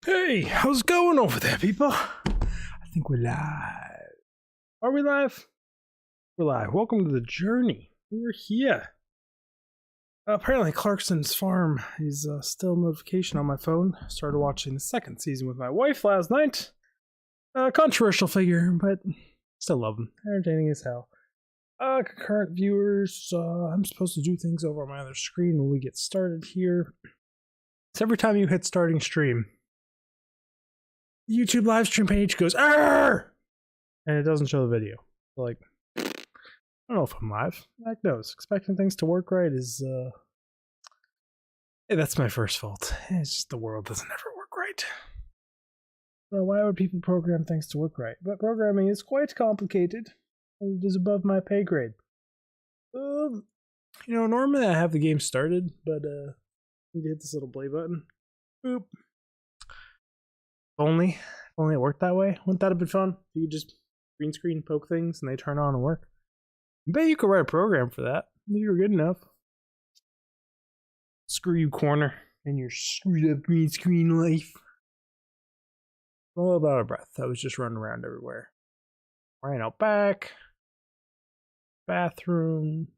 Hey, how's it going over there, people? I think we're live. Are we live? We're live. Welcome to the journey. We're here. Apparently, Clarkson's Farm is still a notification on my phone. Started watching the second season with my wife last night. Controversial figure, but still love him. Entertaining as hell. Concurrent viewers. I'm supposed to do things over on my other screen when we get started here. So every time you hit starting stream, the YouTube live stream page goes "Arr!" and it doesn't show the video. Like, I don't know if I'm live. Heck knows. Expecting things to work right is hey, that's my first fault. It's just the world doesn't ever work right. Well, why would people program things to work right? But programming is quite complicated. It is above my pay grade. Normally I have the game started, but I need to hit this little play button. Boop. If only it worked that way. Wouldn't that have been fun? If you could just green screen, poke things, and they turn on and work. I bet you could write a program for that. If you were good enough. Screw you, Corner, and your screwed up green screen life. I'm a little out of breath. I was just running around everywhere. Ran out back. Bathroom.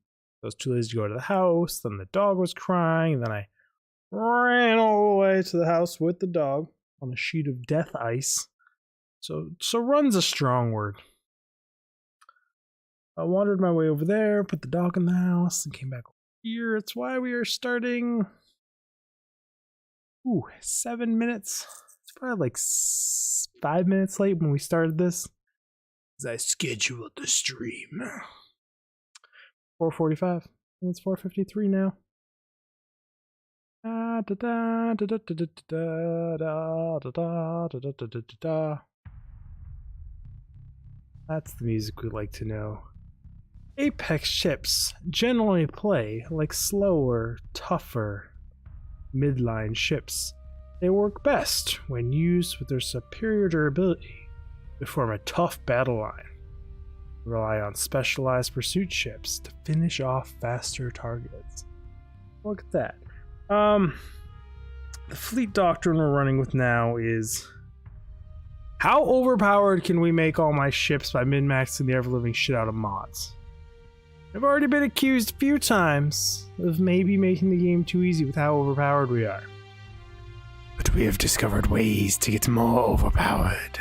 I was too lazy to go to the house. Then the dog was crying. And then I ran all the way to the house with the dog on a sheet of death ice. So run's a strong word. I wandered my way over there, put the dog in the house, and came back over here. It's why we are starting 7 minutes. It's probably like 5 minutes late when we started this, as I scheduled the stream. 4:45. And it's 4:53 now. That's the music we like to know. Apex ships generally play like slower, tougher, midline ships. They work best when used with their superior durability to form a tough battle line. They rely on specialized pursuit ships to finish off faster targets. Look at that. The fleet doctrine we're running with now is: how overpowered can we make all my ships by min-maxing the ever-living shit out of mods? I've already been accused a few times of maybe making the game too easy with how overpowered we are. But we have discovered ways to get more overpowered.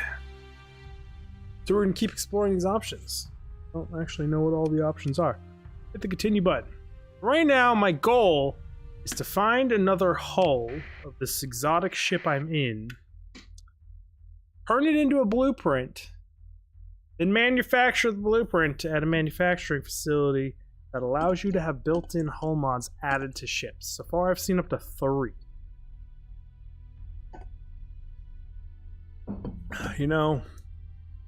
So we're going to keep exploring these options. I don't actually know what all the options are. Hit the continue button. Right now, my goal is to find another hull of this exotic ship I'm in, turn it into a blueprint, then manufacture the blueprint at a manufacturing facility that allows you to have built-in hull mods added to ships. So far, I've seen up to 3. I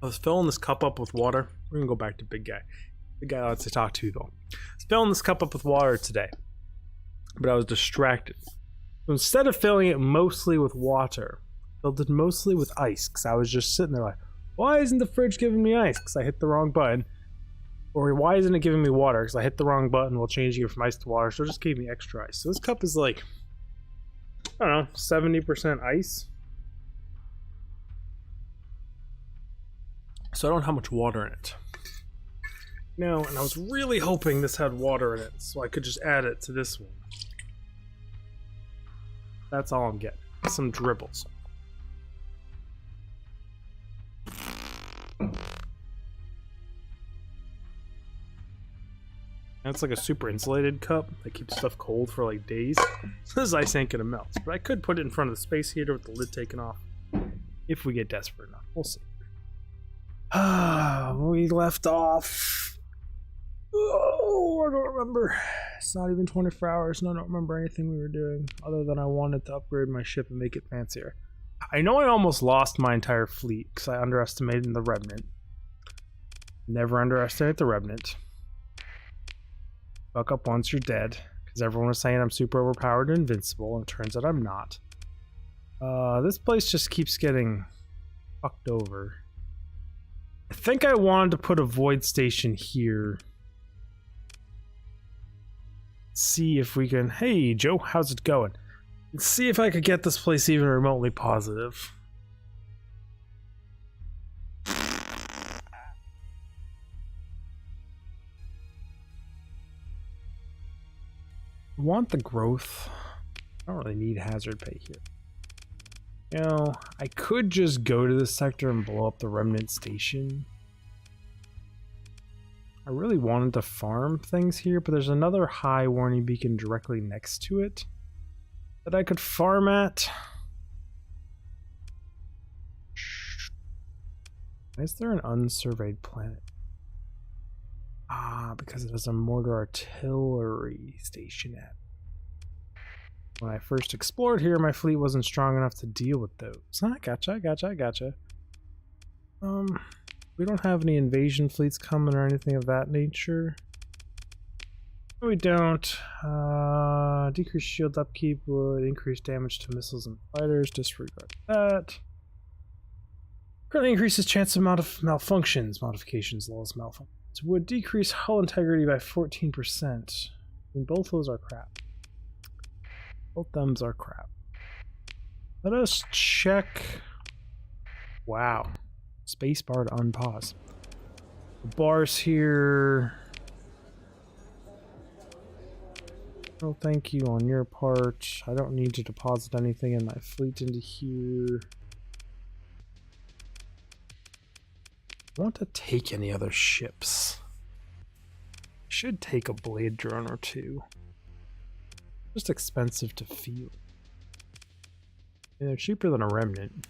was filling this cup up with water. We're gonna go back to Big Guy. Big Guy likes to talk to, though. I was filling this cup up with water today, but I was distracted. So instead of filling it mostly with water, I filled it mostly with ice, because I was just sitting there like, why isn't the fridge giving me ice? Because I hit the wrong button. Or why isn't it giving me water? Because I hit the wrong button while changing it from ice to water, so it just gave me extra ice. So this cup is like, I don't know, 70% ice. So I don't have much water in it. No, and I was really hoping this had water in it, so I could just add it to this one. That's all I'm getting. Some dribbles. That's like a super insulated cup that keeps stuff cold for like days. So this ice ain't gonna melt. But I could put it in front of the space heater with the lid taken off. If we get desperate enough. We'll see. We left off. Oh, I don't remember. It's not even 24 hours and I don't remember anything we were doing other than I wanted to upgrade my ship and make it fancier. I know I almost lost my entire fleet because I underestimated the Remnant. Never underestimate the Remnant. Fuck up once you're dead, because everyone was saying I'm super overpowered and invincible, and it turns out I'm not. This place just keeps getting fucked over. I think I wanted to put a void station here. See if we can... Hey, Joe, how's it going? Let's see if I could get this place even remotely positive. I want the growth. I don't really need hazard pay here. You know, I could just go to this sector and blow up the remnant station. I really wanted to farm things here, but there's another high warning beacon directly next to it that I could farm at. Why is there an unsurveyed planet? Ah, because it has a mortar artillery station at. When I first explored here, my fleet wasn't strong enough to deal with those. Gotcha. We don't have any invasion fleets coming or anything of that nature. No, we don't. Decreased shield upkeep would increase damage to missiles and fighters. Disregard that. Currently increases chance of malfunctions. Modifications, lowest malfunctions. Would decrease hull integrity by 14%. I mean, both those are crap. Both thumbs are crap. Let us check. Wow. Spacebar to unpause. The bars here. No, thank you on your part. I don't need to deposit anything in my fleet into here. I want to take any other ships. I should take a blade drone or two. Just expensive to field. And they're cheaper than a remnant.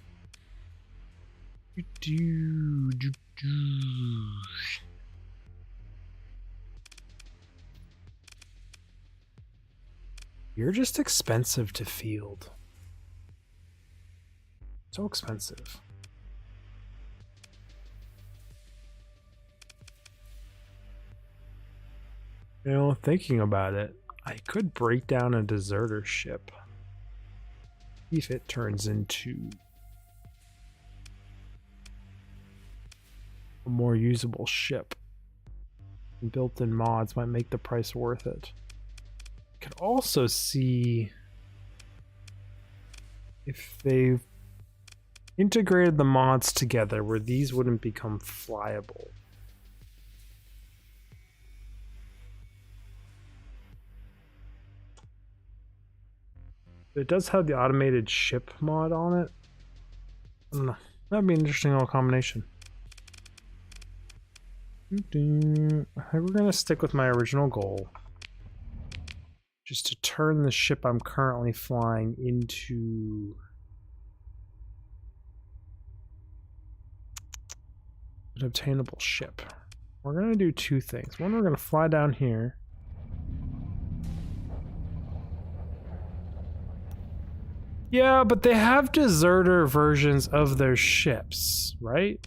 You're just expensive to field. So expensive. You know, thinking about it, I could break down a deserter ship. See if it turns into a more usable ship. Built-in mods might make the price worth it. Could also see if they've integrated the mods together where these wouldn't become flyable. It does have the automated ship mod on it. I don't know. That'd be an interesting little combination. We're gonna stick with my original goal. Just to turn the ship I'm currently flying into an obtainable ship. We're gonna do two things. One, we're gonna fly down here. Yeah, but they have deserter versions of their ships, right?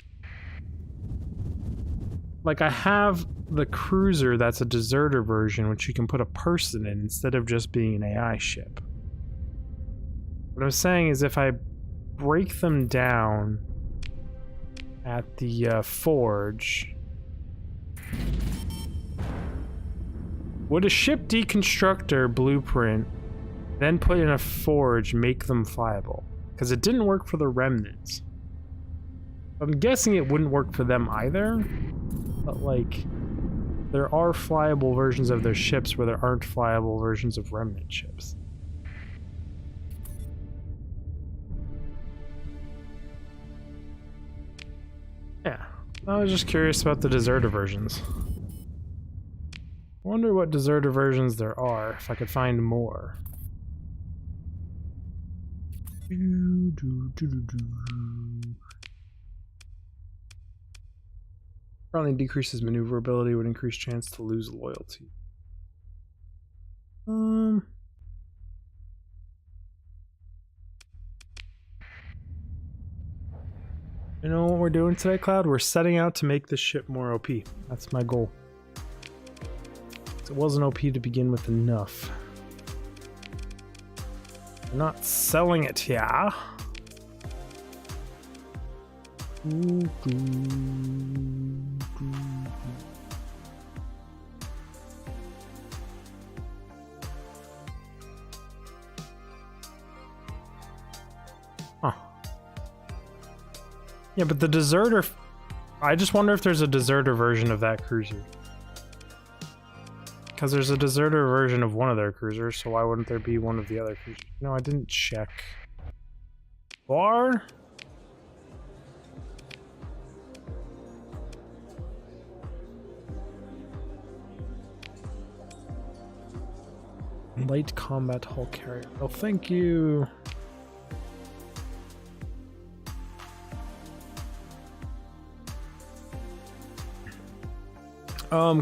Like, I have the cruiser that's a deserter version, which you can put a person in instead of just being an AI ship. What I'm saying is if I break them down at the forge, would a ship deconstructor blueprint then put in a forge make them flyable? Because it didn't work for the remnants. I'm guessing it wouldn't work for them either, but like, there are flyable versions of their ships where there aren't flyable versions of remnant ships. Yeah, I was just curious about the deserter versions. I wonder what deserter versions there are, if I could find more. Probably decreases maneuverability, would increase chance to lose loyalty. You know what we're doing today, Cloud? We're setting out to make this ship more OP. That's my goal. It wasn't OP to begin with enough. I'm not selling it here. Yeah, but the deserter... I just wonder if there's a deserter version of that cruiser. Because there's a deserter version of one of their cruisers, so why wouldn't there be one of the other cruisers? No, I didn't check. Bar? Light combat hull carrier. Oh, thank you.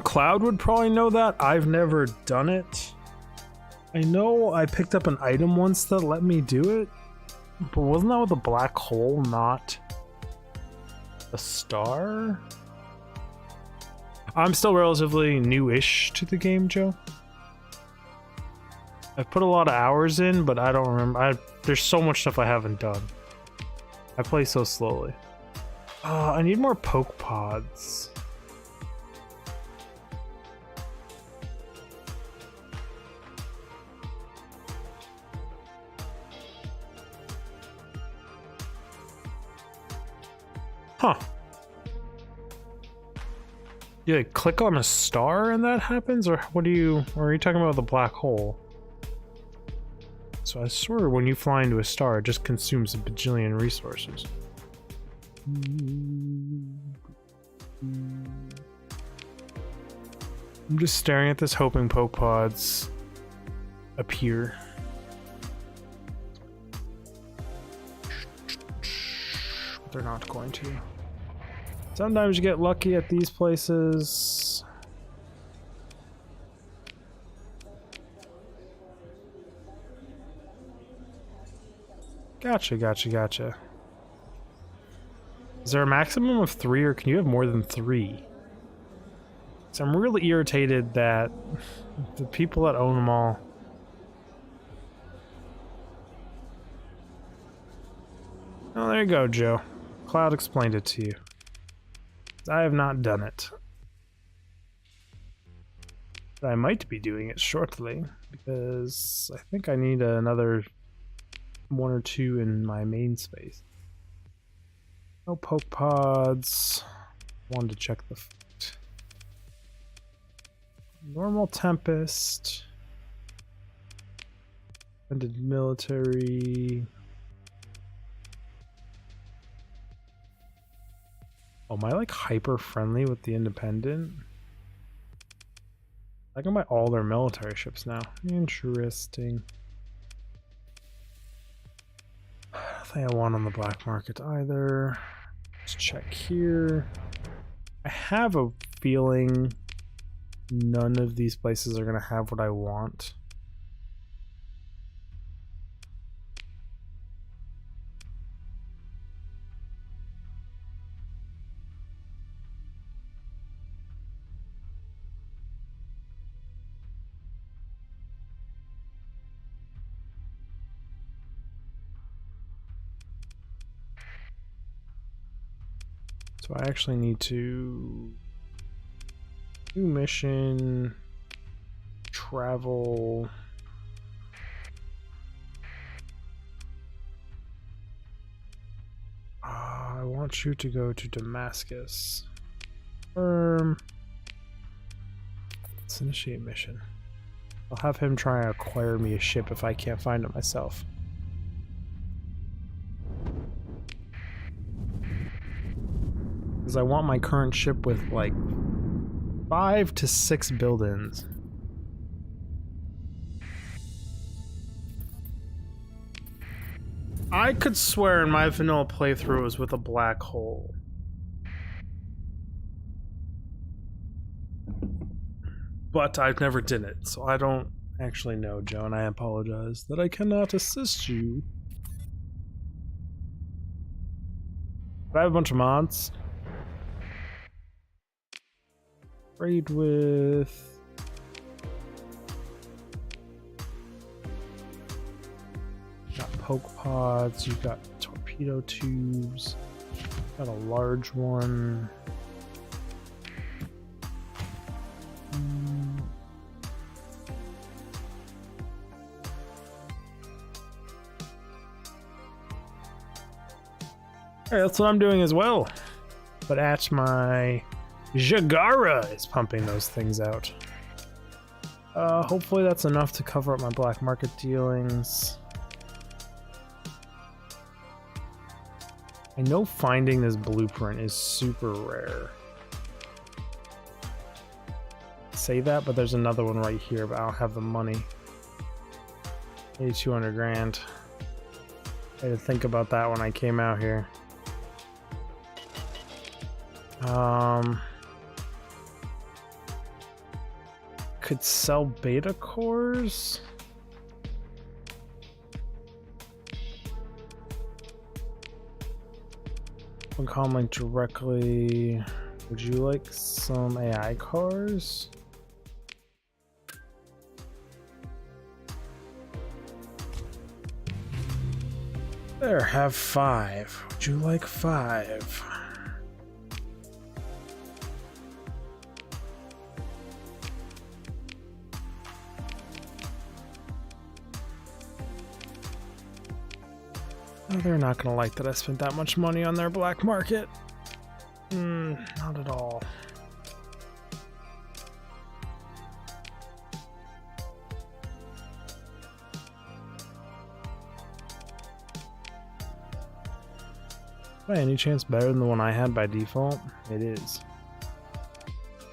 Cloud would probably know that. I've never done it. I know I picked up an item once that let me do it, but wasn't that with a black hole, not a star? I'm still relatively new-ish to the game, Joe. I've put a lot of hours in, but I don't remember. There's so much stuff I haven't done. I play so slowly. I need more poke pods. Huh. You like click on a star and that happens? Or what do you... Or are you talking about the black hole? So I swear when you fly into a star, it just consumes a bajillion resources. I'm just staring at this hoping poke pods appear. They're not going to. Sometimes you get lucky at these places. Gotcha. Is there a maximum of 3 or can you have more than 3? So I'm really irritated that the people that own them all. Oh, there you go, Joe. Cloud explained it to you. I have not done it. But I might be doing it shortly, because I think I need another 1 or 2 in my main space. No poke pods. Wanted to check the foot. Normal Tempest. Ended military. Oh, am I like hyper friendly with the Independent? I can buy all their military ships now. Interesting. Nothing I want on the black market either. Let's check here. I have a feeling none of these places are going to have what I want. So I actually need to do mission, travel. I want you to go to Damascus. Let's initiate mission. I'll have him try and acquire me a ship if I can't find it myself. Because I want my current ship with like 5 to 6 build-ins. I could swear in my vanilla playthrough it was with a black hole. But I've never did it, so I don't actually know, Joe, and I apologize that I cannot assist you. But I have a bunch of mods. Trade with... You got poke pods, you got torpedo tubes, got a large one. Hey, that's what I'm doing as well. But at my Jagara is pumping those things out. Hopefully that's enough to cover up my black market dealings. I know finding this blueprint is super rare. Say that, but there's another one right here, but I don't have the money. Maybe 200 grand. I had to think about that when I came out here. Could sell beta cores. One comment directly. Would you like some AI cars? There, have 5. Would you like 5? Oh, they're not gonna like that I spent that much money on their black market. Not at all. By any chance better than the one I had by default? It is.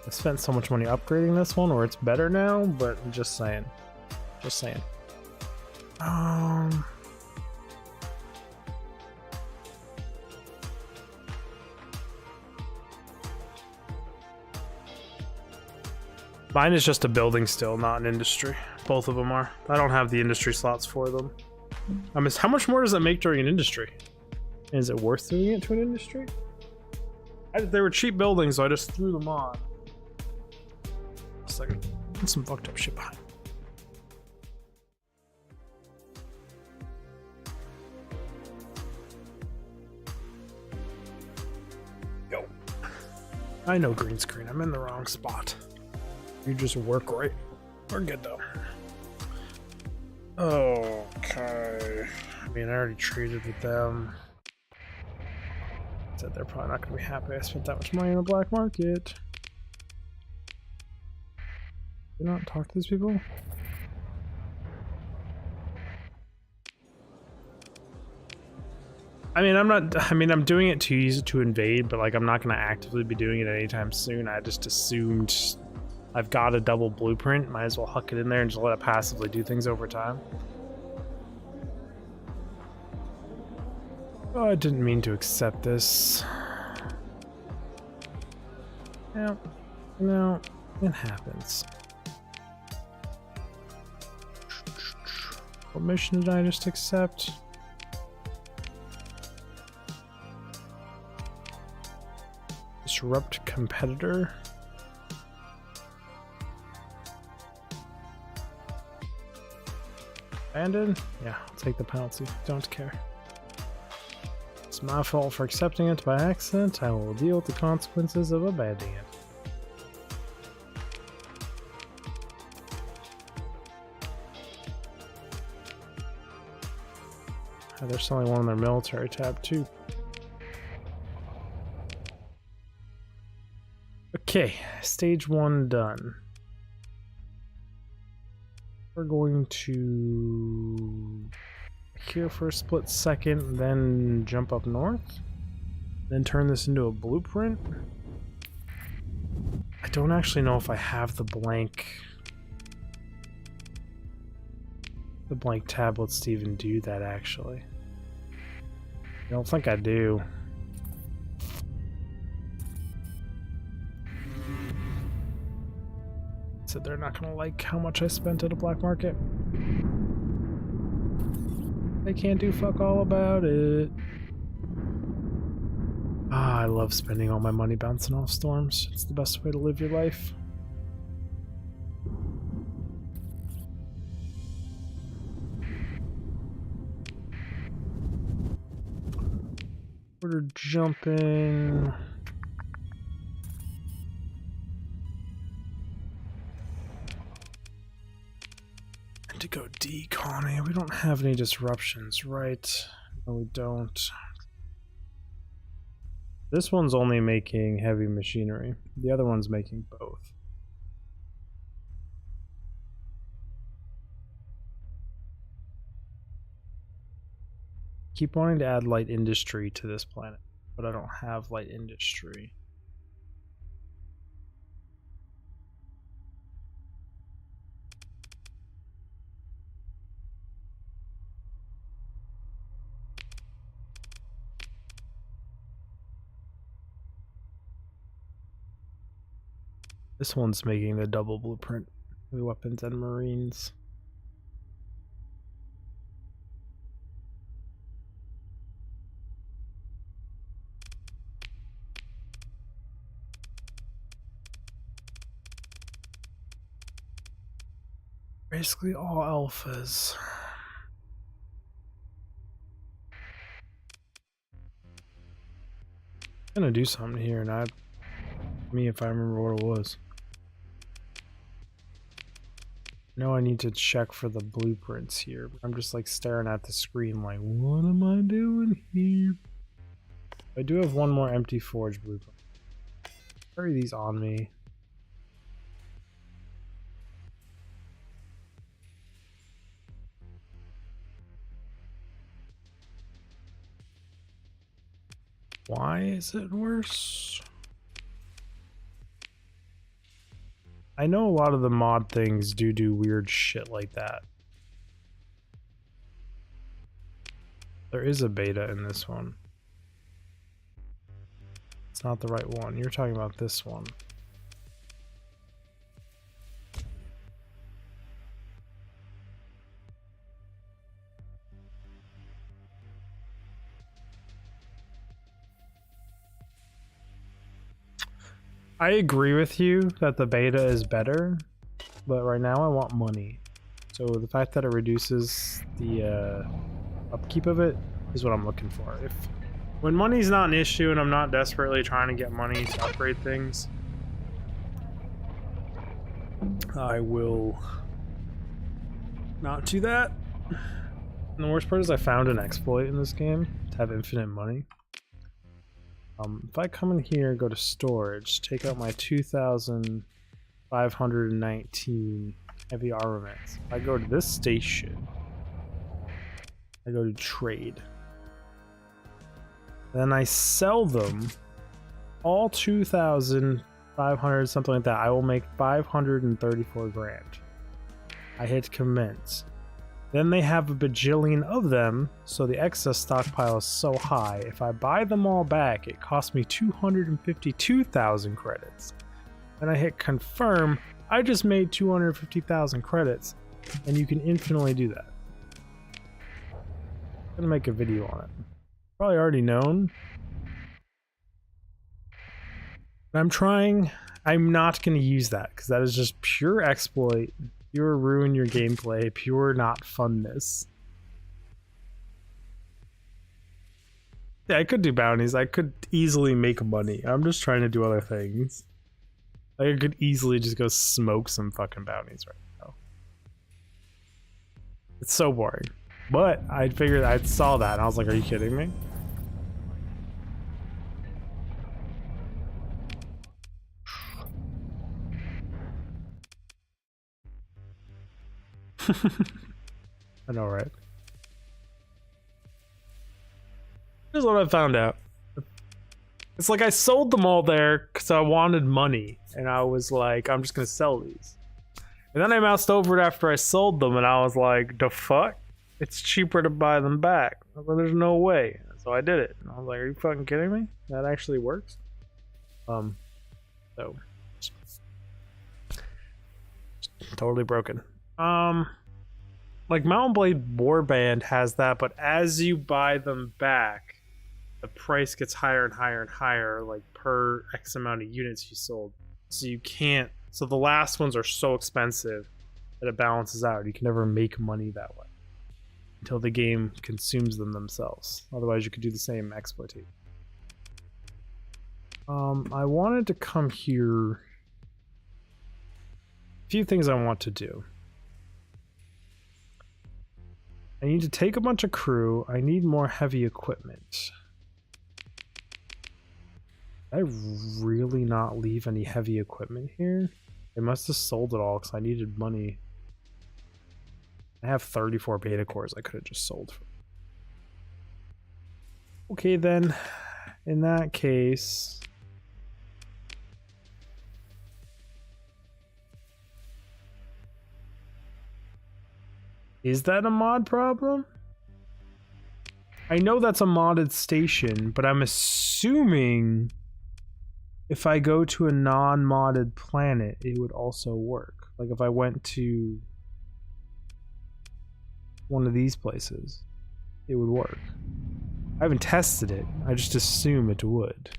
I spent so much money upgrading this one, or it's better now, but I'm just saying. Just saying. Mine is just a building still, not an industry. Both of them are. I don't have the industry slots for them. How much more does that make during an industry? Is it worth doing it to an industry? They were cheap buildings, so I just threw them on. Just like some fucked up shit behind. Yo. I know green screen. I'm in the wrong spot. You just work right. We're good though. Okay. I mean, I already traded with them. Said they're probably not going to be happy I spent that much money in the black market. Did not talk to these people? I mean, I'm doing it to use it to invade, but like I'm not going to actively be doing it anytime soon. I just assumed I've got a double blueprint. Might as well huck it in there and just let it passively do things over time. Oh, I didn't mean to accept this. Yeah, no, it happens. What mission did I just accept? Disrupt competitor. Abandon? Yeah, I'll take the penalty. Don't care. It's my fault for accepting it by accident. I will deal with the consequences of abandoning it. Oh, they're selling one on their military tab too. Okay, stage 1 done. We're going to here for a split second, then jump up north, then turn this into a blueprint. I don't actually know if I have the blank tablets to even do that, actually. I don't think I do. Said they're not gonna like how much I spent at a black market. They can't do fuck all about it. Ah, I love spending all my money bouncing off storms. It's the best way to live your life. Order jumping. To go D colony. We don't have any disruptions, right? No, we don't. This one's only making heavy machinery. The other one's making both. Keep wanting to add light industry to this planet, but I don't have light industry. This one's making the double blueprint, weapons and marines. Basically all alphas. I'm gonna do something here, not me if I remember what it was. No, I need to check for the blueprints here, but I'm just like staring at the screen like, what am I doing here? I do have one more empty forge blueprint. Carry these on me. Why is it worse? I know a lot of the mod things do weird shit like that. There is a beta in this one. It's not the right one. You're talking about this one. I agree with you that the beta is better, but right now I want money. So the fact that it reduces the upkeep of it is what I'm looking for. When money's not an issue and I'm not desperately trying to get money to upgrade things, I will not do that. And the worst part is I found an exploit in this game to have infinite money. If I come in here, go to storage, take out my 2,519 heavy armaments. I go to this station. I go to trade. Then I sell them all 2,500, something like that. I will make 534 grand. I hit commence. Then they have a bajillion of them, so the excess stockpile is so high. If I buy them all back, it costs me 252,000 credits. Then I hit confirm. I just made 250,000 credits, and you can infinitely do that. I'm gonna make a video on it. Probably already known. But I'm not gonna use that, because that is just pure exploit. Pure ruin your gameplay, pure not funness. Yeah, I could do bounties. I could easily make money. I'm just trying to do other things. Like, I could easily just go smoke some fucking bounties right now. It's so boring. But I figured, I saw that and I was like, are you kidding me? I know, right? Here's what I found out. It's like I sold them all there because I wanted money. And I was like, I'm just going to sell these. And then I moused over it after I sold them and I was like, the fuck? It's cheaper to buy them back. Well, there's no way. So I did it. And I was like, are you fucking kidding me? That actually works? So. Totally broken. Like Mountain Blade Warband has that, but as you buy them back, the price gets higher and higher and higher, like per X amount of units you sold. So you can't. So the last ones are so expensive that it balances out. You can never make money that way until the game consumes them themselves. Otherwise, you could do the same exploitation. I wanted to come here. A few things I want to do. I need to take a bunch of crew. I need more heavy equipment. I really not leave any heavy equipment here? They must have sold it all because I needed money. I have 34 beta cores I could have just sold. Okay then, in that case... Is that a mod problem? I know that's a modded station, but I'm assuming if I go to a non-modded planet, it would also work. Like if I went to one of these places, it would work. I haven't tested it, I just assume it would.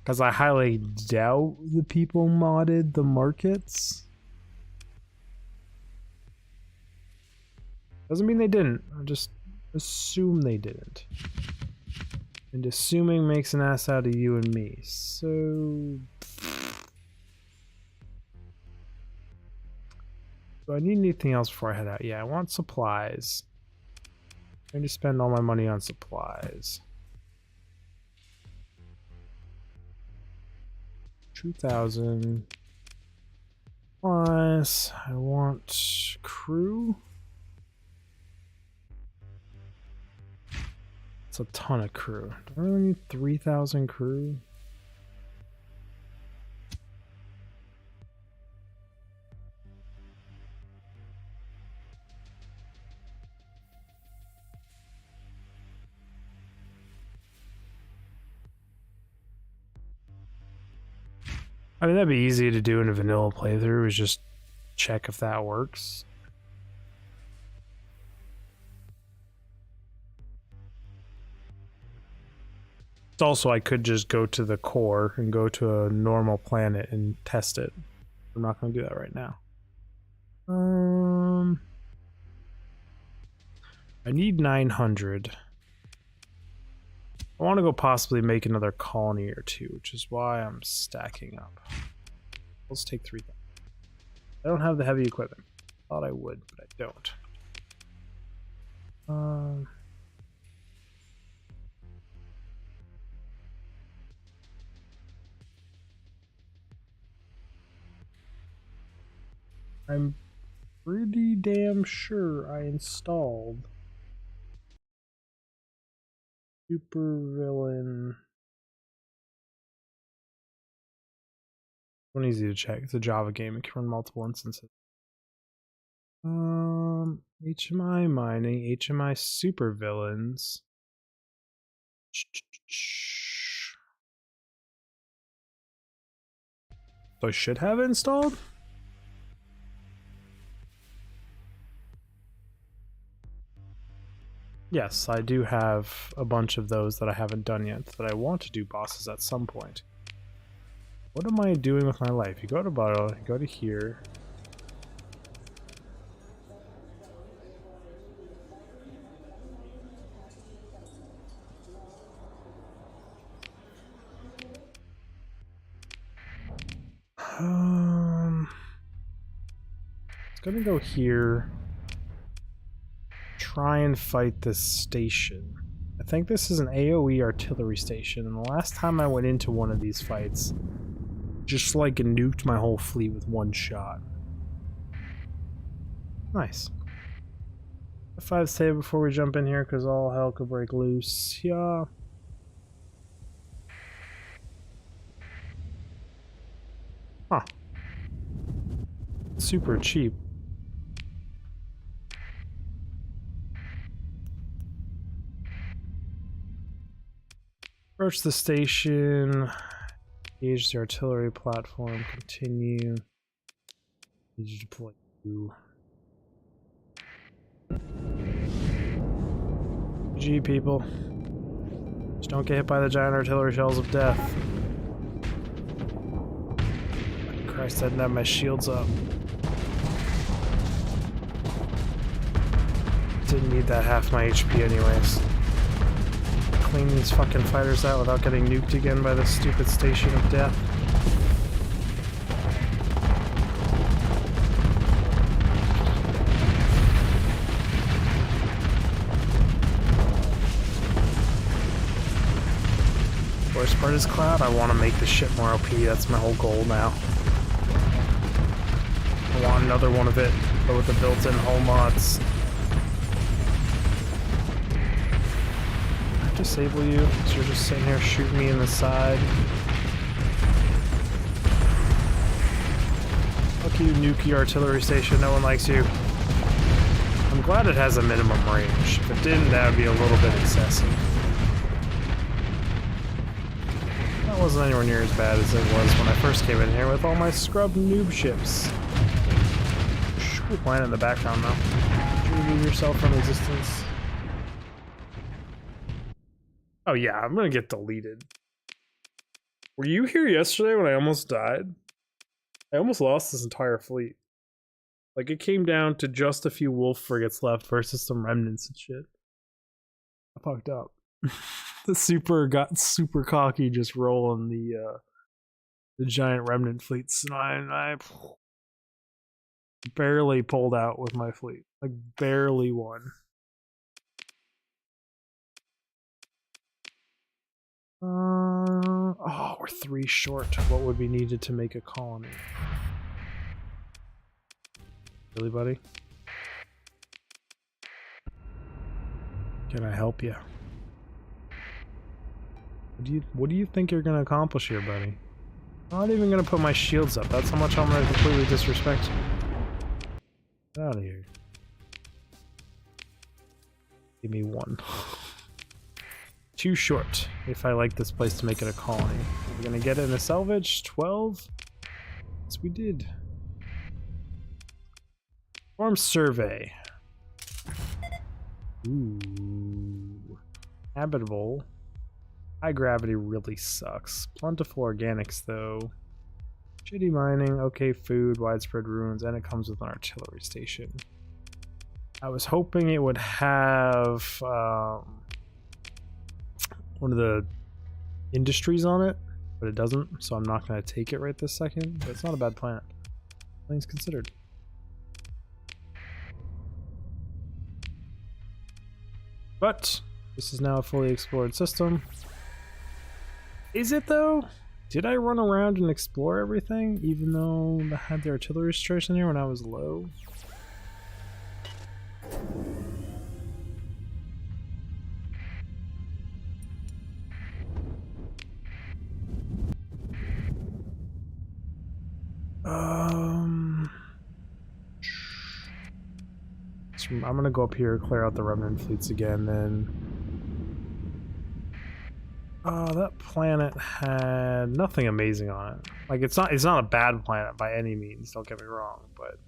Because I highly doubt the people modded the markets. Doesn't mean they didn't, I just assume they didn't. And assuming makes an ass out of you and me, so... Do I need anything else before I head out? Yeah, I want supplies. I'm going to spend all my money on supplies. 2,000. Plus, I want crew. It's a ton of crew. Do I really need 3,000 crew? I mean, that'd be easy to do in a vanilla playthrough, is just check if that works. Also, I could just go to the core and go to a normal planet and test it. I'm not going to do that right now. I need 900. I want to go possibly make another colony or two, which is why I'm stacking up. Let's take 3,000. I don't have the heavy equipment. Thought I would, but I don't. I'm pretty damn sure I installed Supervillain. One easy to check. It's a Java game. It can run multiple instances. HMI mining, HMI supervillains. So I should have it installed? Yes, I do have a bunch of those that I haven't done yet, that I want to do bosses at some point. What am I doing with my life? You go to bottle, you go to here. It's gonna go here. Try and fight this station. I think this is an AoE artillery station, and the last time I went into one of these fights, just like nuked my whole fleet with one shot. Nice. F5 save before we jump in here, because all hell could break loose. Yeah. Huh. Super cheap. Approach the station. Engage the artillery platform. Continue. Need you to deploy you. GG, people. Just don't get hit by the giant artillery shells of death. Christ, I didn't have my shields up. Didn't need that half my HP anyways. Clean these fucking fighters out without getting nuked again by the stupid station of death. Worst part is Cloud. I want to make the ship more OP. That's my whole goal now. I want another one of it, but with the built-in hull mods. I disable you, so you're just sitting here shooting me in the side. Fuck you, nuke artillery station. No one likes you. I'm glad it has a minimum range. If it didn't, that would be a little bit excessive. That wasn't anywhere near as bad as it was when I first came in here with all my scrub noob ships. Cool planet in the background though. Did you remove yourself from existence? Oh yeah, I'm gonna get deleted. Were you here yesterday when I almost died? I almost lost this entire fleet. Like, it came down to just a few wolf frigates left versus some remnants and shit. I fucked up. The super got super cocky just rolling the giant remnant fleets, and I barely pulled out with my fleet. Like, barely won. Oh, we're 3 short. What would be needed to make a colony? Really, buddy? Can I help you? What do you think you're gonna accomplish here, buddy? I'm not even gonna put my shields up. That's how much I'm gonna completely disrespect you. Get out of here. Give me 1. Too short if I like this place to make it a colony. We're gonna get it in a salvage. 12? Yes, we did. Form survey. Ooh. Habitable. High gravity really sucks. Plentiful organics though. Shitty mining, okay food, widespread ruins, and it comes with an artillery station. I was hoping it would have one of the industries on it, but it doesn't, so I'm not going to take it right this second. But it's not a bad planet. Things considered. But this is now a fully explored system. Is it though? Did I run around and explore everything, even though I had the artillery station here when I was low? So I'm gonna go up here, clear out the remnant fleets again, then. That planet had nothing amazing on it. Like, it's not a bad planet by any means, don't get me wrong, but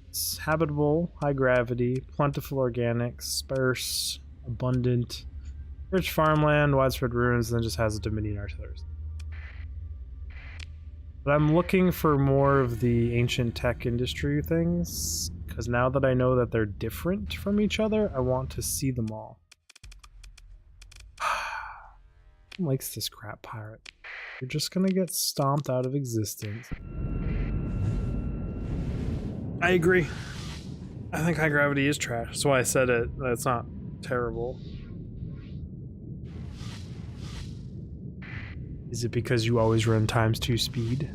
it's habitable, high gravity, plentiful organics, sparse, abundant, rich farmland, widespread ruins, and then just has a Dominion artillery. But I'm looking for more of the ancient tech industry things, because now that I know that they're different from each other, I want to see them all. Who likes this crap pirate? You're just gonna get stomped out of existence. I agree. I think high gravity is trash. That's why I said it. That's not terrible. Is it because you always run ×2 speed?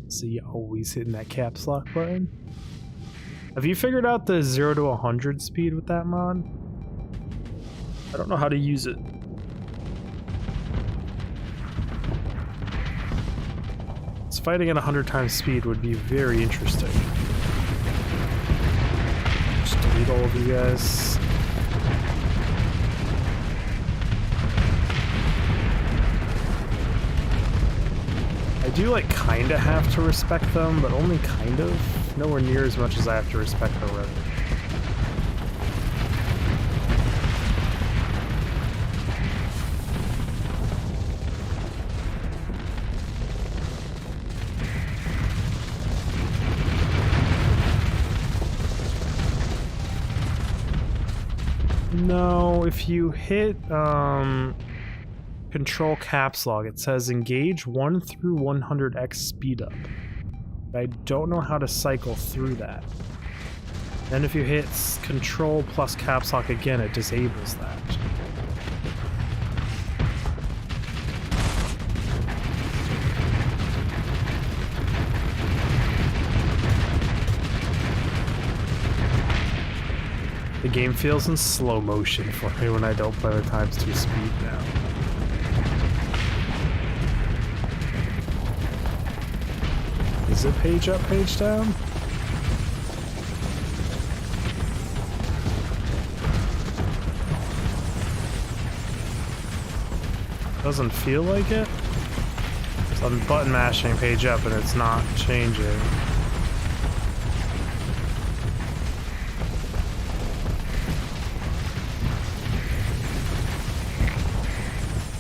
So you always hitting that caps lock button? Have you figured out the 0 to 100 speed with that mod? I don't know how to use it. Fighting at 100 times speed would be very interesting. Just delete all of you guys. I do like kinda have to respect them, but only kind of. Nowhere near as much as I have to respect the red. No, if you hit control caps lock, it says engage 1 through 100x speed up. But I don't know how to cycle through that. Then if you hit control plus caps lock again, it disables that. The game feels in slow motion for me when I don't play with times 2 speed now. Is it page up, page down? Doesn't feel like it. So I'm button mashing page up and it's not changing.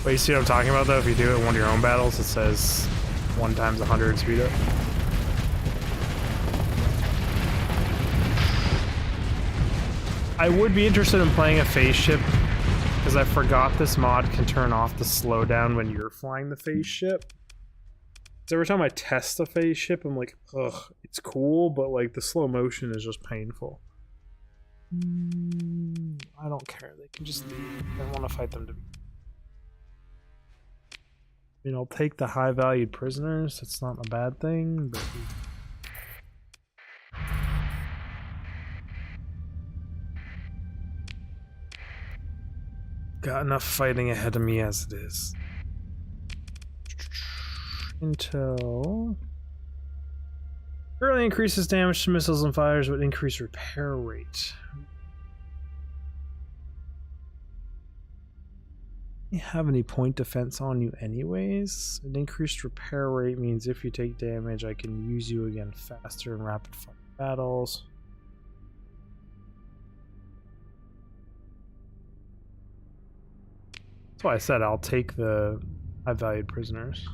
But you see what I'm talking about though? If you do it in one of your own battles, it says 1 times 100 speed up. I would be interested in playing a phase ship because I forgot this mod can turn off the slowdown when you're flying the phase ship. So every time I test a phase ship, I'm like, ugh, it's cool, but like the slow motion is just painful. I don't care. They can just leave. I don't want to fight them to be. I mean, I'll take the high-valued prisoners. That's not a bad thing, but... got enough fighting ahead of me as it is. Intel... Currently increases damage to missiles and fires, but increase repair rate. You have any point defense on you anyways? An increased repair rate means if you take damage, I can use you again faster in rapid fire battles. That's why I said I'll take the high-valued prisoners.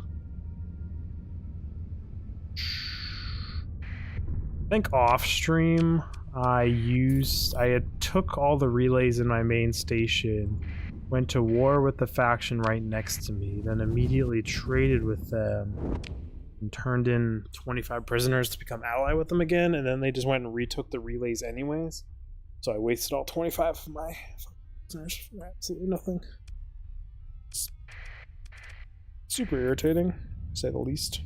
I think off stream I took all the relays in my main station, went to war with the faction right next to me, then immediately traded with them and turned in 25 prisoners to become ally with them again, and then they just went and retook the relays anyways. So I wasted all 25 of my prisoners for absolutely nothing. It's super irritating, to say the least.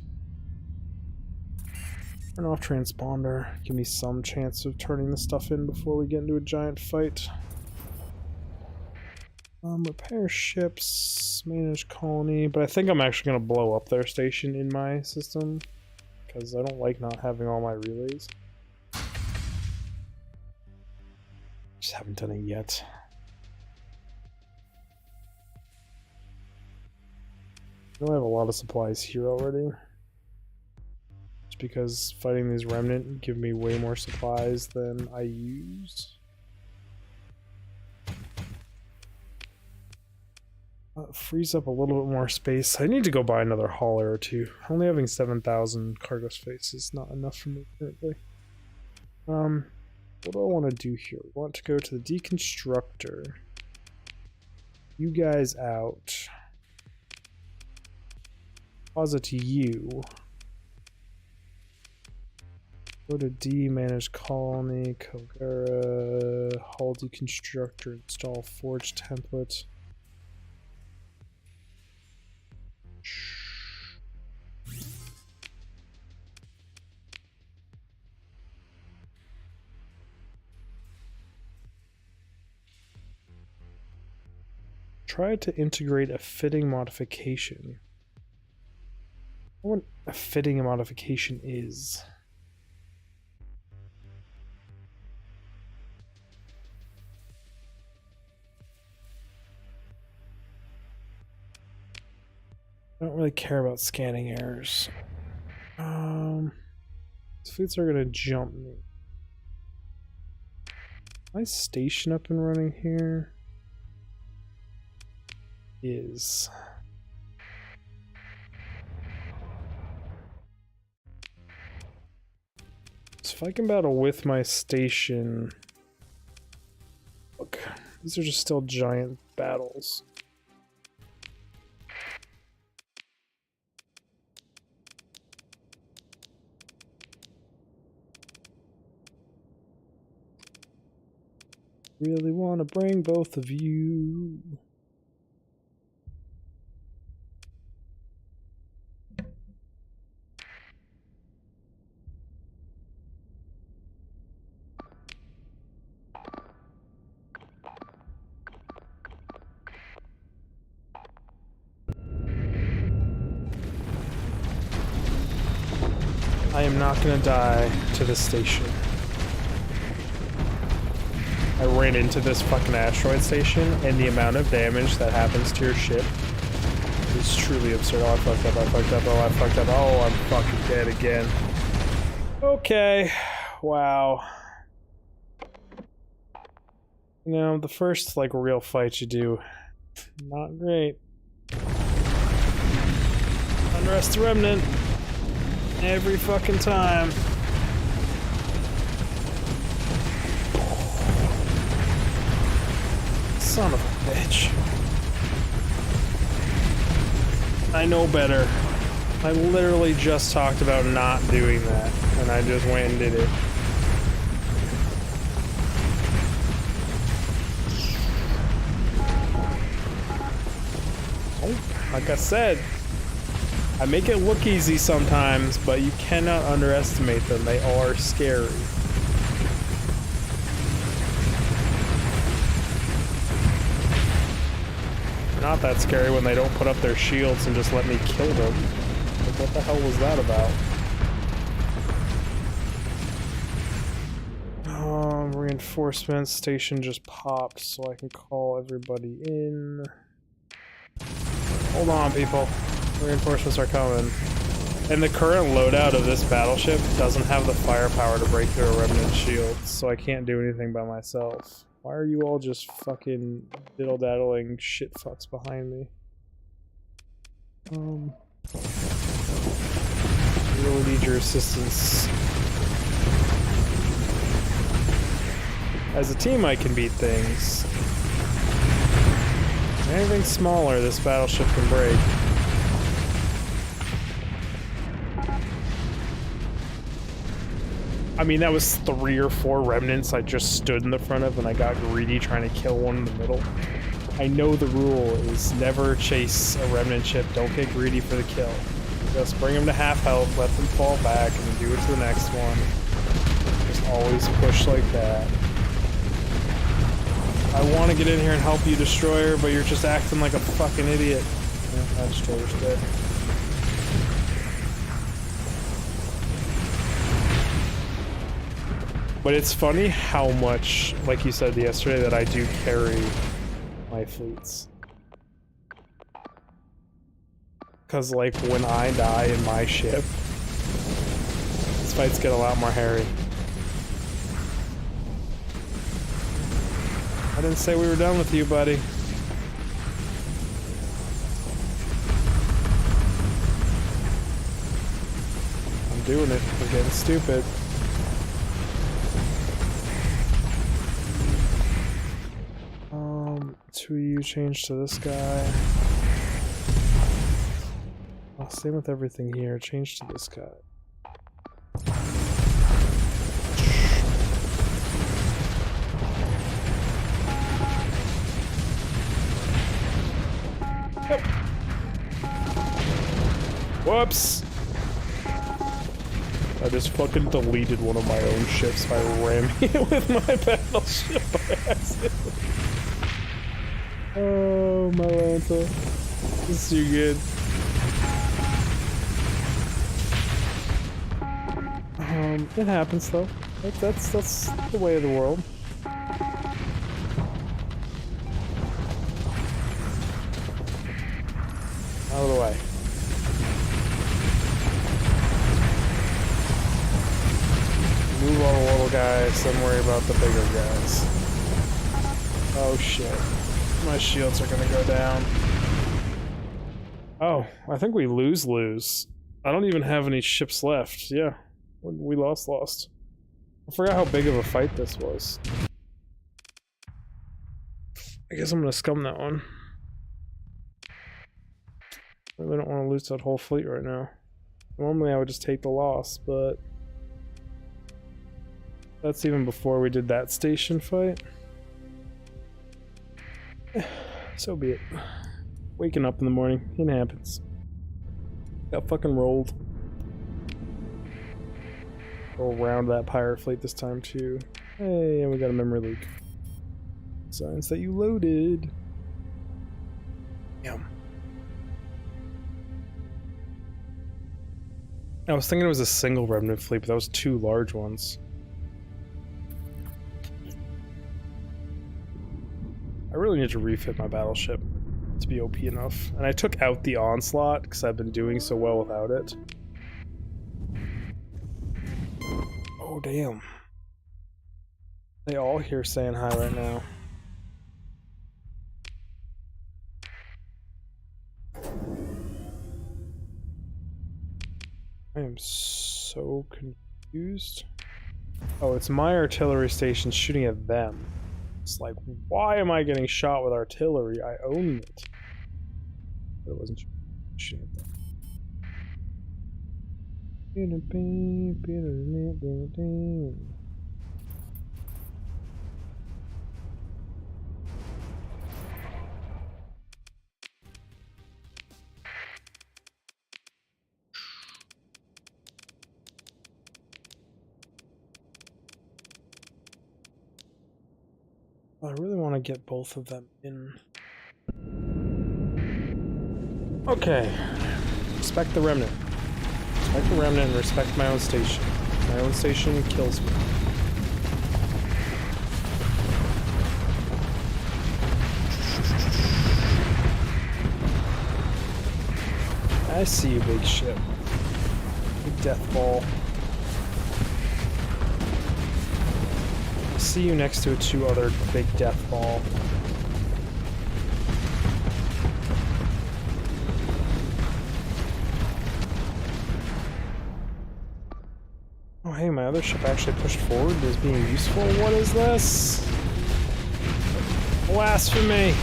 Turn off transponder. Give me some chance of turning the stuff in before we get into a giant fight. Repair ships, manage colony, but I think I'm actually going to blow up their station in my system because I don't like not having all my relays. Just haven't done it yet. I know I have a lot of supplies here already. Just because fighting these remnant give me way more supplies than I use. Frees up a little bit more space. I need to go buy another hauler or two. Only having 7,000 cargo space is not enough for me currently. What do I want to do here? I want to go to the deconstructor. You guys out. Pause it to you. Go to D, manage colony, Kogura, hull deconstructor, install forge template. Try to integrate a fitting modification. I wonder what a fitting modification is. I don't really care about scanning errors. These fleets are gonna jump me. My station up and running here is so if I can battle with my station, look, these are just still giant battles. Really want to bring both of you. I am not gonna die to this station. I ran into this fucking asteroid station, and the amount of damage that happens to your ship is truly absurd. Oh, I fucked up, I fucked up, oh, I fucked up, oh, I'm fucking dead again. Okay, wow. You know, the first, like, real fight you do, not great. Unrest the Remnant. Every fucking time. Son of a bitch. I know better. I literally just talked about not doing that, and I just went and did it. Oh, like I said, I make it look easy sometimes, but you cannot underestimate them. They are scary. Not that scary when they don't put up their shields and just let me kill them. Like, what the hell was that about? Reinforcement station just popped, so I can call everybody in. Hold on, people. Reinforcements are coming. And the current loadout of this battleship doesn't have the firepower to break through a remnant shield, so I can't do anything by myself. Why are you all just fucking diddle-daddling shit fucks behind me? Really need your assistance. As a team, I can beat things. Anything smaller, this battleship can break. I mean, that was 3 or 4 remnants I just stood in the front of, and I got greedy trying to kill one in the middle. I know the rule is never chase a remnant ship, don't get greedy for the kill. Just bring them to half health, let them fall back, and then do it to the next one. Just always push like that. I want to get in here and help you destroy her, but you're just acting like a fucking idiot. Yeah, that destroyer's dead. But it's funny how much, like you said yesterday, that I do carry my fleets. Because, like, when I die in my ship, these fights get a lot more hairy. I didn't say we were done with you, buddy. I'm doing it. I'm getting stupid. Two of you change to this guy. Oh, same with everything here. Change to this guy. Yep. Whoops! I just fucking deleted one of my own ships by ramming it with my battleship by accident. Oh, my Lanta. This is too good. It happens though. That's the way of the world. Out of the way. Move all the little guys, don't worry about the bigger guys. Oh shit. My shields are gonna go down. Oh, I think we lose. I don't even have any ships left. Yeah, we lost. I forgot how big of a fight this was. I guess I'm gonna scum that one. I really don't want to lose that whole fleet right now. Normally I would just take the loss, but that's even before we did that station fight. So be it. Waking up in the morning, it happens. Got fucking rolled. Go around that pirate fleet this time too. Hey, and we got a memory leak. Signs that you loaded. Yum. I was thinking it was a single remnant fleet, but that was 2 large ones. I really need to refit my battleship to be OP enough. And I took out the onslaught because I've been doing so well without it. Oh, damn. They all here saying hi right now. I am so confused. Oh, it's my artillery station shooting at them. It's like, why am I getting shot with artillery? I own it. But it wasn't shooting at them. I really want to get both of them in. Okay. Respect the remnant. Respect the remnant and respect my own station. My own station kills me. I see you, big ship. Big death ball. I see you next to 2 other big death ball. Oh hey, my other ship actually pushed forward and is being useful. What is this? Blasphemy!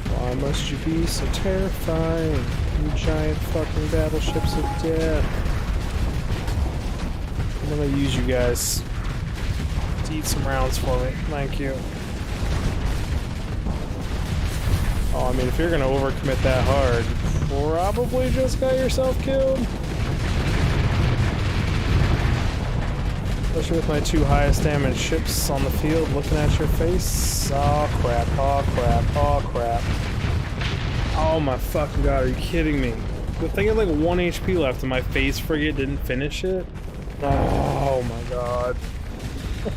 Why must you be so terrifying? You giant fucking battleships of death. I'm gonna use you guys to eat some rounds for me. Thank you. Oh, I mean, if you're gonna overcommit that hard, you probably just got yourself killed. Especially with my 2 highest damage ships on the field looking at your face. Oh crap, oh crap, oh crap. Oh my fucking god, are you kidding me? The thing had like 1 HP left and my phase frigate didn't finish it? Oh my god.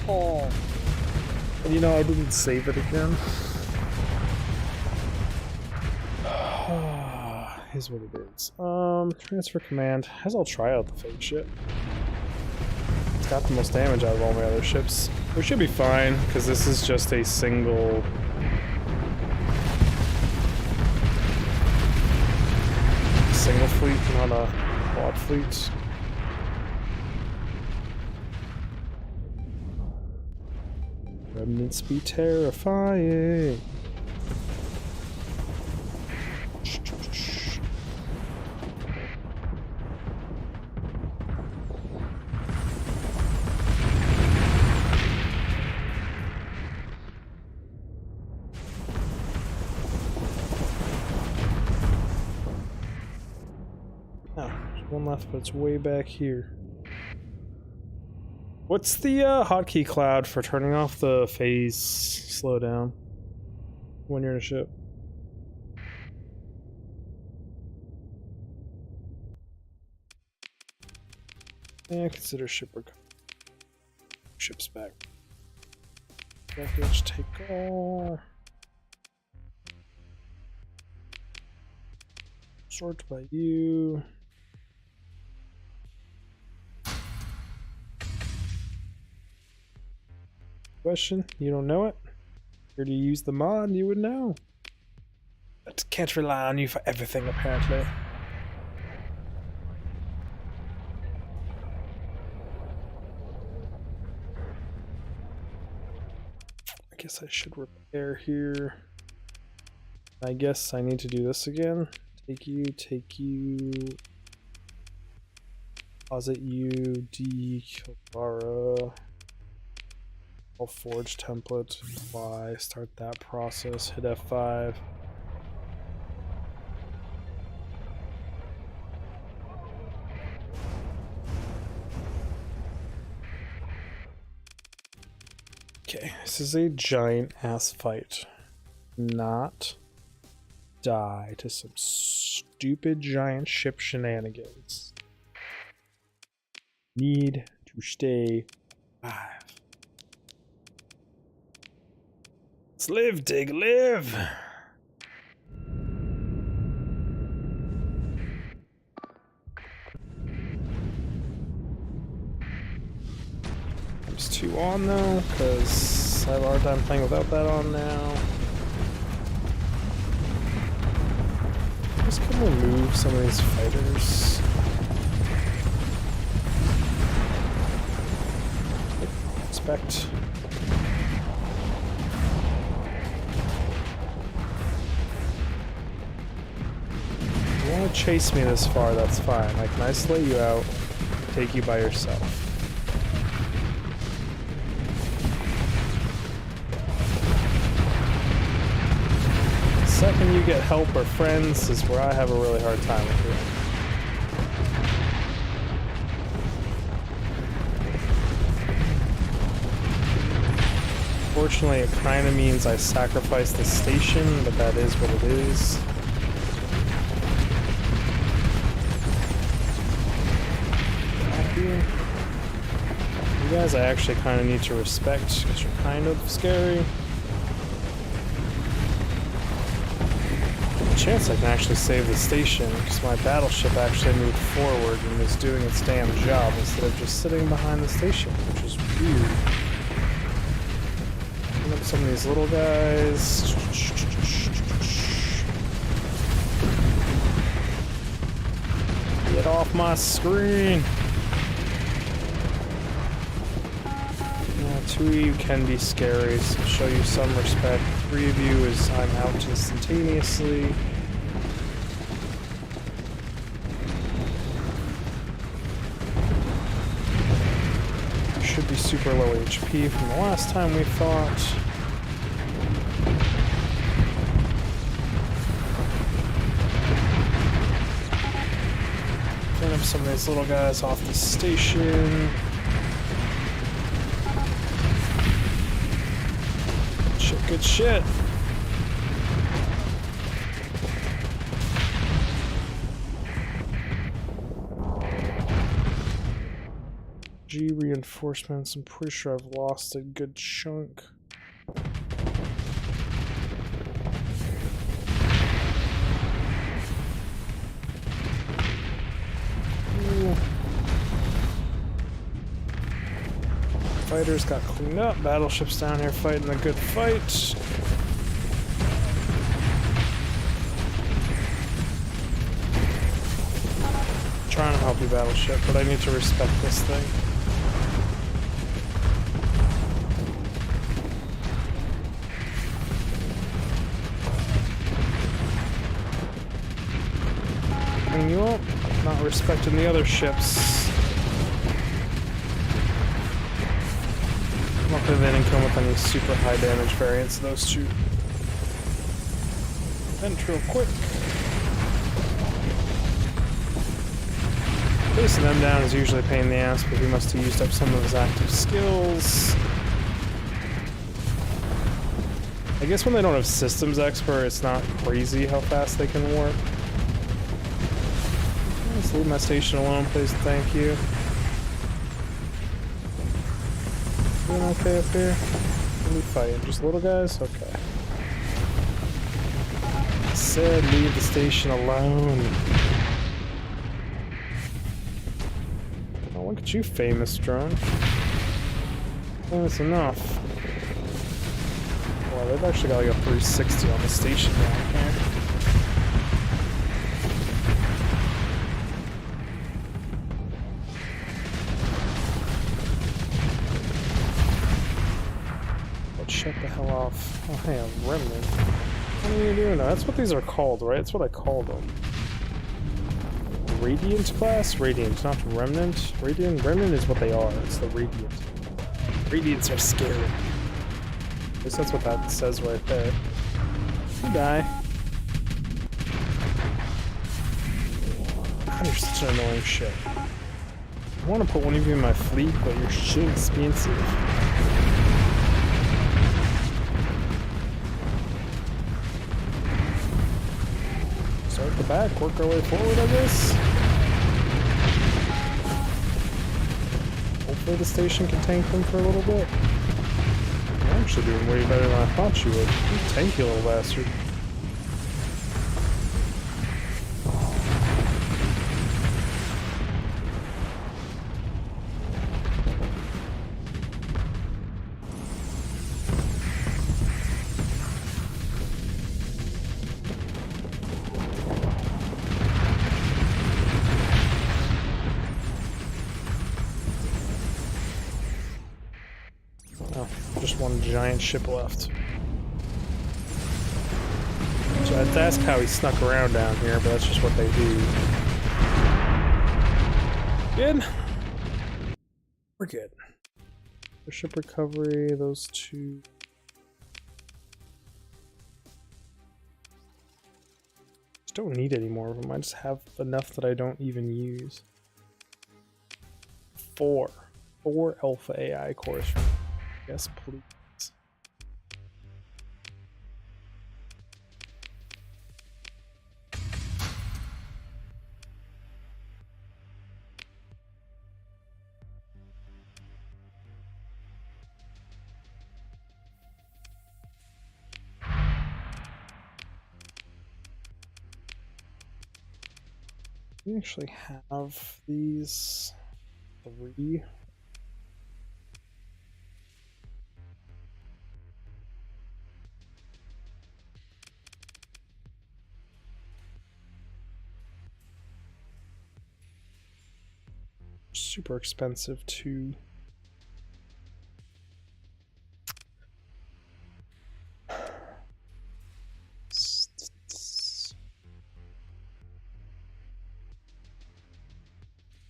Oh. And you know, I didn't save it again. Here's what it is. Transfer command. As I'll try out the fake ship. It's got the most damage out of all my other ships. We should be fine, because this is just a single... single fleet, not a quad fleet. Remnants be terrifying. One left, but it's way back here. What's the hotkey cloud for turning off the phase slowdown when you're in a ship? Yeah, consider ship recovery. Ship's back. Package take all. Sort by you. Question? You don't know it? Or do you use the mod? You would know. But can't rely on you for everything, apparently. I guess I should repair here. I guess I need to do this again. Take you. Deposit you, Kilvara. I'll forge template, apply, start that process, hit F5. Okay, this is a giant ass fight. Not die to some stupid giant ship shenanigans. Need to stay alive. Let's live, Dig, live! There's 2 on though, because I have a hard time playing without that on now. Just can remove some of these fighters. Expect. If you want to chase me this far, that's fine. I can isolate you out, take you by yourself. The second you get help or friends is where I have a really hard time with you. Fortunately, it kind of means I sacrifice the station, but that is what it is. You guys I actually kind of need to respect because you're kind of scary. Chance I can actually save the station because my battleship actually moved forward and is doing its damn job instead of just sitting behind the station, which is weird. Picking up some of these little guys. Get off my screen! Yeah, 2 of you can be scary, so show you some respect. 3 of you is I'm out instantaneously. Should be super low HP from the last time we fought. Clean up some of these little guys off the station. Good shit. G reinforcements. I'm pretty sure I've lost a good chunk. Ooh. Fighters got cleaned up. Battleships down here fighting a good fight. Trying to help you, battleship, but I need to respect this thing. And you all not respecting the other ships. Luckily they didn't come with any super high damage variants, those 2. Vent real quick. Facing them down is usually a pain in the ass, but he must have used up some of his active skills. I guess when they don't have systems expert, it's not crazy how fast they can warp. Just leave my station alone, please. Thank you. Doing okay up here? What are we fighting? Just little guys? Okay. I said leave the station alone. Oh, look at you, famous drone. Famous enough. Well, they've actually got like a 360 on the station down here. Shut the hell off. Oh, hey, a remnant. What are you doing now? That's what these are called, right? That's what I call them. Radiant class? Radiant, not remnant. Radiant? Remnant is what they are. It's the Radiant. Radiants are scary. At least that's what that says right there. You die. God, you're such an annoying ship. I want to put one of you in my fleet, but you're shit expensive. At the back, work our way forward, I guess. Hopefully the station can tank them for a little bit. You're actually doing way better than I thought you would. You tanky little bastard. Just one giant ship left. So I had to ask how he snuck around down here, but that's just what they do. Good. We're good. The ship recovery, those two. Just don't need any more of them. I just have enough that I don't even use. Four alpha AI cores. Yes, please. We actually have these 3. Super expensive too.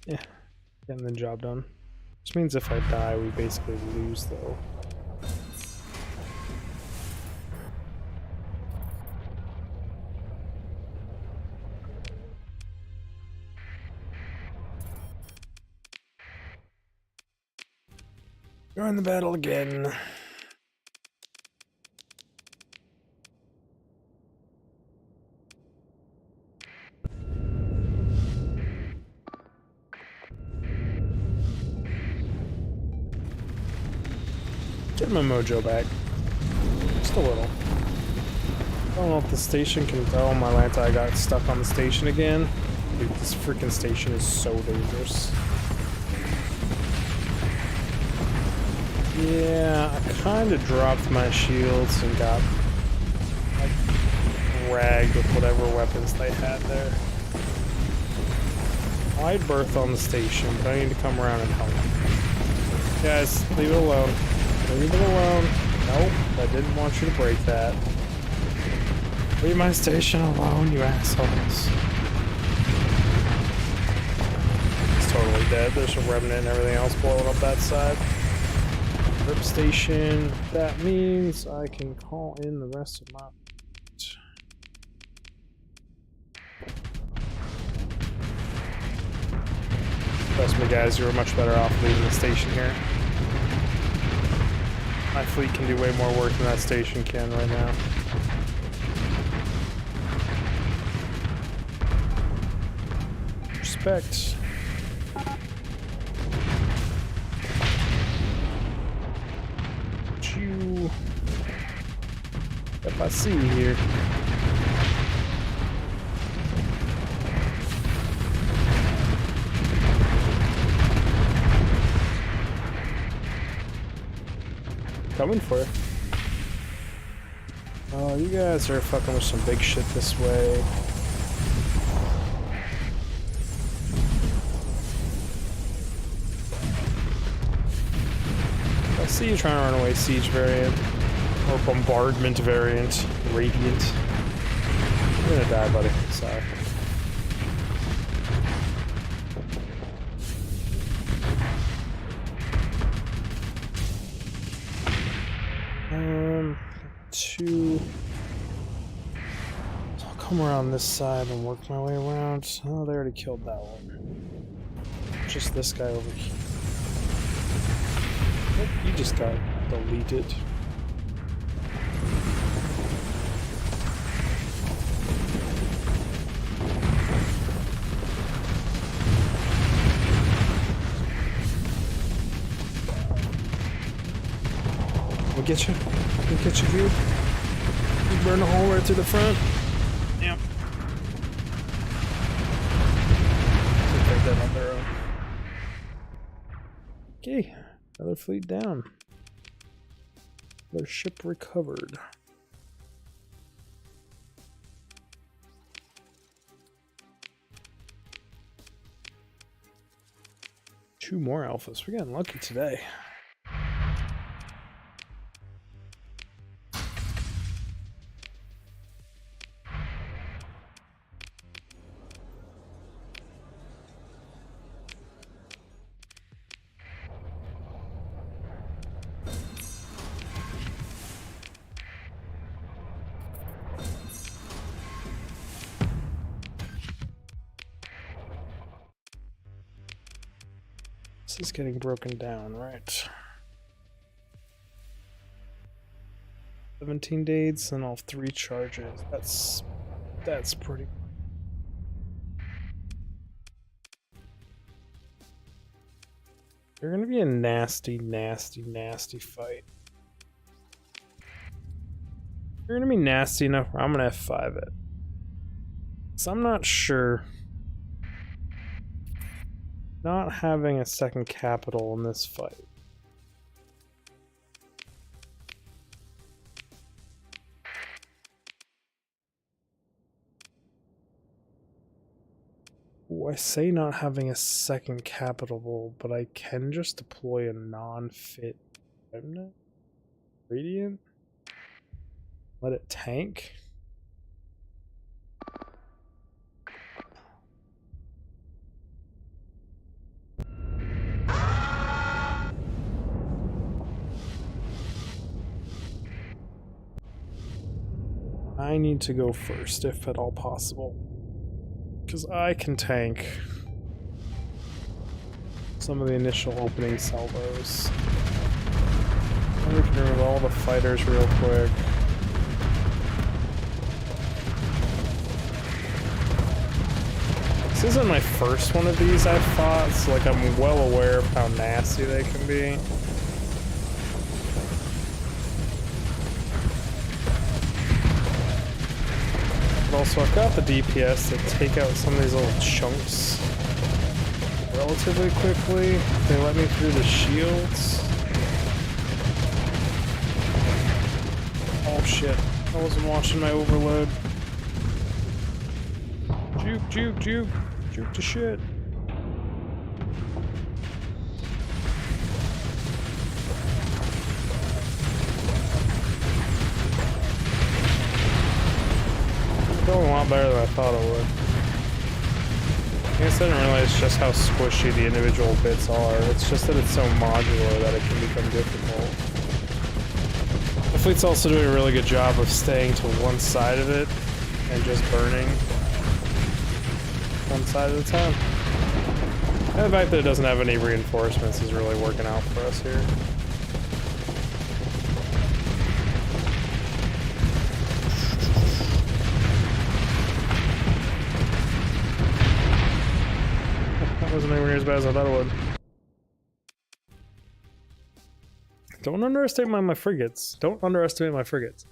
Yeah, getting the job done. Which means if I die, we basically lose though. Join the battle again. Get my mojo back. Just a little. I don't know if the station can tell my Lanta got stuck on the station again. Dude, this freaking station is so dangerous. Yeah, I kind of dropped my shields and got like ragged with whatever weapons they had there. I'd berth on the station, but I need to come around and help. Guys, leave it alone. Leave it alone. Nope, I didn't want you to break that. Leave my station alone, you assholes. It's totally dead. There's a remnant and everything else blowing up that side. Rip station. That means I can call in the rest of my. Trust me, guys, you're much better off leaving the station here. My fleet can do way more work than that station can right now. Respect. If I see you here. Coming for it. Oh, you guys are fucking with some big shit this way. I see you trying to run away, siege variant. Or bombardment variant. Radiant. You're gonna die, buddy. Sorry. Two. So I'll come around this side and work my way around. Oh, they already killed that one. Just this guy over here. Oh, he just got deleted. get you. Gonna get you, dude. You burn a hole right through the front. Yep. Take that on their own. Okay, another fleet down. Another ship recovered. Two more alphas. We're getting lucky today. This is getting broken down, right? 17 dates and all 3 charges. That's pretty. They're gonna be a nasty, nasty, nasty fight. You're gonna be nasty enough where I'm gonna F5 it. So I'm not sure. Not having a second capital in this fight. Ooh, I say not having a second capital, but I can just deploy a non-fit remnant? Radiant? Let it tank? I need to go first, if at all possible. Because I can tank some of the initial opening salvos. And we can remove all the fighters real quick. This isn't my first one of these I've fought, so like I'm well aware of how nasty they can be. Also, I've got the DPS to take out some of these little chunks relatively quickly. They let me through the shields. Oh shit, I wasn't watching my overload. Juke, juke, juke. Juke to shit. Going a lot better than I thought it would. I guess I didn't realize just how squishy the individual bits are. It's just that it's so modular that it can become difficult. The fleet's also doing a really good job of staying to one side of it and just burning one side at a time. And the fact that it doesn't have any reinforcements is really working out for us here. Wasn't anywhere near as bad as I thought it would. Don't underestimate my frigates. Don't underestimate my frigates.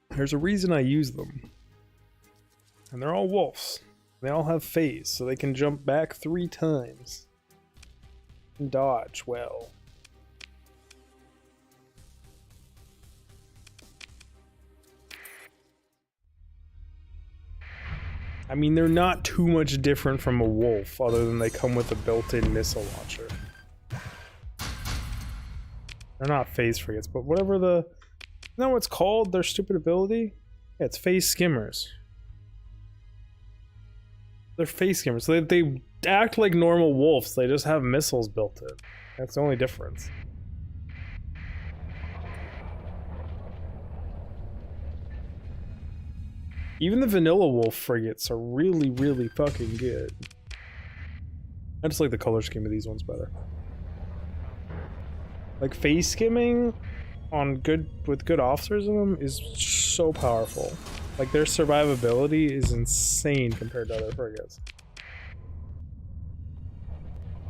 There's a reason I use them. And they're all wolves. They all have phase, so they can jump back 3 times. And dodge well. I mean, they're not too much different from a wolf, other than they come with a built-in missile launcher. They're not phase frigates, but whatever the... You know what it's called, their stupid ability? Yeah, it's phase skimmers. They're phase skimmers. They act like normal wolves, they just have missiles built in. That's the only difference. Even the vanilla wolf frigates are really, really fucking good. I just like the color scheme of these ones better. Like phase skimming on with good officers in them is so powerful. Like their survivability is insane compared to other frigates.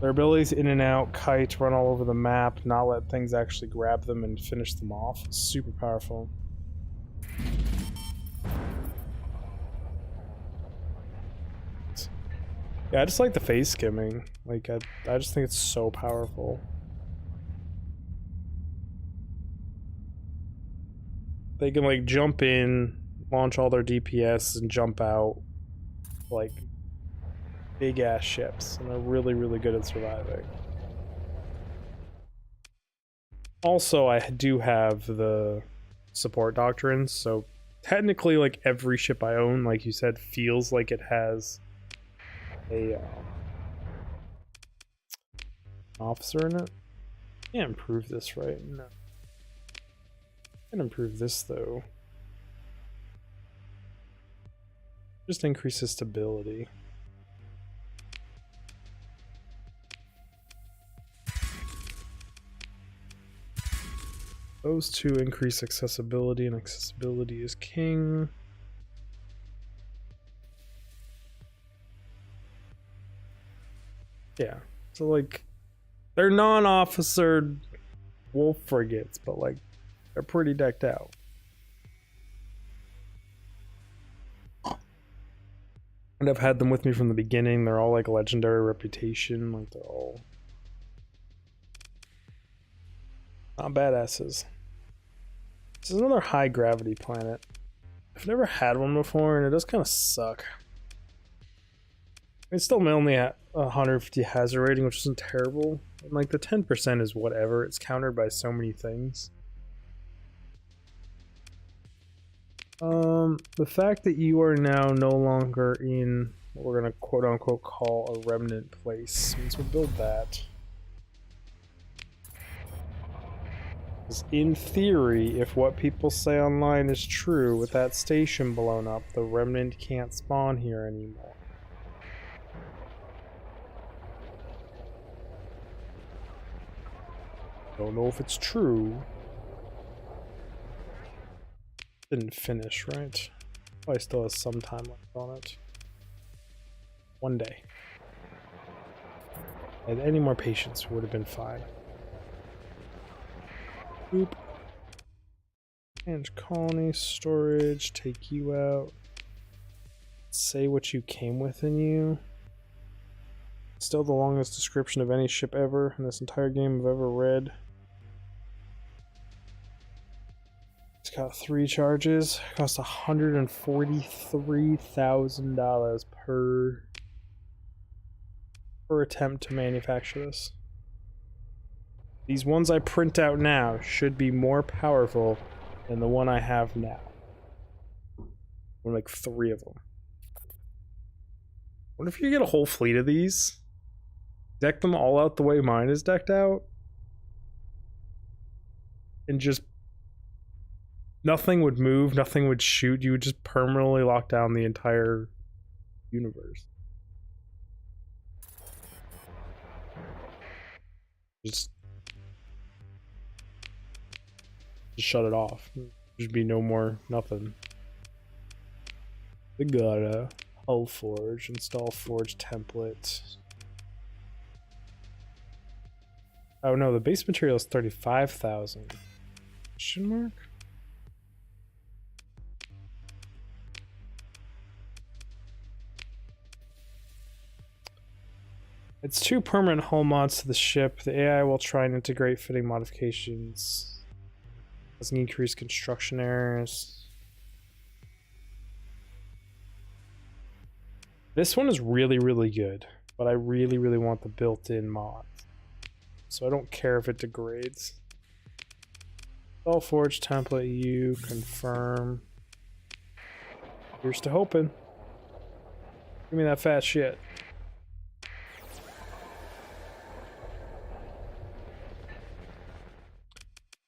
Their abilities in and out, kite, run all over the map, not let things actually grab them and finish them off. Super powerful. Yeah, I just like the phase skimming. Like, I just think it's so powerful. They can, like, jump in, launch all their DPS, and jump out. Like, big-ass ships. And they're really, really good at surviving. Also, I do have the support doctrines, so technically, like, every ship I own, like you said, feels like it has a officer in it. Can't improve this, right? No. Can improve this though. Just increases stability. Those two increase accessibility, and accessibility is king. Yeah, so like, they're non-officered wolf frigates, but like, they're pretty decked out. And I've had them with me from the beginning. They're all like legendary reputation, like they're all not badasses. This is another high gravity planet. I've never had one before, and it does kind of suck. It's still only at 150 hazard rating, which isn't terrible. And like the 10% is whatever. It's countered by so many things. The fact that you are now no longer in what we're gonna quote unquote call a remnant place means we'll build that. Because in theory, if what people say online is true, with that station blown up, the remnant can't spawn here anymore. Don't know if it's true. Didn't finish, right? Probably still has some time left on it. One day. And any more patience would have been fine. Boop. And colony storage, take you out. Say what you came with in you. Still the longest description of any ship ever in this entire game I've ever read. It's got 3 charges. It costs $143,000 per attempt to manufacture this. These ones I print out now should be more powerful than the one I have now. Or like 3 of them. What if you get a whole fleet of these? Deck them all out the way mine is decked out? And just nothing would move, nothing would shoot, you would just permanently lock down the entire universe. Just shut it off. There'd be no more nothing. We got a hull forge, install forge template. Oh no, the base material is 35,000. Question mark? It's 2 permanent hull mods to the ship. The AI will try and integrate fitting modifications. Doesn't increase construction errors. This one is really, really good, but I really, really want the built-in mod. So I don't care if it degrades. All forge template you confirm. Here's to hoping. Give me that fat shit.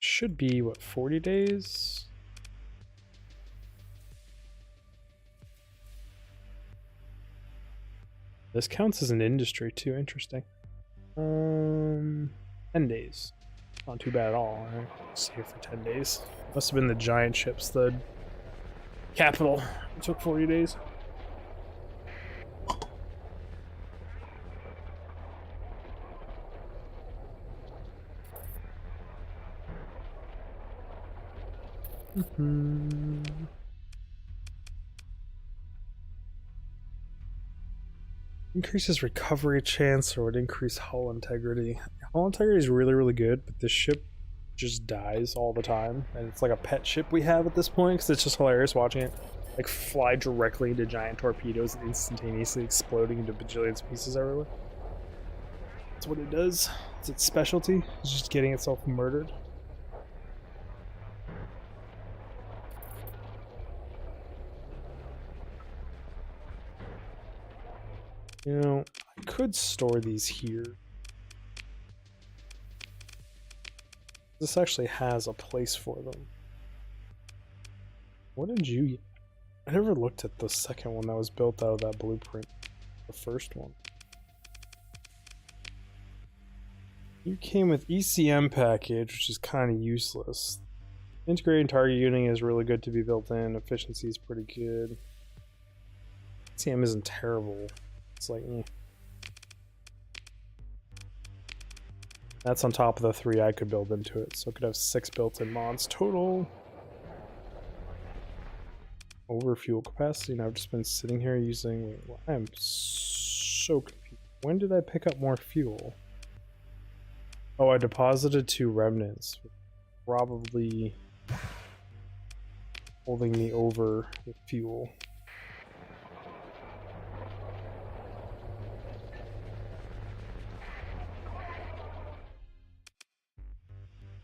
Should be what, 40 days? This counts as an industry too, interesting. 10 days. Not too bad at all. Right? Stay here for 10 days. Must have been the giant ships, the capital. It took 40 days. Increases recovery chance or would increase hull integrity. Hull integrity is really, really good, but this ship just dies all the time. And it's like a pet ship we have at this point because it's just hilarious watching it like fly directly into giant torpedoes and instantaneously exploding into bajillions of pieces everywhere. That's what it does. It's its specialty. It's just getting itself murdered. You know, I could store these here. This actually has a place for them. What did you get? I never looked at the second one that was built out of that blueprint. The first one. You came with ECM package, which is kind of useless. Integrating target unit is really good to be built in. Efficiency is pretty good. ECM isn't terrible. It's like, That's on top of the 3 I could build into it, so I could have 6 built-in mods total. Over fuel capacity, and I've just been sitting here using. Wait, I am so confused. When did I pick up more fuel? Oh, I deposited 2 remnants. Probably holding me over with fuel.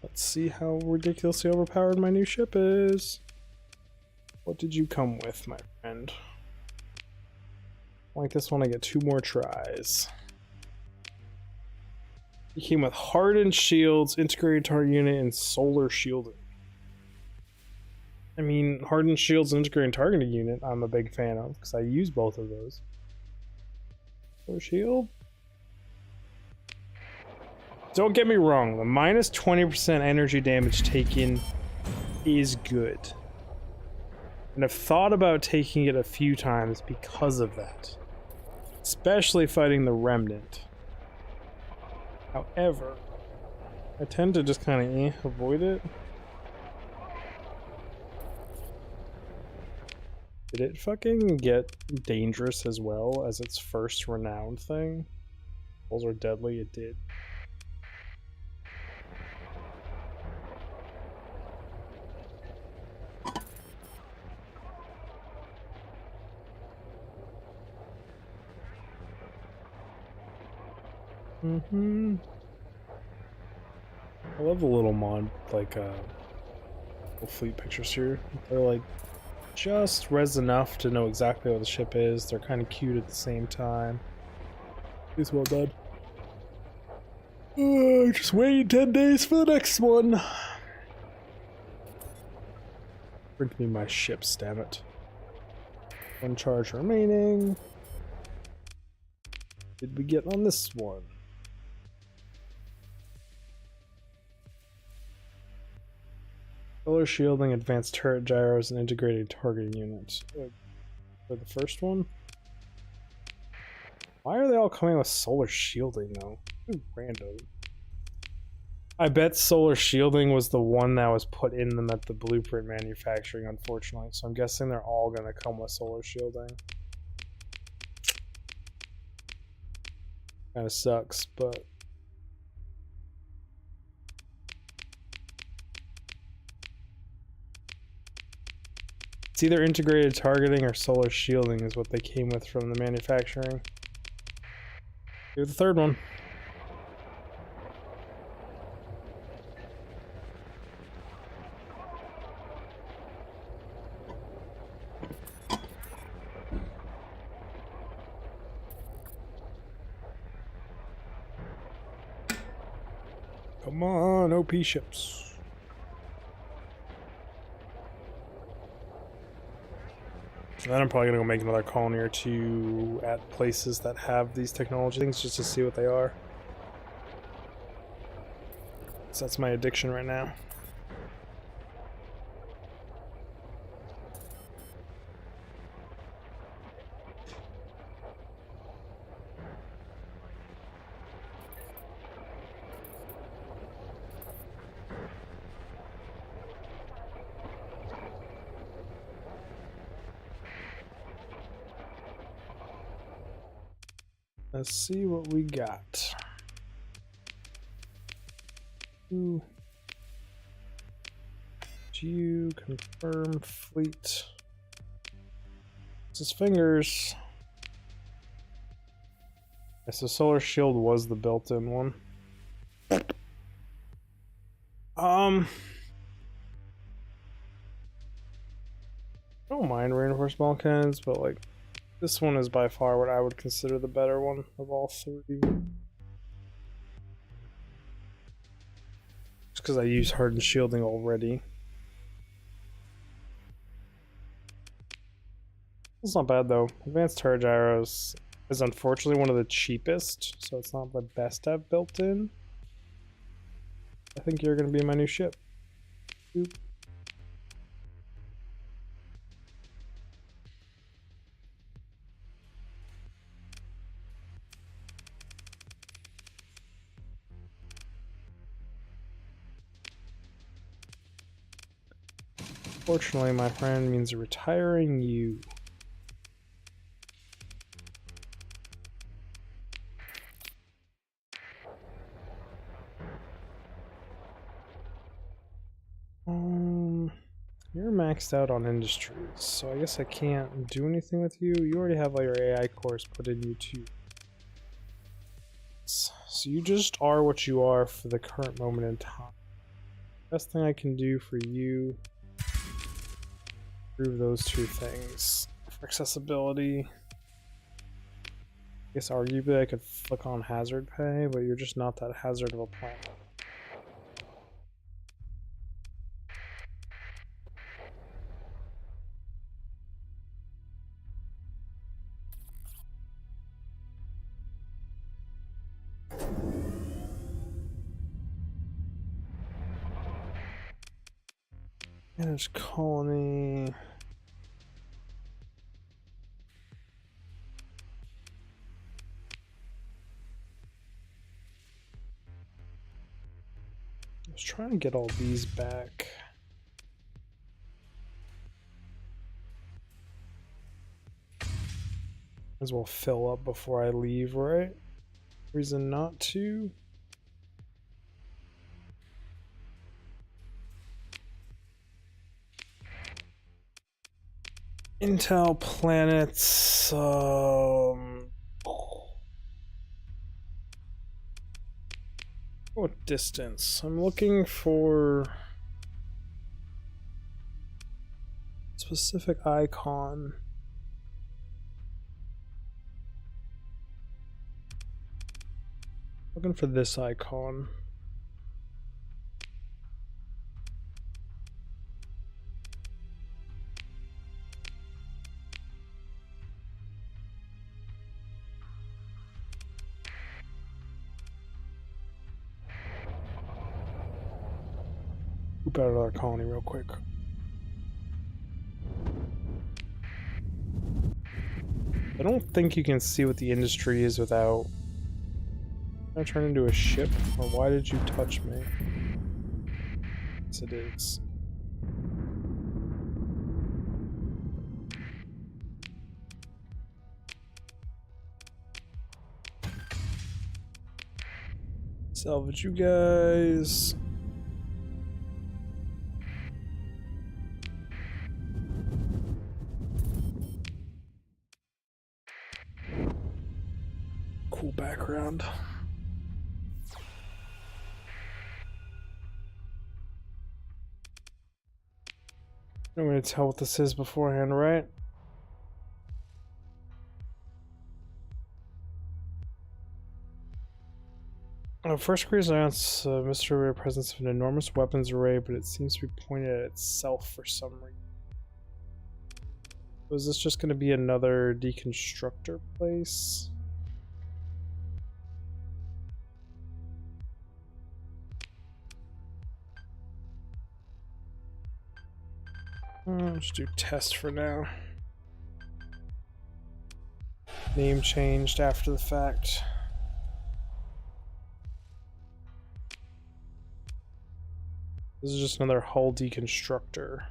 Let's see how ridiculously overpowered my new ship is. What did you come with, my friend? Like this one, I get 2 more tries. You came with hardened shields, integrated target unit, and solar shielding. I mean, hardened shields and integrated targeting unit I'm a big fan of, because I use both of those. Solar shield? Don't get me wrong, the minus 20% energy damage taken is good. And I've thought about taking it a few times because of that. Especially fighting the Remnant. However, I tend to just kind of avoid it. Did it fucking get dangerous as well as its first renowned thing? Those are deadly, it did. I love the little mod, like, little fleet pictures here. They're like just res enough to know exactly what the ship is. They're kind of cute at the same time. It's well done. Just waiting 10 days for the next one. Bring me my ships, damn it. 1 charge remaining. Did we get on this one? Solar shielding, advanced turret gyros, and integrated targeting units. For the first one? Why are they all coming with solar shielding though? Too random. I bet solar shielding was the one that was put in them at the blueprint manufacturing, unfortunately. So I'm guessing they're all gonna come with solar shielding. Kinda sucks, but it's either integrated targeting or solar shielding is what they came with from the manufacturing. Do the third one. Come on, OP ships. And then I'm probably gonna go make another colony or 2 at places that have these technology things just to see what they are. So that's my addiction right now. Let's see what we got. Ooh. You confirm fleet. It's his fingers. Yes, the solar shield was the built-in one. I don't mind reinforced Balkans, but like this one is by far what I would consider the better one of all three. Just because I use hardened shielding already. It's not bad though. Advanced turret gyros is unfortunately one of the cheapest, so it's not the best I've built in. I think you're going to be my new ship. Oop. Fortunately, my friend, means retiring you. You're maxed out on industries, so I guess I can't do anything with you. You already have all your AI cores put in you too. So you just are what you are for the current moment in time. Best thing I can do for you, improve those two things. For accessibility, I guess arguably I could flick on hazard pay, but you're just not that hazard of a planet. Manage colony. I was trying to get all these back. As well fill up before I leave, right? Reason not to. Intel planets. What distance? I'm looking for specific icon. Looking for this icon. Out of our colony real quick. I don't think you can see what the industry is without. Can I turn into a ship? Or why did you touch me? Yes, it is. Salvage you guys. Cool background. I'm gonna tell what this is beforehand, right? First Korea's announced mystery presence of an enormous weapons array, but it seems to be pointed at itself for some reason. So is this just going to be another deconstructor place? I'll just do test for now. Name changed after the fact. This is just another hull deconstructor.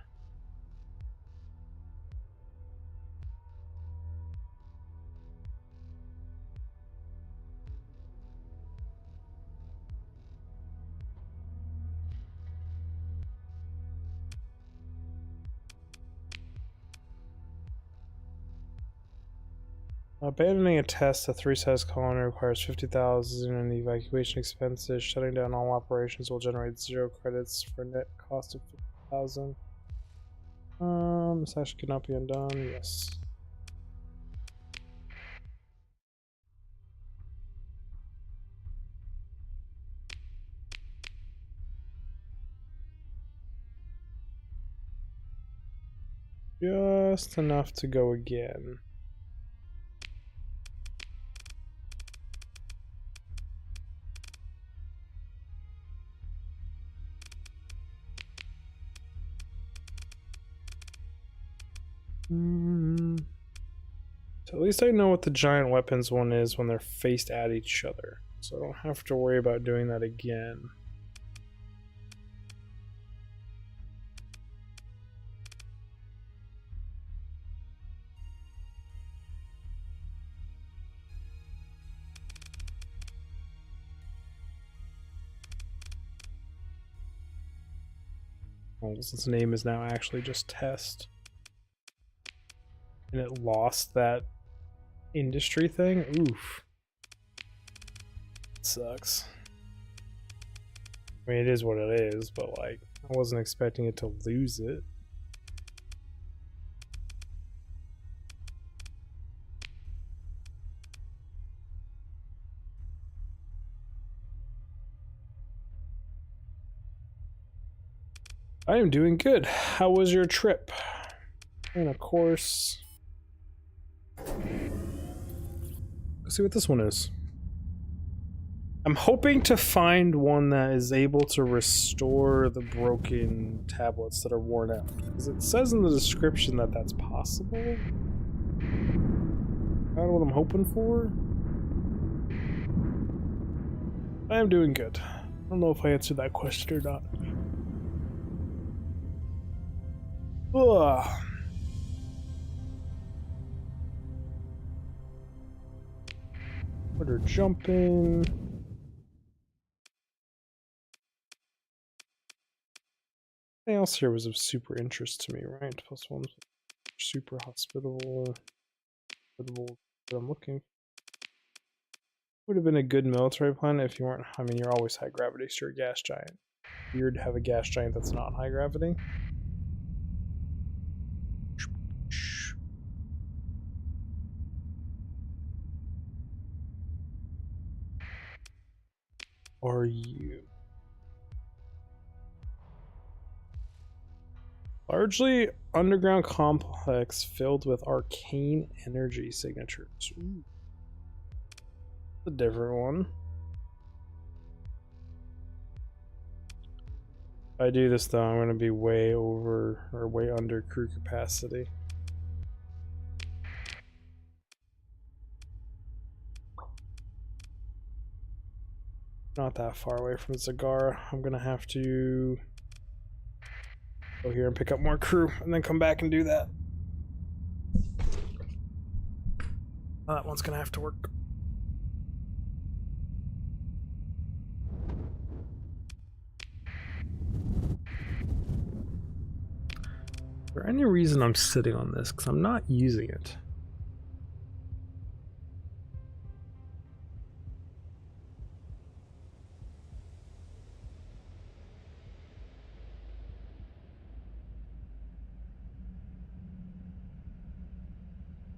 Abandoning a test at 3-size colony requires 50,000 in evacuation expenses. Shutting down all operations will generate 0 credits for net cost of 50,000. This actually cannot be undone. Yes. Just enough to go again. So at least I know what the giant weapons one is when they're faced at each other. So I don't have to worry about doing that again. Well, its name is now actually just Test. And it lost that industry thing? Oof. It sucks. I mean, it is what it is, but like, I wasn't expecting it to lose it. I am doing good. How was your trip? And of course, let's see what this one is. I'm hoping to find one that is able to restore the broken tablets that are worn out. Because it says in the description that that's possible. I don't know what I'm hoping for. I am doing good. I don't know if I answered that question or not. Ugh. Order jumping. Anything else here was of super interest to me, right? Plus one, super hospitable. What I'm looking. Would have been a good military planet if you weren't. I mean, you're always high gravity, so you're a gas giant. Weird to have a gas giant that's not high gravity. Are you largely underground complex filled with arcane energy signatures? Ooh. A different one. If I do this though, I'm going to be way over or way under crew capacity. Not that far away from Zagara. I'm going to have to go here and pick up more crew and then come back and do that. Oh, that one's going to have to work. Is there any reason I'm sitting on this? Because I'm not using it.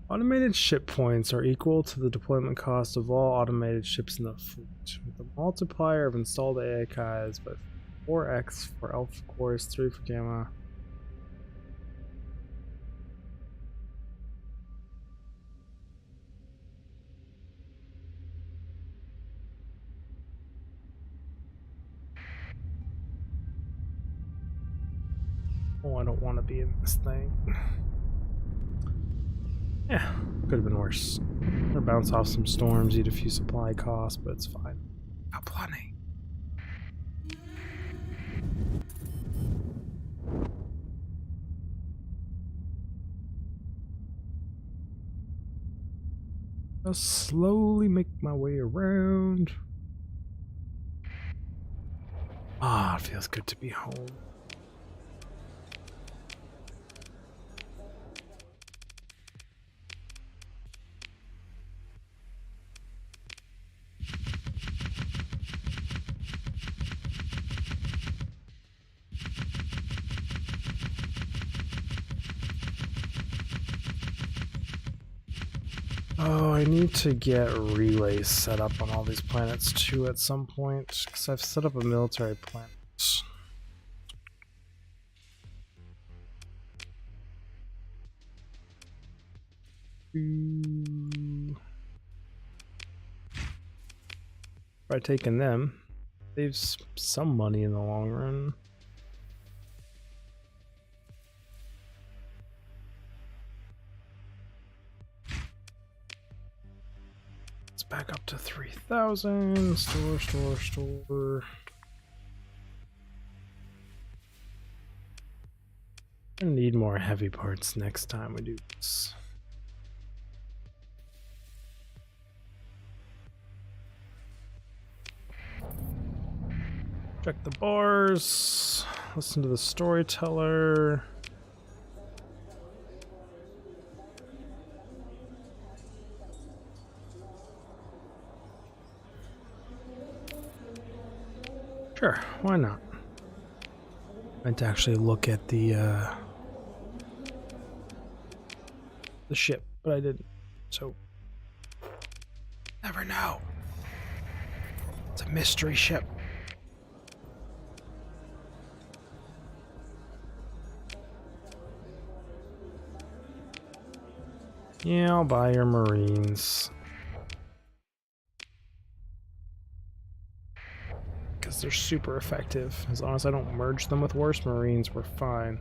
Automated ship points are equal to the deployment cost of all automated ships in the fleet. With a multiplier of installed AIKs, but 4x for Alpha Cores, 3 for Gamma. Oh, I don't want to be in this thing. Yeah, could have been worse. I'm gonna bounce off some storms, eat a few supply costs, but it's fine. Got plenty. I'll slowly make my way around. Ah, it feels good to be home. Oh, I need to get relays set up on all these planets too at some point, because I've set up a military planet. By taking them, saves some money in the long run. Let's back up to 3,000. Store. I need more heavy parts next time we do this. Check the bars. Listen to the storyteller. Sure, why not? I meant to actually look at the ship, but I didn't. So, never know. It's a mystery ship. Yeah, I'll buy your Marines. Because they're super effective. As long as I don't merge them with worse Marines, we're fine.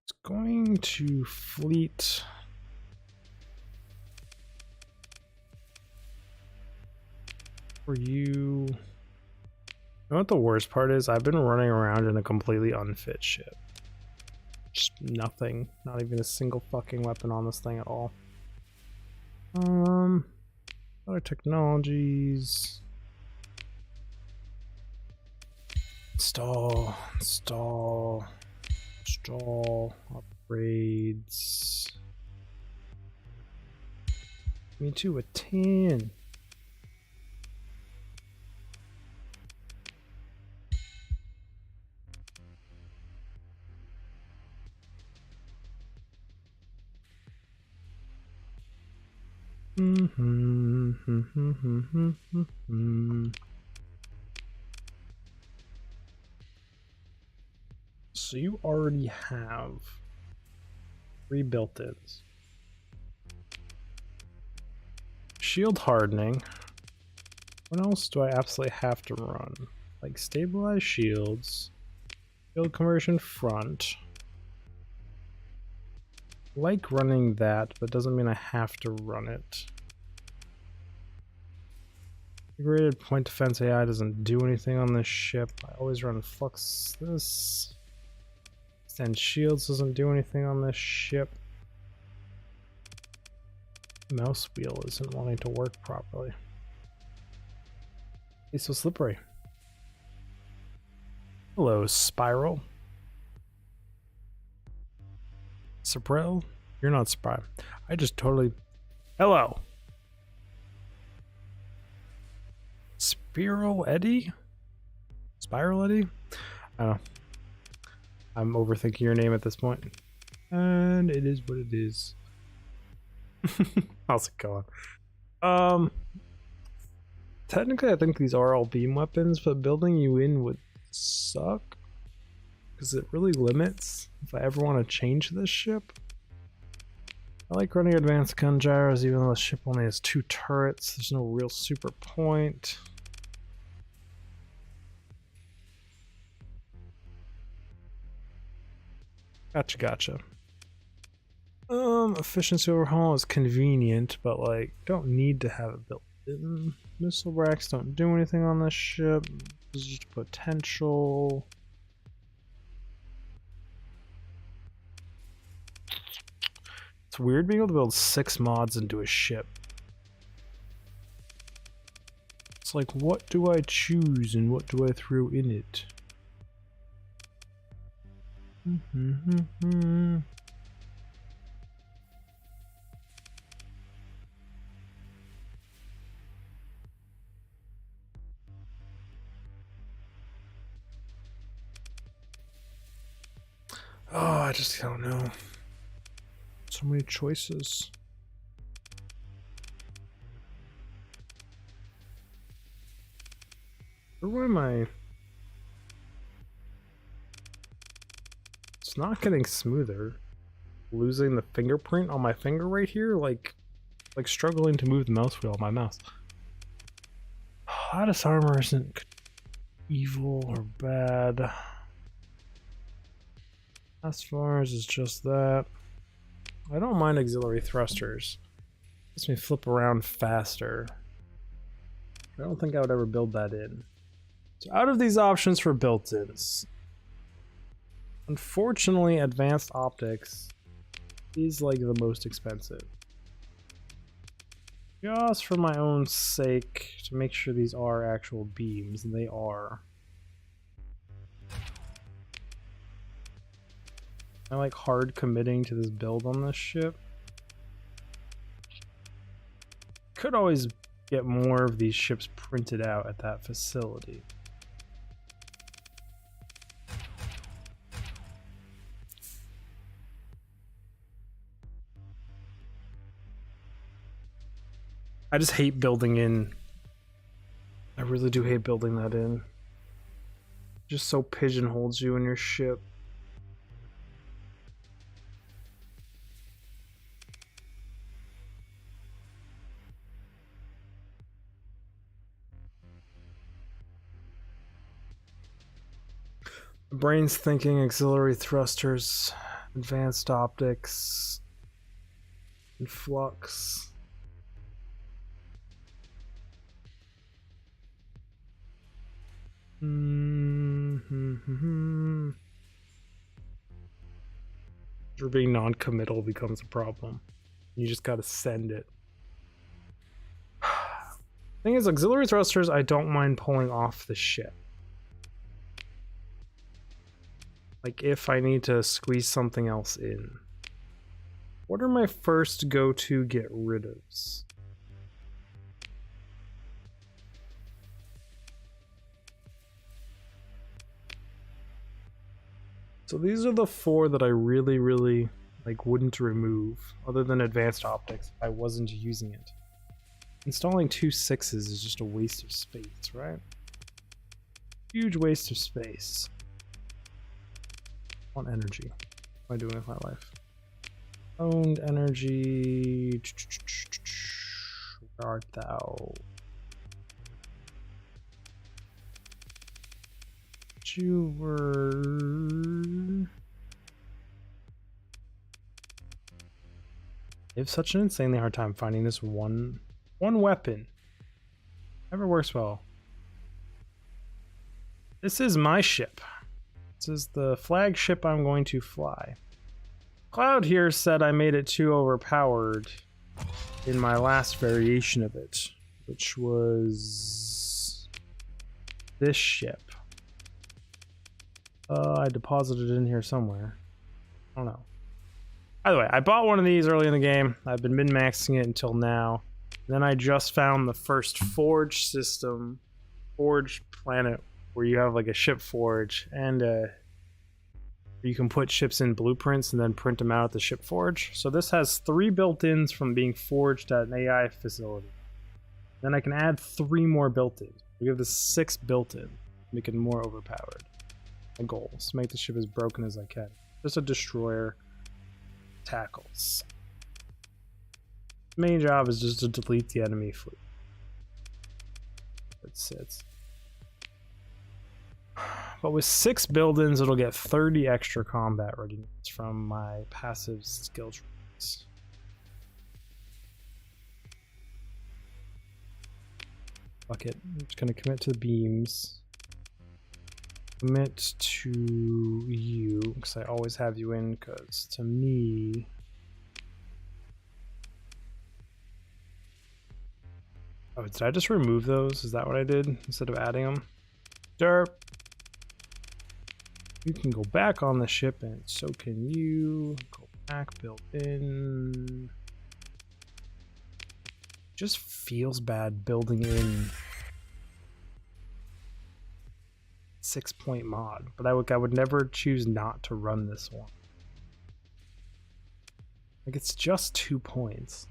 It's going to fleet. For you. You know what the worst part is? I've been running around in a completely unfit ship. Just nothing. Not even a single fucking weapon on this thing at all. Other technologies. Install. Upgrades. Me too, a 10. So you already have 3 built-ins. Shield hardening. What else do I absolutely have to run? Like stabilized shields, shield conversion front. Like running that, but doesn't mean I have to run it. Integrated point defense AI doesn't do anything on this ship. I always run flux this. Extend shields doesn't do anything on this ship. Mouse wheel isn't wanting to work properly. It's so slippery. Hello, Spiral. Saprel? You're not spry. I just totally... Hello! Spiral Eddy? Spiral Eddy? I don't know. I'm overthinking your name at this point. And it is what it is. How's it going? Technically I think these are all beam weapons, but building you in would suck. Because it really limits if I ever want to change this ship. I like running advanced gun gyros even though the ship only has 2 turrets. There's no real super point. Gotcha. Efficiency overhaul is convenient, but like, don't need to have it built in. Missile racks don't do anything on this ship. This is just potential. It's weird being able to build 6 mods into a ship. It's like, what do I choose and what do I throw in it? Oh, I just don't know. So many choices. Where am I? It's not getting smoother. Losing the fingerprint on my finger right here, like struggling to move the mouse wheel on my mouse. Lattice armor isn't evil or bad. As far as it's just that. I don't mind auxiliary thrusters. Lets me flip around faster. I don't think I would ever build that in. So out of these options for built-ins, unfortunately advanced optics is like the most expensive. Just for my own sake, to make sure these are actual beams, and they are. I like hard committing to this build on this ship. Could always get more of these ships printed out at that facility. I just hate building in. I really do hate building that in. Just so pigeonholes you in your ship. My brain's thinking auxiliary thrusters, advanced optics, and flux. For being non-committal becomes a problem. You just gotta send it. Thing is, auxiliary thrusters I don't mind pulling off the ship. Like if I need to squeeze something else in. What are my first go-to get rid ofs? So these are the four that I really like wouldn't remove, other than advanced optics. I wasn't using it. Installing 2 6s is just a waste of space, right? Huge waste of space. On energy. What am I doing with my life? Owned energy. Where art thou? You were. I have such an insanely hard time finding this one weapon. Never works well. This is my ship. This is the flagship I'm going to fly. Cloud here said I made it too overpowered in my last variation of it, which was this ship. I deposited it in here somewhere. I don't know. By the way, I bought one of these early in the game. I've been min-maxing it until now. Then I just found the first forge system, forge planet, where you have like a ship forge and you can put ships in blueprints and then print them out at the ship forge. So this has 3 built-ins from being forged at an AI facility. Then I can add 3 more built-ins. We have the 6 built-in, make it more overpowered. My goal is to make the ship as broken as I can. Just a destroyer, tackles. Main job is just to delete the enemy fleet. It sits. But with 6 build-ins, it'll get 30 extra combat readiness from my passive skill traits. Fuck it. I'm just gonna commit to the beams. Commit to you, because I always have you in, because to me... Oh, did I just remove those? Is that what I did instead of adding them? Derp. You can go back on the ship, and so can you. Go back, build in. Just feels bad building in 6-point mod, but I would never choose not to run this one. Like, it's just 2 points.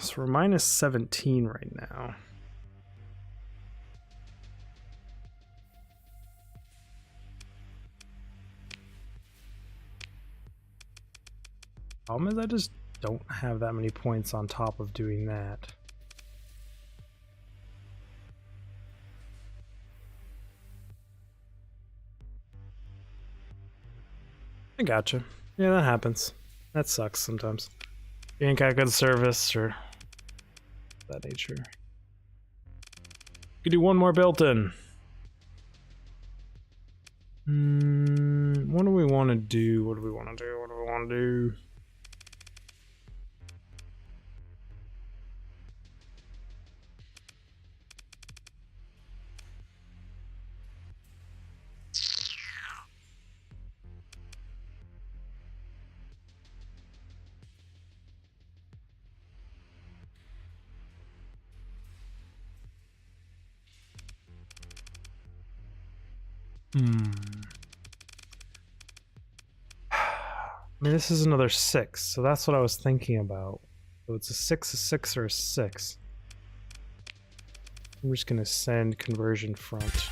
So we're minus 17 right now. Problem is I just don't have that many points on top of doing that. I gotcha. Yeah, that happens. That sucks sometimes. You ain't got good service or that nature. You could do one more built-in. What do we want to do? What do we want to do? What do we want to do? I mean, this is another 6, so that's what I was thinking about. So it's a 6, or a 6. I'm just gonna send conversion front.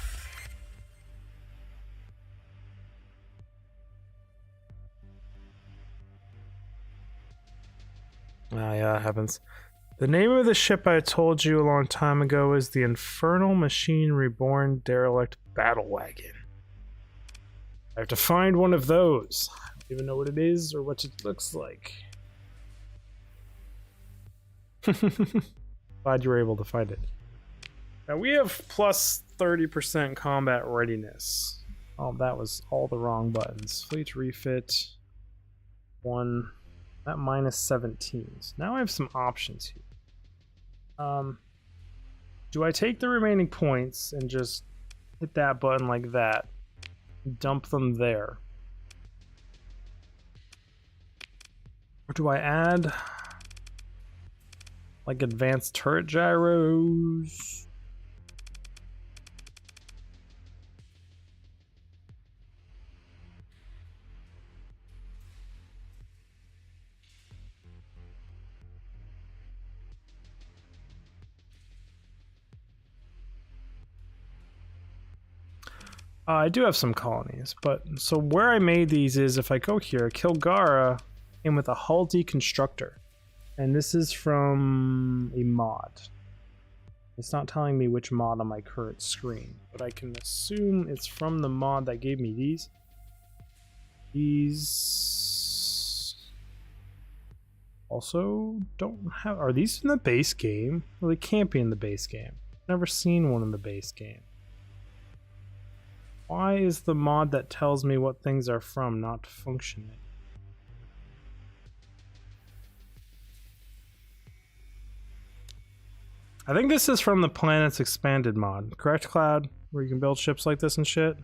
Ah, yeah, that happens. The name of the ship I told you a long time ago is the Infernal Machine Reborn Derelict Battle Wagon. I have to find one of those. I don't even know what it is or what it looks like. Glad you were able to find it. Now we have plus 30% combat readiness. Oh, that was all the wrong buttons. Fleet refit. 1. That minus 17. So now I have some options here. Do I take the remaining points and just hit that button like that? Dump them there. Or do I add like advanced turret gyros? I do have some colonies, but so where I made these is if I go here, Kilgara came with a hull deconstructor, and this is from a mod. It's not telling me which mod on my current screen, but I can assume it's from the mod that gave me these. These also don't have. Are these in the base game? Well, they can't be in the base game. Never seen one in the base game. Why is the mod that tells me what things are from not functioning? I think this is from the Planets Expanded mod, correct, Cloud? Where you can build ships like this and shit?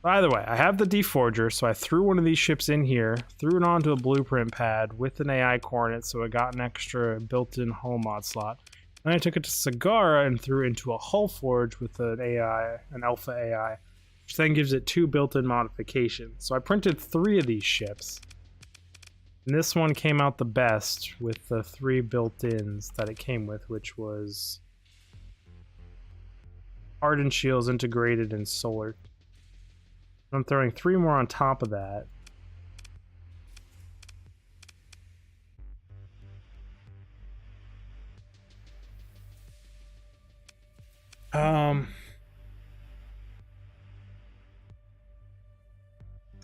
Either way, I have the Deforger, so I threw one of these ships in here, threw it onto a blueprint pad with an AI coordinate, so I got an extra built-in hull mod slot. Then I took it to Sagara and threw it into a hull forge with an AI, an alpha AI, which then gives it 2 built-in modifications. So I printed 3 of these ships. And this one came out the best with the 3 built-ins that it came with, which was hardened shields integrated in solar. I'm throwing 3 more on top of that.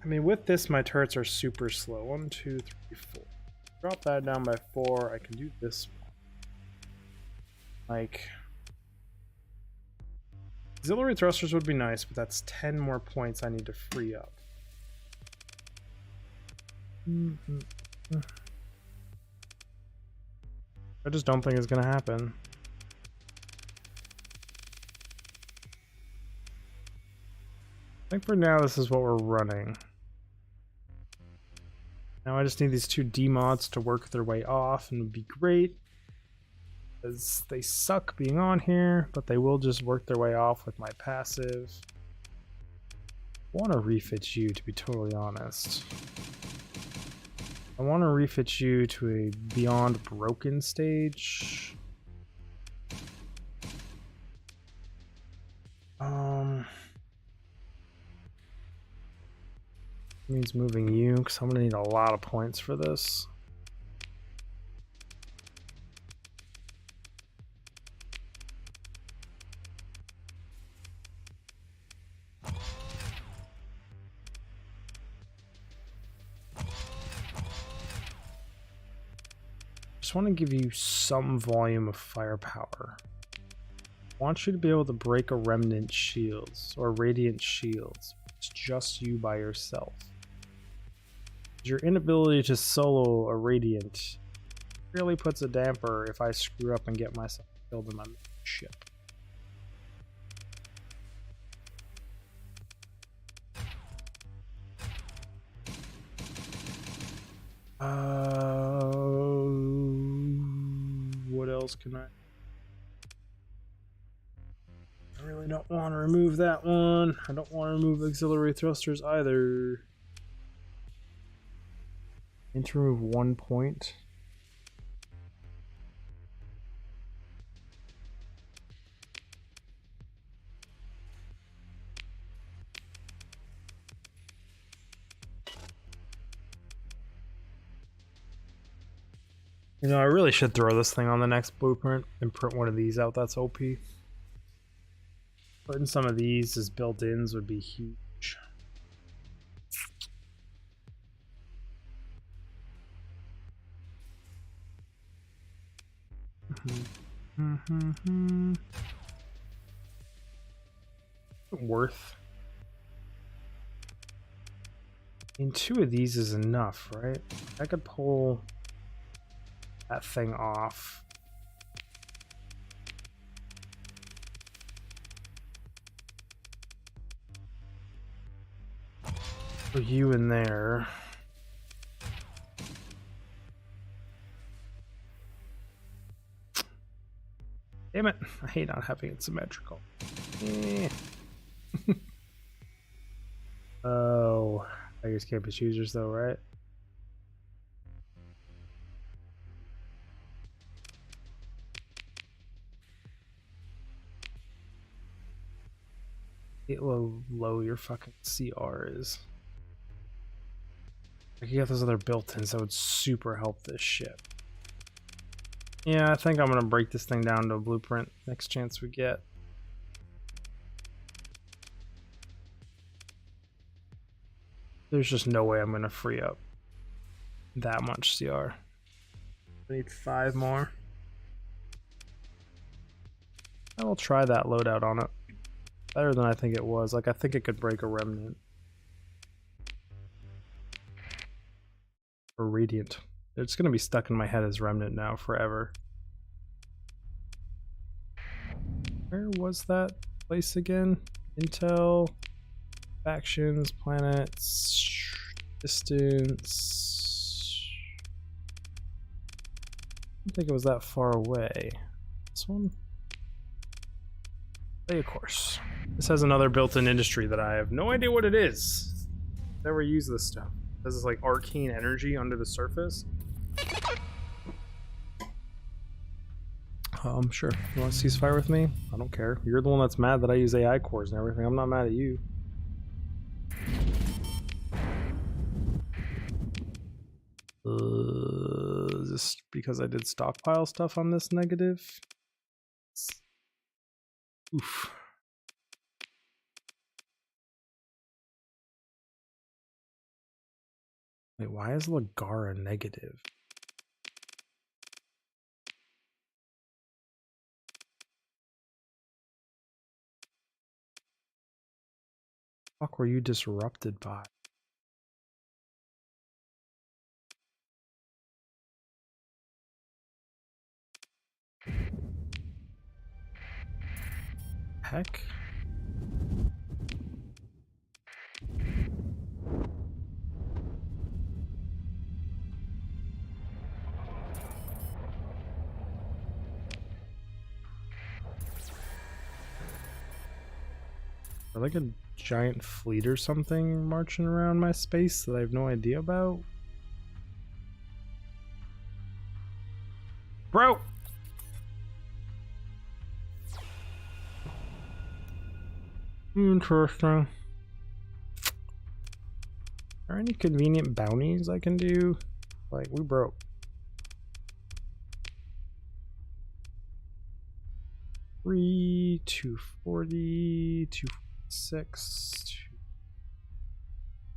I mean, with this, my turrets are super slow. 1, 2, 3, 4. Drop that down by 4. I can do this one. Like, auxiliary thrusters would be nice, but that's 10 more points I need to free up. I just don't think it's gonna happen. I think for now this is what we're running. Now I just need these 2 D-mods to work their way off and it would be great. Because they suck being on here, but they will just work their way off with my passive. I want to refit you, to be totally honest. I want to refit you to a beyond broken stage. Means moving you, because I'm gonna need a lot of points for this. Just want to give you some volume of firepower. I want you to be able to break a remnant shields or radiant shields. It's just you by yourself. Your inability to solo a radiant really puts a damper if I screw up and get myself killed in my ship. What else can I really don't want to remove that one. I don't want to remove auxiliary thrusters either. And to remove 1 point. You know, I really should throw this thing on the next blueprint and print one of these out. That's OP. Putting some of these as built-ins would be huge. Worth. And 2 of these is enough, right? I could pull that thing off. Put you in there. Damn it, I hate not having it symmetrical. Oh, I guess campus users though, right? Get low your fucking CR is. I could get those other built-ins that would super help this ship. Yeah, I think I'm gonna break this thing down to a blueprint next chance we get. There's just no way I'm gonna free up that much CR. I need 5 more. I will try that loadout on it. Better than I think it was. Like, I think it could break a remnant. Or radiant. It's gonna be stuck in my head as remnant now forever. Where was that place again? Intel, factions, planets, distance. I don't think it was that far away. This one? Of course. This has another built-in industry that I have no idea what it is. Never use this stuff. This is like arcane energy under the surface. Sure. You want to ceasefire with me? I don't care. You're the one that's mad that I use AI cores and everything. I'm not mad at you. Is this because I did stockpile stuff on this negative? Oof. Wait, why is Lagara negative? What fuck were you disrupted by? Heck? Or like a giant fleet or something marching around my space that I have no idea about? Bro! Interesting. Are there any convenient bounties I can do? Like, we broke. Three, 240, 246,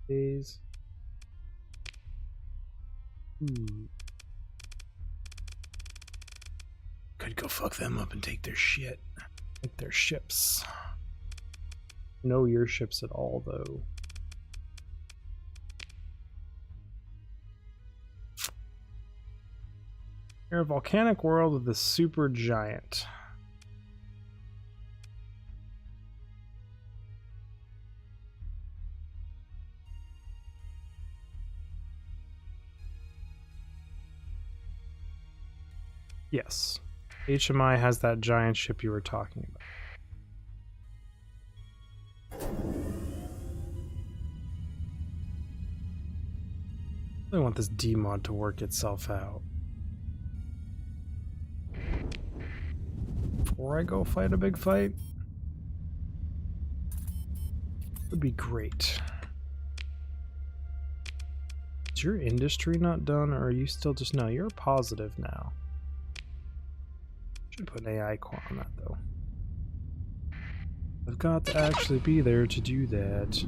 2 days. Ooh. Could go fuck them up and take their shit. Take their ships. No your ships at all, though. You're a volcanic world with a super giant. Yes. HMI has that giant ship you were talking about. I want this D-mod to work itself out. Before I go fight a big fight, would be great. Is your industry not done, or are you still just... No, you're positive now. Should put an AI core on that, though. I've got to actually be there to do that. Is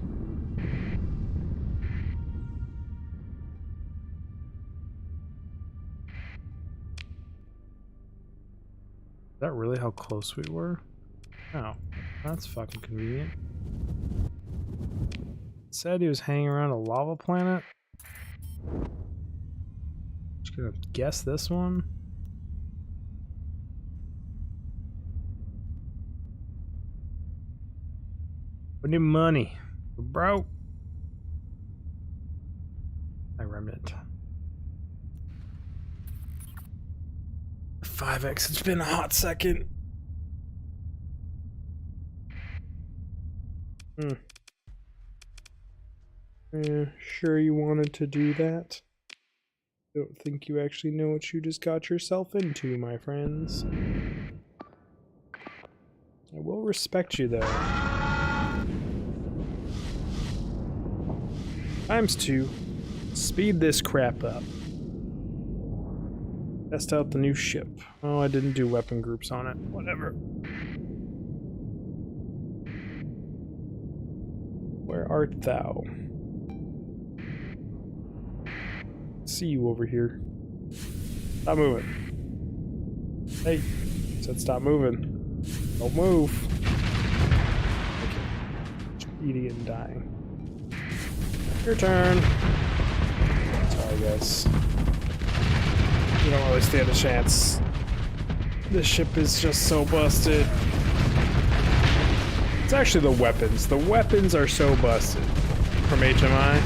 that really how close we were? Oh, that's fucking convenient. Said he was hanging around a lava planet. Just gonna guess this one. We need money. We're broke. I remnant. 5x, it's been a hot second. Sure you wanted to do that? Don't think you actually know what you just got yourself into, my friends. I will respect you, though. ×2. Speed this crap up. Test out the new ship. Oh, I didn't do weapon groups on it. Whatever. Where art thou? See you over here. Stop moving. Hey, said stop moving. Don't move. Okay. Eating and dying. Your turn. Sorry, guys. You don't really stand a chance. This ship is just so busted. It's actually the weapons. The weapons are so busted from HMI.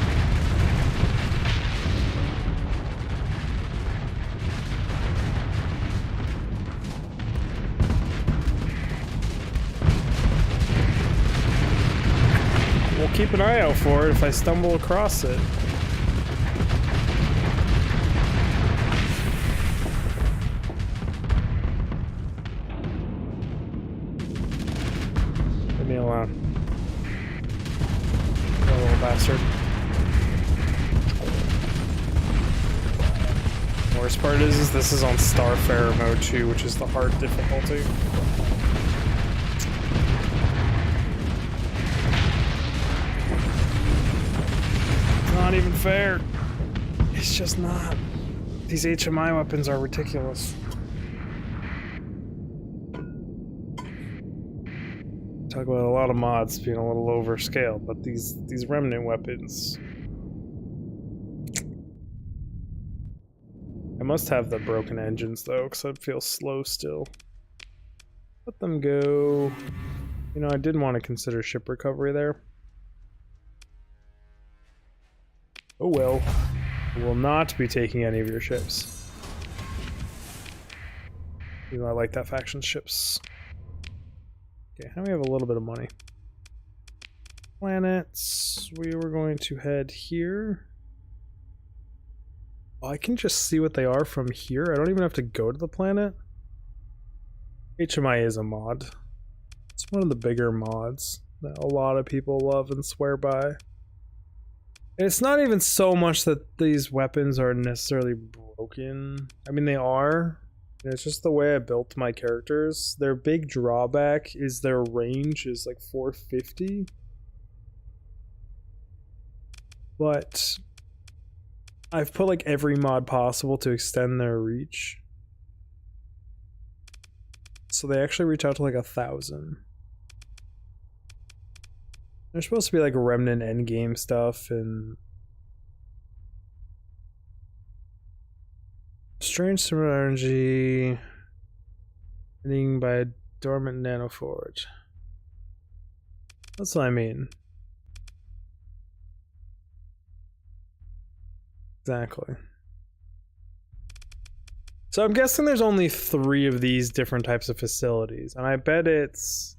We'll keep an eye out for it if I stumble across it. Leave me alone. You little bastard. The worst part is this is on Starfarer mode too, which is the hard difficulty. Not even fair. It's just not. These HMI weapons are ridiculous. Talk about a lot of mods being a little overscaled, but these remnant weapons. I must have the broken engines though, because I feel slow still. Let them go. You know, I did want to consider ship recovery there. Oh well. I will not be taking any of your ships. You know, I like that faction's ships. Okay, now we have a little bit of money. planets. We were going to head here. Oh, I can just see what they are from here. I don't even have to go to the planet. HMI is a mod. It's one of the bigger mods that a lot of people love and swear by. It's not even so much that these weapons are necessarily broken. I mean, they are. It's just the way I built my characters. Their big drawback is their range is like 450. But I've put like every mod possible to extend their reach. So they actually reach out to like 1,000. There's supposed to be like remnant endgame stuff and strange similar energy ending by a dormant nanoforge. That's what I mean. Exactly. So I'm guessing there's only 3 of these different types of facilities, and I bet it's...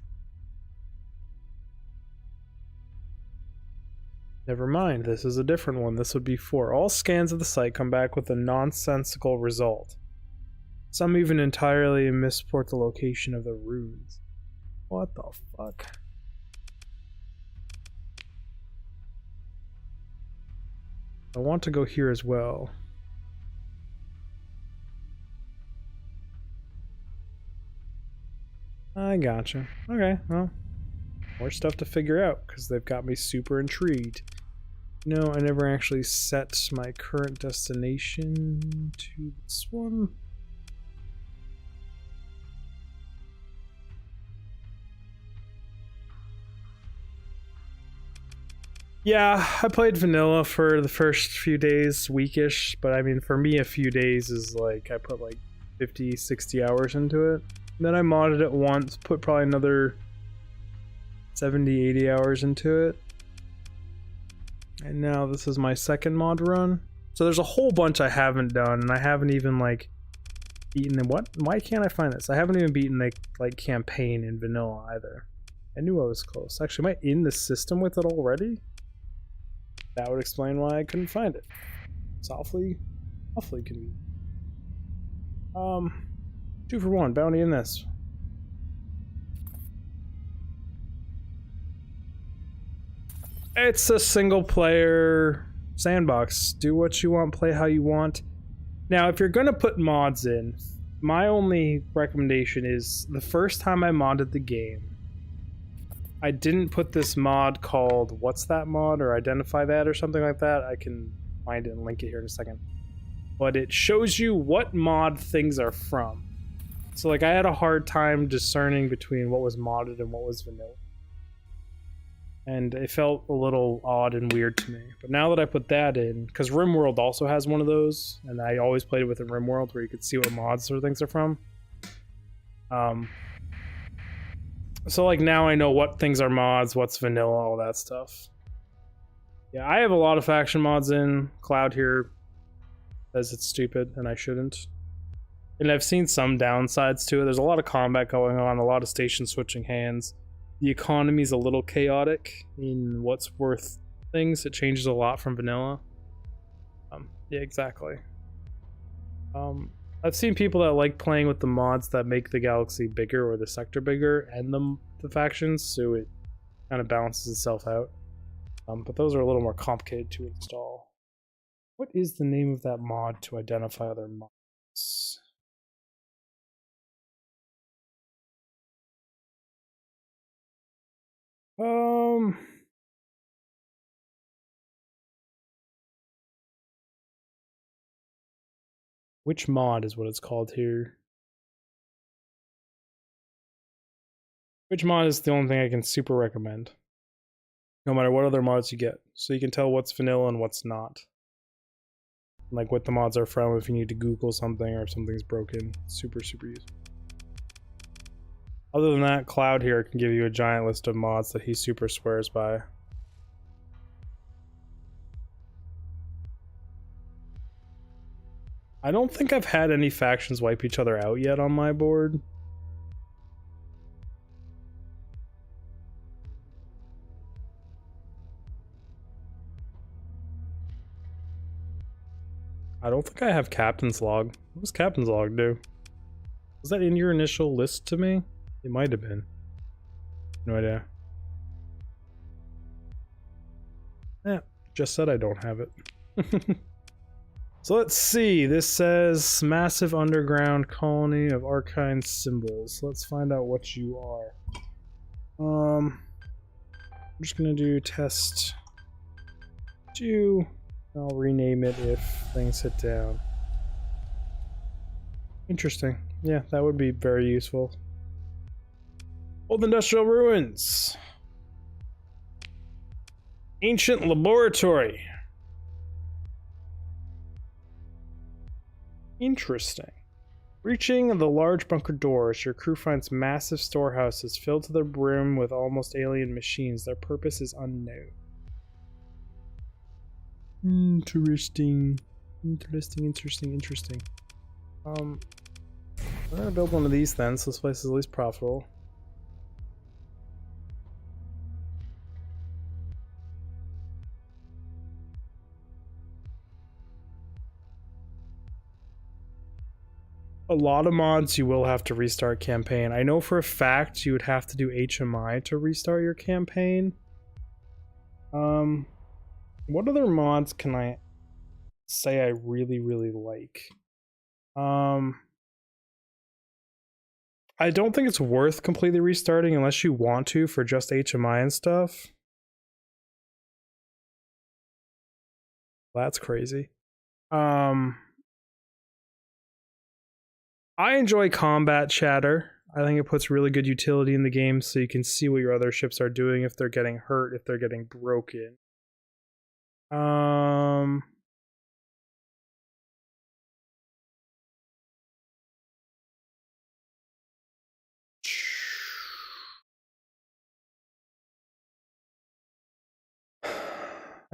Never mind, this is a different one. This would be 4. All scans of the site come back with a nonsensical result. Some even entirely misport the location of the runes. What the fuck? I want to go here as well. I gotcha. Okay, well, more stuff to figure out because they've got me super intrigued. No, I never actually set my current destination to this one. Yeah, I played vanilla for the first few days, weekish, but I mean, for me, a few days is like, I put like 50, 60 hours into it. Then I modded it once, put probably another 70, 80 hours into it. And now this is my second mod run. So there's a whole bunch I haven't done, and I haven't even like beaten them. What? Why can't I find this? I haven't even beaten the like campaign in vanilla either. I knew I was close. Actually, am I in the system with it already? That would explain why I couldn't find it. It's awfully convenient. 2 for 1, bounty in this. It's a single player sandbox. Do what you want, play how you want. Now, if you're gonna put mods in, my only recommendation is the first time I modded the game, I didn't put this mod called, what's that mod, or identify that or something like that. I can find it and link it here in a second. But it shows you what mod things are from. So like I had a hard time discerning between what was modded and what was vanilla. And it felt a little odd and weird to me. But now that I put that in, because RimWorld also has one of those, and I always played with in RimWorld where you could see what mods or things are from. So like now I know what things are mods, what's vanilla, all that stuff. Yeah, I have a lot of faction mods in. Cloud here says it's stupid and I shouldn't. And I've seen some downsides to it. There's a lot of combat going on, a lot of station switching hands. The economy's a little chaotic in what's worth things. It changes a lot from vanilla. Yeah, exactly. I've seen people that like playing with the mods that make the galaxy bigger or the sector bigger and the factions, so it kind of balances itself out. But those are a little more complicated to install. What is the name of that mod to identify other mods? Which mod is what it's called here? Which mod is the only thing I can super recommend? No matter what other mods you get. So you can tell what's vanilla and what's not. Like what the mods are from if you need to Google something or if something's broken. Super useful. Other than that, Cloud here can give you a giant list of mods that he super swears by. I don't think I've had any factions wipe each other out yet on my board. I don't think I have Captain's Log. What does Captain's Log do? Was that in your initial list to me? It might have been. No idea. Yeah, just said I don't have it. So let's see. This says massive underground colony of arcane symbols. Let's find out what you are. I'm just gonna do test 2. I'll rename it if things hit down. Interesting. Yeah, that would be very useful. Old industrial ruins. Ancient laboratory. Interesting. Reaching the large bunker doors, your crew finds massive storehouses filled to the brim with almost alien machines. Their purpose is unknown. Interesting. Interesting. I'm gonna build one of these then, so this place is at least profitable. A lot of mods you will have to restart campaign. I know for a fact you would have to do HMI to restart your campaign. What other mods can I say I really like? I don't think it's worth completely restarting unless you want to for just HMI and stuff. That's crazy. I enjoy combat chatter. I think it puts really good utility in the game so you can see what your other ships are doing, if they're getting hurt, if they're getting broken. I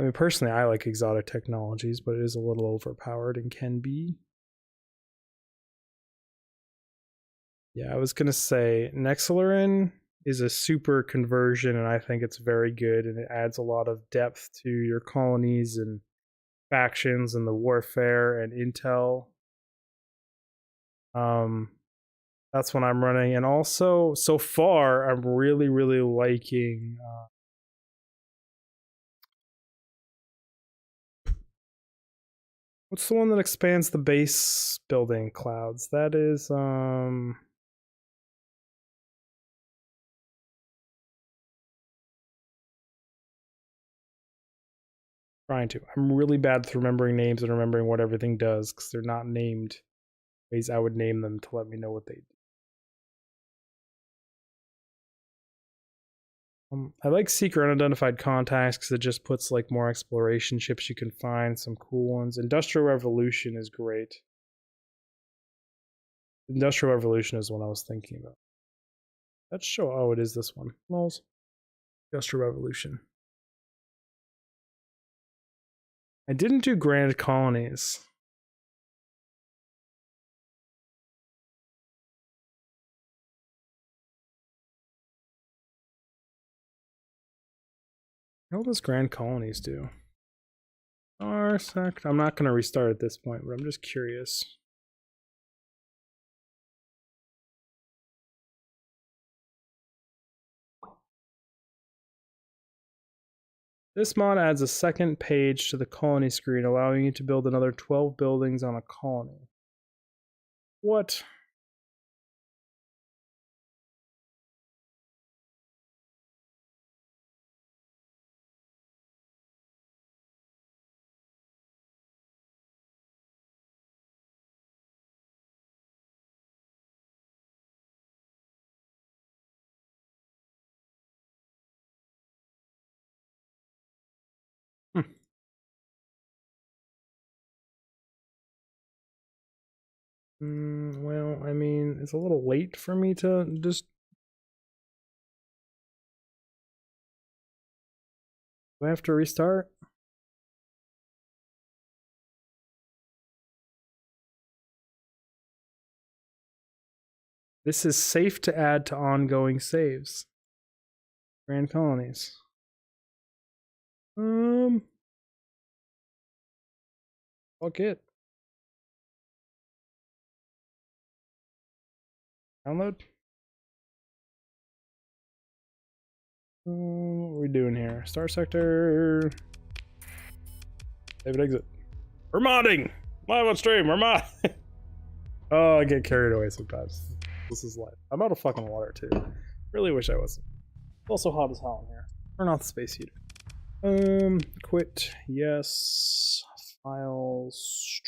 mean, personally, I like Exotic Technologies, but it is a little overpowered and can be. Yeah, I was gonna say Nexerelin is a super conversion, and I think it's very good, and it adds a lot of depth to your colonies and factions and the warfare and intel. That's what I'm running, and also so far I'm really liking. What's the one that expands the base building clouds? That is trying to. I'm really bad with remembering names and remembering what everything does because they're not named ways I would name them to let me know what they do. I like secret unidentified contacts because it just puts like more exploration ships you can find, some cool ones. Industrial Revolution is great. Industrial Revolution is what I was thinking about. Let's show. Oh, it is this one. Lols. Industrial Revolution. I didn't do Grand Colonies. What does Grand Colonies do? Starsector. I'm not going to restart at this point, but I'm just curious. This mod adds a second page to the colony screen, allowing you to build another 12 buildings on a colony. What? Well, I mean, it's a little late for me to just... Do I have to restart? This is safe to add to ongoing saves. Grand Colonies. Fuck it. Download. What are we doing here? Starsector. David exit. We're modding! Live on stream, we're modding! Oh, I get carried away sometimes. This is life. I'm out of fucking water too. Really wish I wasn't. It's also hot as hell in here. Turn off the space heater. Quit. Yes. Files.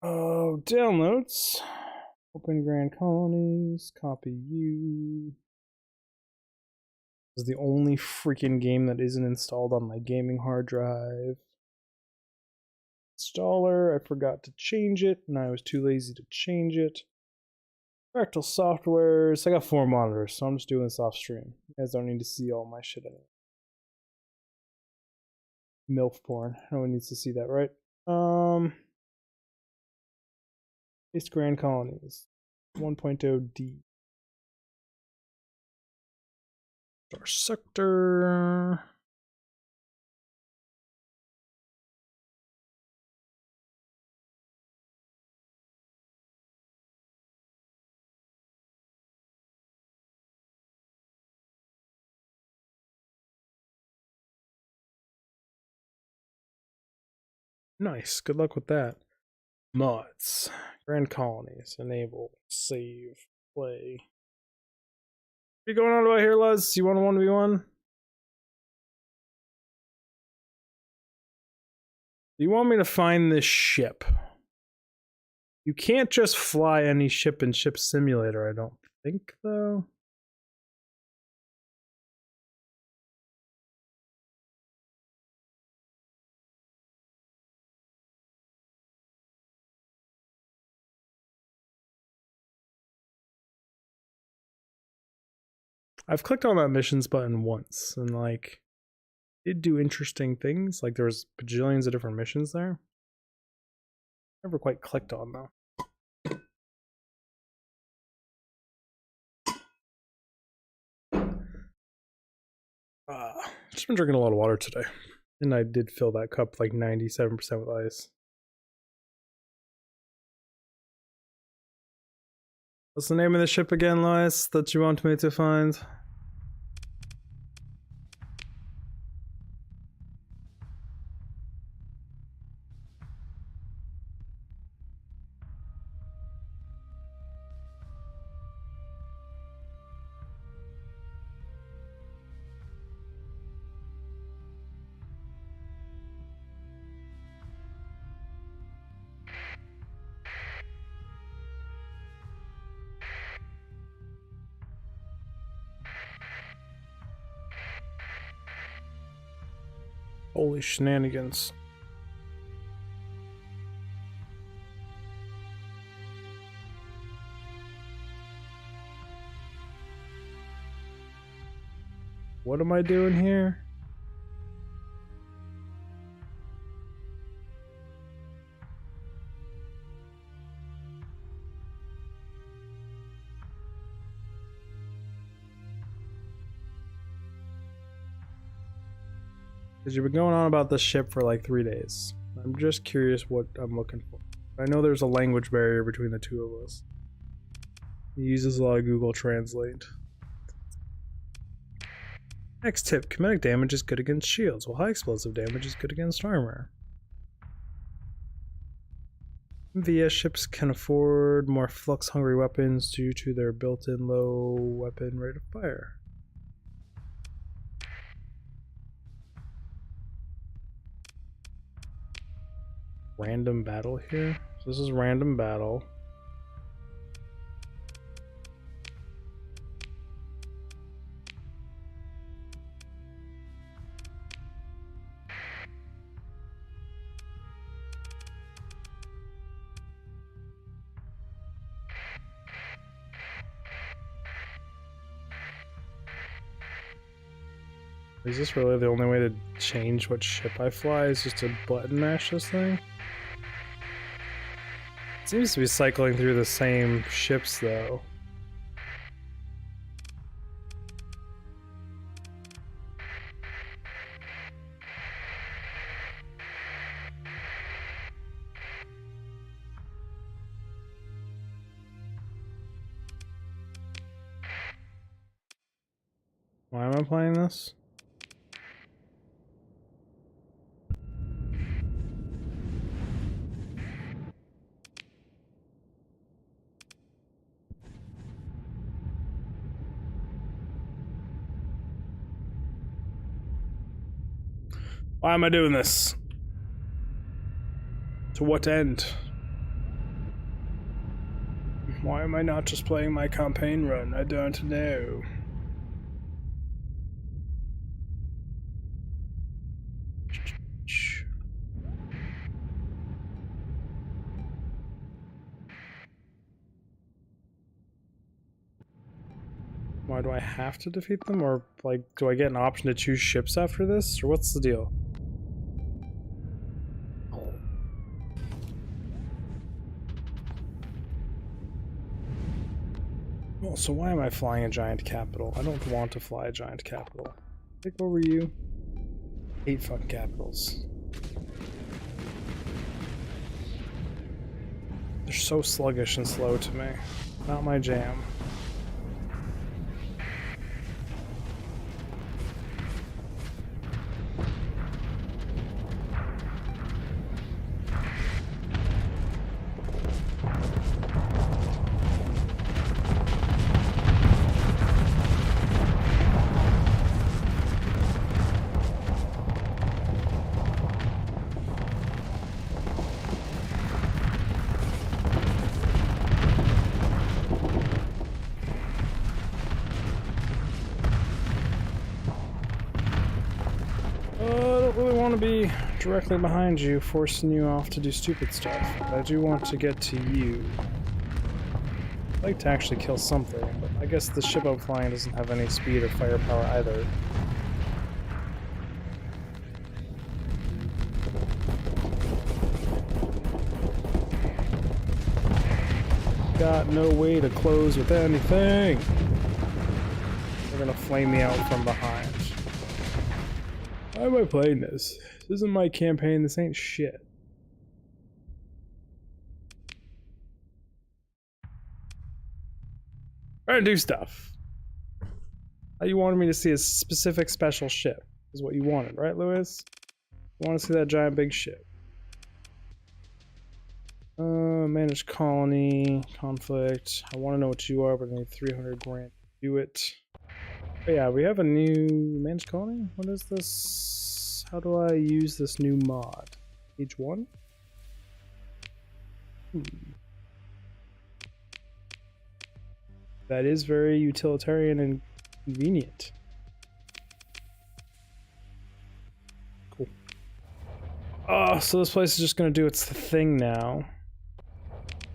Oh, downloads. Open Grand Colonies. Copy you. This is the only freaking game that isn't installed on my gaming hard drive. Installer, I forgot to change it, and I was too lazy to change it. Fractal softwares. I got 4 monitors, so I'm just doing this off stream. You guys don't need to see all my shit anymore. MILF porn. No one needs to see that, right? It's Grand Colonies. 1.0D. Starsector. Nice. Good luck with that. Mods. Grand Colonies. Enable. Save. Play. What are you going on about here, Luz? You want a 1v1? Do you want me to find this ship? You can't just fly any ship in Ship Simulator, I don't think, though. I've clicked on that missions button once, and like, it did do interesting things. Like, there was bajillions of different missions there. Never quite clicked on, though. Just been drinking a lot of water today. And I did fill that cup like 97% with ice. What's the name of the ship again, Lois, that you want me to find? Holy shenanigans. What am I doing here? Because you've been going on about this ship for like 3 days. I'm just curious what I'm looking for. I know there's a language barrier between the two of us. He uses a lot of Google Translate. Next tip, kinetic damage is good against shields, while high explosive damage is good against armor. MVS ships can afford more flux-hungry weapons due to their built-in low weapon rate of fire. Random battle here? So this is random battle. Is this really the only way to change what ship I fly? Is just to button mash this thing? It seems to be cycling through the same ships though. Why am I playing this? Why am I doing this? To what end? Why am I not just playing my campaign run? I don't know. Why do I have to defeat them? Or, like, do I get an option to choose ships after this? Or what's the deal? Well, so why am I flying a giant capital? I don't want to fly a giant capital. Take over you. 8 fucking capitals. They're so sluggish and slow to me. Not my jam. Be directly behind you, forcing you off to do stupid stuff. But I do want to get to you. I'd like to actually kill something, but I guess the ship I'm flying doesn't have any speed or firepower either. Got no way to close with anything. They're gonna flame me out from behind. Why am I playing this? This isn't my campaign, this ain't shit. I'm trying to do stuff. You wanted me to see a specific special ship, is what you wanted, right, Lewis? You want to see that giant big ship. Manage colony, conflict. I want to know what you are, but I need 300 grand to do it. But yeah, we have a new managed colony? What is this? How do I use this new mod? Page 1? That is very utilitarian and convenient. Cool. Oh, so this place is just gonna do its thing now.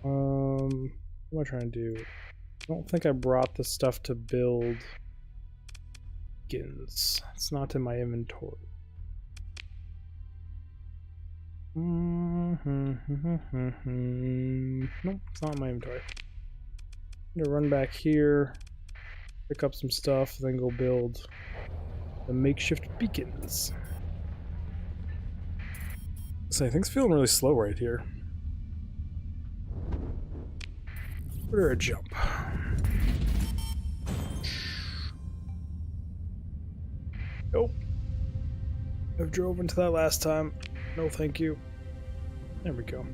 What am I trying to do? I don't think I brought the stuff to build beacons. It's not in my inventory. Nope, it's not in my inventory. I'm gonna run back here, pick up some stuff, then go build the makeshift beacons. So things feeling really slow right here. Put her a jump. Nope. I've drove into that last time. No, thank you. There we go.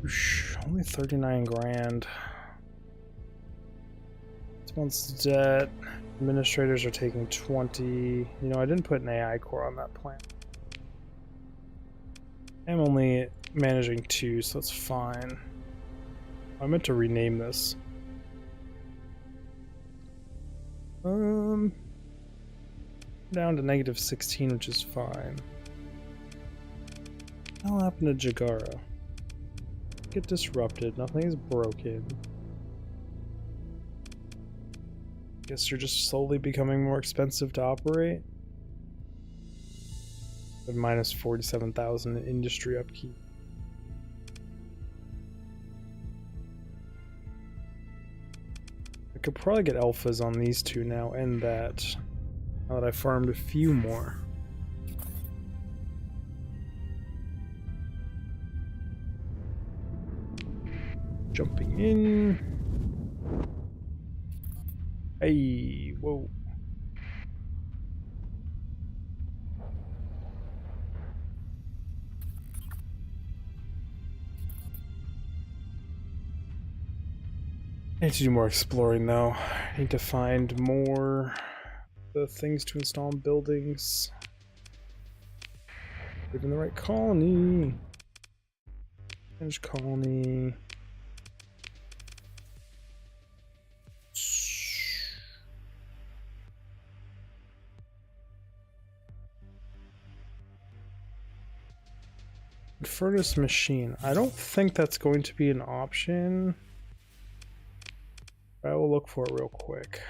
Oosh, only 39 grand. This month's debt. Administrators are taking 20. You know, I didn't put an AI core on that plan. I'm only managing 2, so that's fine. I meant to rename this. Down to negative 16, which is fine. What'll happen to Jagara? Get disrupted, nothing is broken. Guess you're just slowly becoming more expensive to operate. Minus 47,000 in industry upkeep. I could probably get alphas on these two now and that. Now that I farmed a few more. Jumping in. Hey, Whoa. I need to do more exploring though. I need to find more the things to install in buildings. Live in the right colony. Change colony. Furnace machine. I don't think that's going to be an option. I will look for it real quick.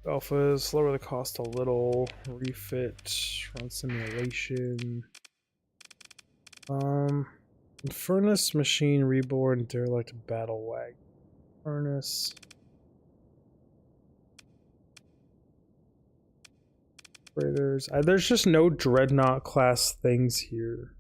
Alphas, lower the cost a little. Refit, run simulation. Furnace machine, reborn, derelict, battle wagon. Furnace. There's just no dreadnought class things here.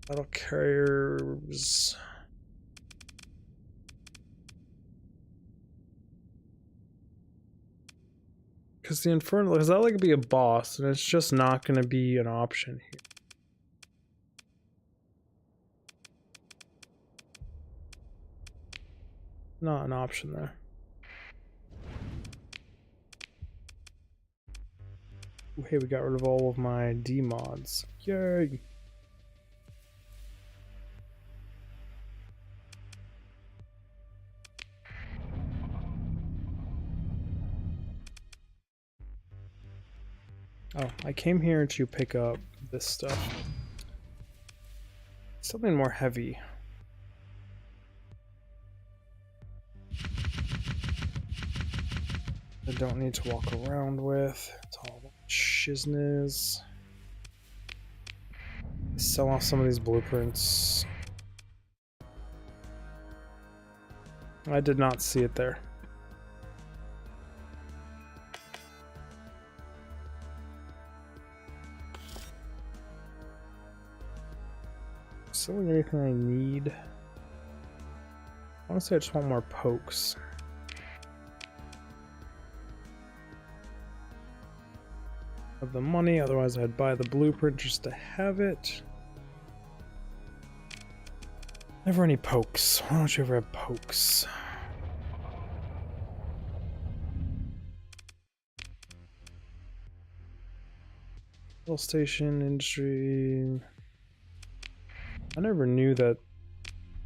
Battle carriers. Because the Infernal, because that like be a boss, and it's just not going to be an option here. Not an option there. Ooh, hey, we got rid of all of my D mods. Yay! Oh, I came here to pick up this stuff. Something more heavy. I don't need to walk around with. It's all shizness. Sell off some of these blueprints. I did not see it there. Selling everything I need. Honestly, I just want more pokes. Have the money, otherwise I'd buy the blueprint just to have it. Never any pokes. Why don't you ever have pokes? Hill station, industry. I never knew that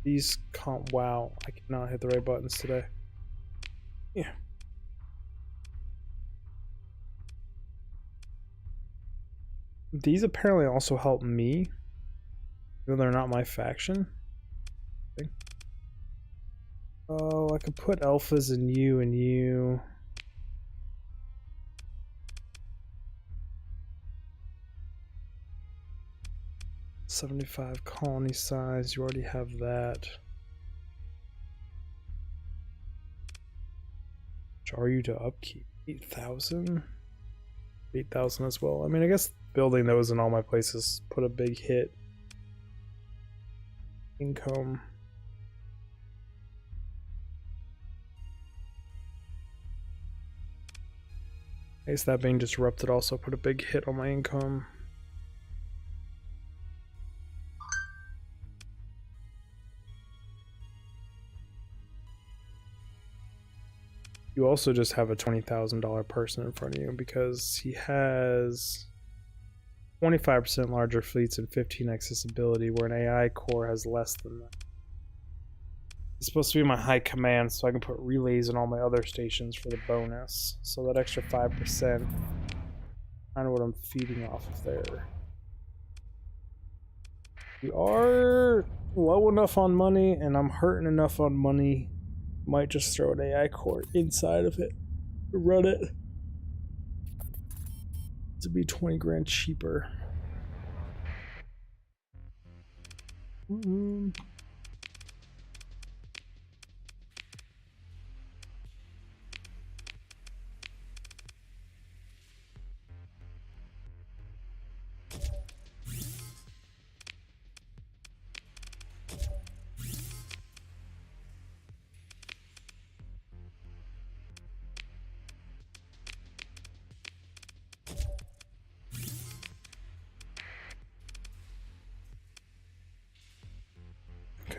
these wow, I cannot hit the right buttons today. Yeah. These apparently also help me, even though they're not my faction. Okay. Oh, I could put alphas in you and you. $75 colony size, you already have that. Which are you to upkeep? 8,000? 8,000 as well. I mean, I guess building those in all my places put a big hit. Income. I guess that being disrupted also put a big hit on my income. You also just have a $20,000 person in front of you because he has 25% larger fleets and 15 accessibility, where an AI core has less than that. It's supposed to be my high command, so I can put relays in all my other stations for the bonus. So that extra 5%, kind of what I'm feeding off of there. We are low enough on money, and I'm hurting enough on money. Might just throw an AI core inside of it, run it to be 20 grand cheaper.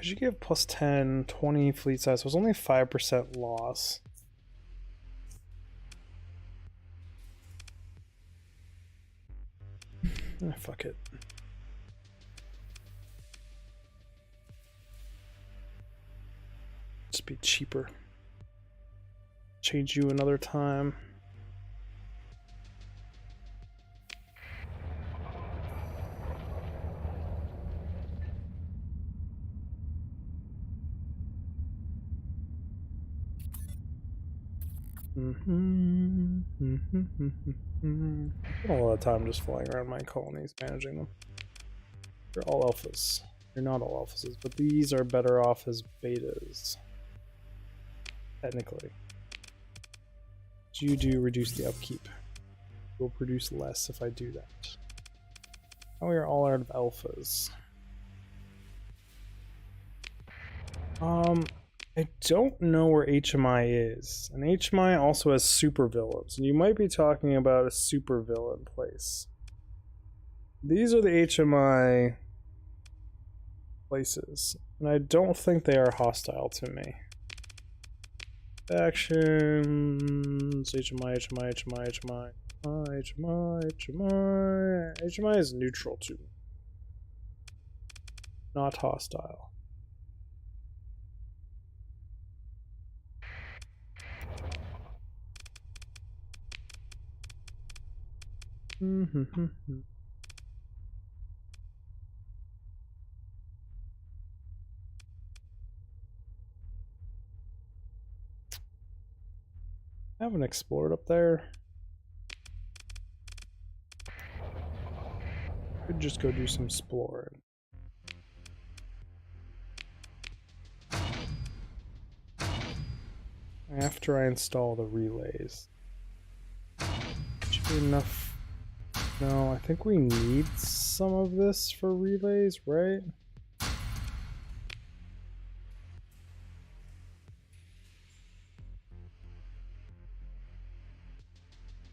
because you give plus 10, 20 fleet size, so it's only 5% loss. Fuck it. Just be cheaper. Change you another time. I spend a lot of time just flying around my colonies, managing them. They're all alphas. They're not all alphas, but these are better off as betas. Technically. You do reduce the upkeep. We'll produce less if I do that. Now we are all out of alphas. I don't know where HMI is. And HMI also has supervillains. And you might be talking about a supervillain place. These are the HMI places. And I don't think they are hostile to me. Actions, HMI is neutral to me. Not hostile. I haven't explored up there. Could just go do some exploring. After I install the relays. Should be enough. No, I think we need some of this for relays, right?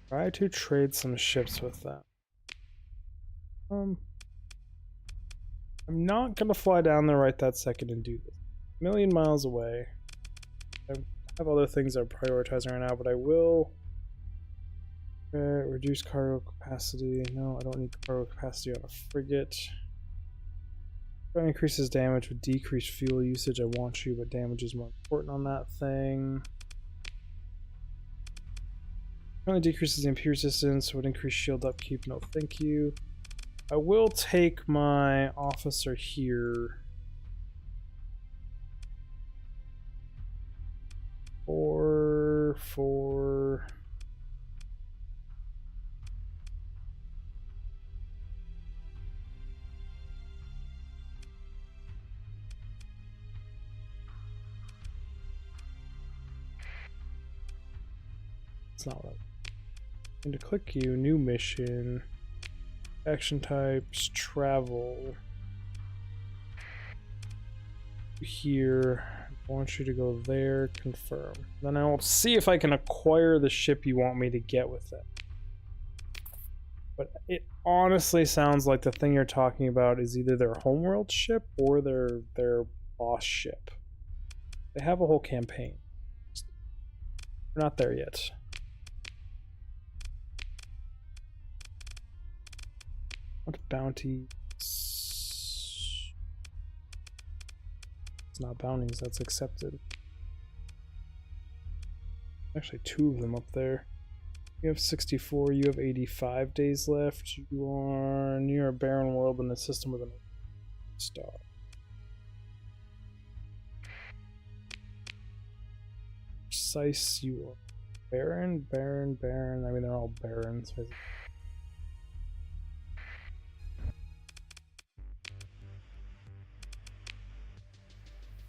Try to trade some ships with that. I'm not gonna fly down there right that second and do this. A million miles away. I have other things I'm prioritizing right now, but I will reduce cargo capacity. No, I don't need cargo capacity on a frigate. If it increases damage with decreased fuel usage, I want you, but damage is more important on that thing. Currently decreases the MP resistance, would increase shield upkeep. No, thank you. I will take my officer here. For it's not right. And to click you, new mission, action types, travel. Here, I want you to go there, confirm. Then I will see if I can acquire the ship you want me to get with it. But it honestly sounds like the thing you're talking about is either their homeworld ship or their boss ship. They have a whole campaign. We're not there yet. What bounties? It's not bounties, that's accepted. Actually, 2 of them up there. You have 64, you have 85 days left. You are near a barren world in a system with a star. Precise, you are barren. I mean, they're all barren. So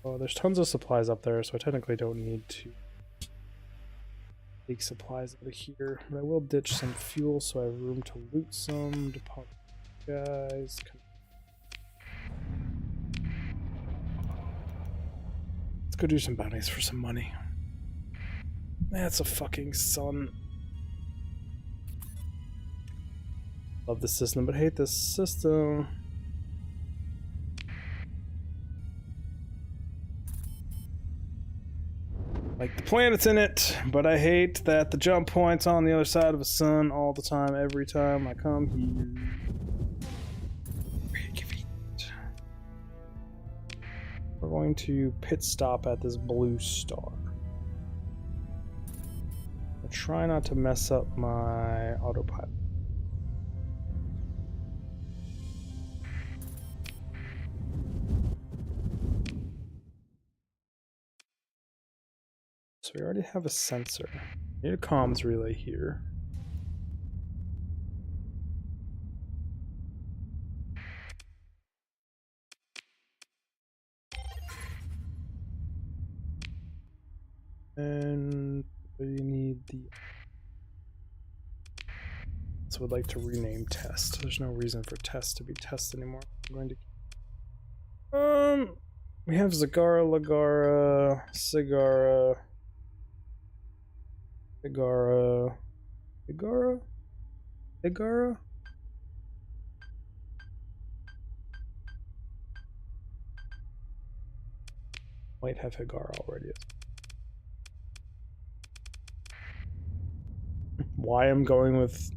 oh, there's tons of supplies up there, so I technically don't need to take supplies out of here. But I will ditch some fuel so I have room to loot some, deposit guys. Let's go do some bounties for some money. That's a fucking sun. Love the system, but hate this system. Like the planets in it, but I hate that the jump point's on the other side of the sun all the time, every time I come here. We're going to pit stop at this blue star. I'll try not to mess up my autopilot. So we already have a sensor. We need a comms relay here. And we need the... So we'd like to rename test. There's no reason for test to be test anymore. I'm going to... we have Zagara, Lagara, Sigara... Igara... Igara? Igara? Might have Higara already. Why I'm going with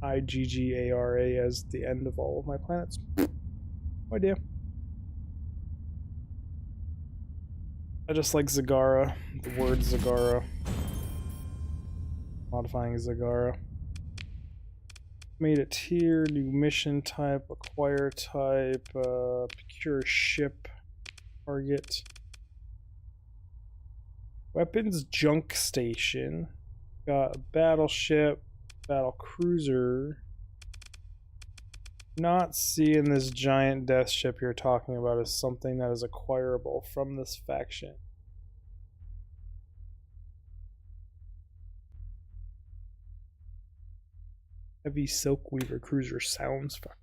IGGARA as the end of all of my planets? No idea. I just like Zagara, the word Zagara. Modifying Zagara. Made it here, new mission type, acquire type, procure ship, target. Weapons junk station. Got a battleship, battle cruiser. Not seeing this giant death ship you're talking about as something that is acquirable from this faction. Heavy Silk Weaver cruiser sounds fun.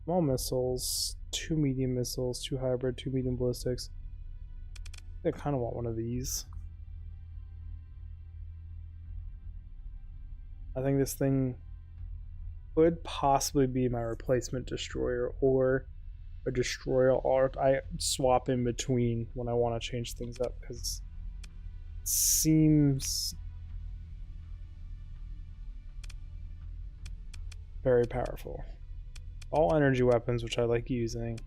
Small missiles, 2 medium missiles, 2 hybrid, 2 medium ballistics. I kind of want one of these. I think this thing could possibly be my replacement destroyer or a destroyer art I swap in between when I want to change things up, because it seems very powerful. All energy weapons, which I like using,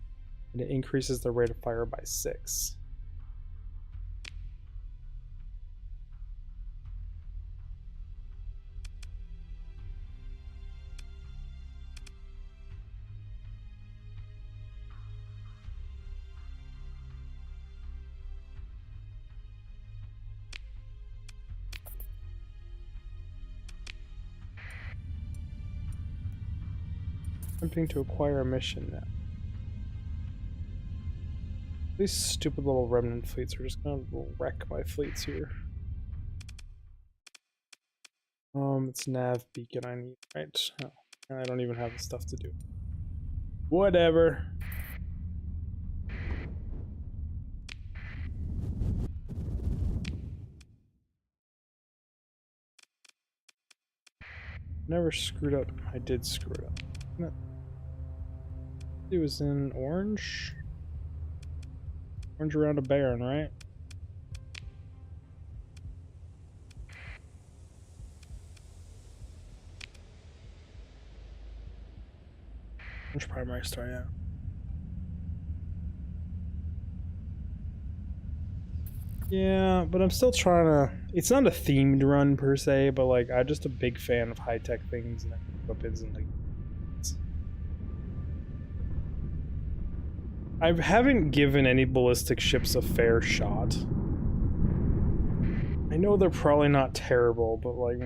and it increases the rate of fire by 6. Attempting to acquire a mission now. These stupid little remnant fleets are just gonna wreck my fleets here. It's nav beacon I need, right? Oh, I don't even have the stuff to do. Whatever. Never screwed up. I did screw it up. No. It was in orange. Orange around a baron, right? Orange primary star, yeah. Yeah, but I'm still trying to... It's not a themed run per se, but like I'm just a big fan of high-tech things and weapons and like... I haven't given any ballistic ships a fair shot. I know they're probably not terrible, but like...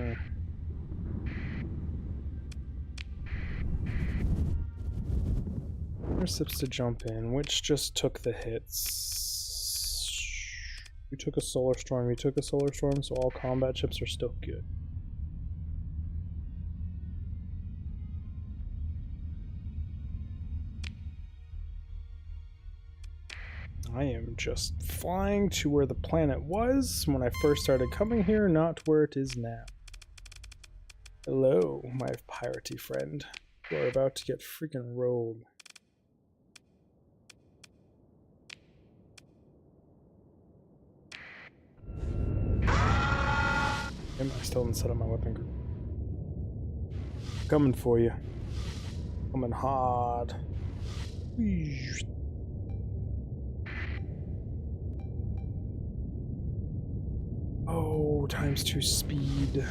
Ships to jump in, which just took the hits. We took a solar storm, so all combat ships are still good. I am just flying to where the planet was when I first started coming here, not where it is now. Hello, my piratey friend. You are about to get freaking rolled. I still haven't set up my weapon group. Coming for you. Coming hard. Oh, ×2 speed.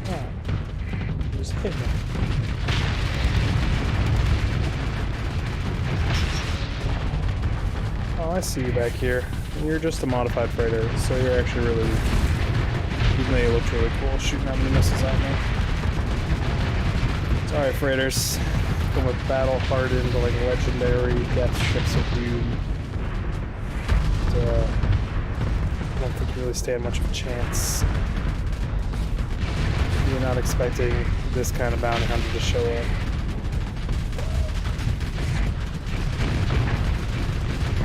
Oh, just hit me. Oh, I see you back here. You're just a modified freighter, so you're actually really, even though you looked really cool, shooting how many missiles at me. Sorry, freighters. Come with battle-hardened, like legendary death ships of doom. I don't think you really stand much of a chance. You're not expecting this kind of bounty hunter to show up.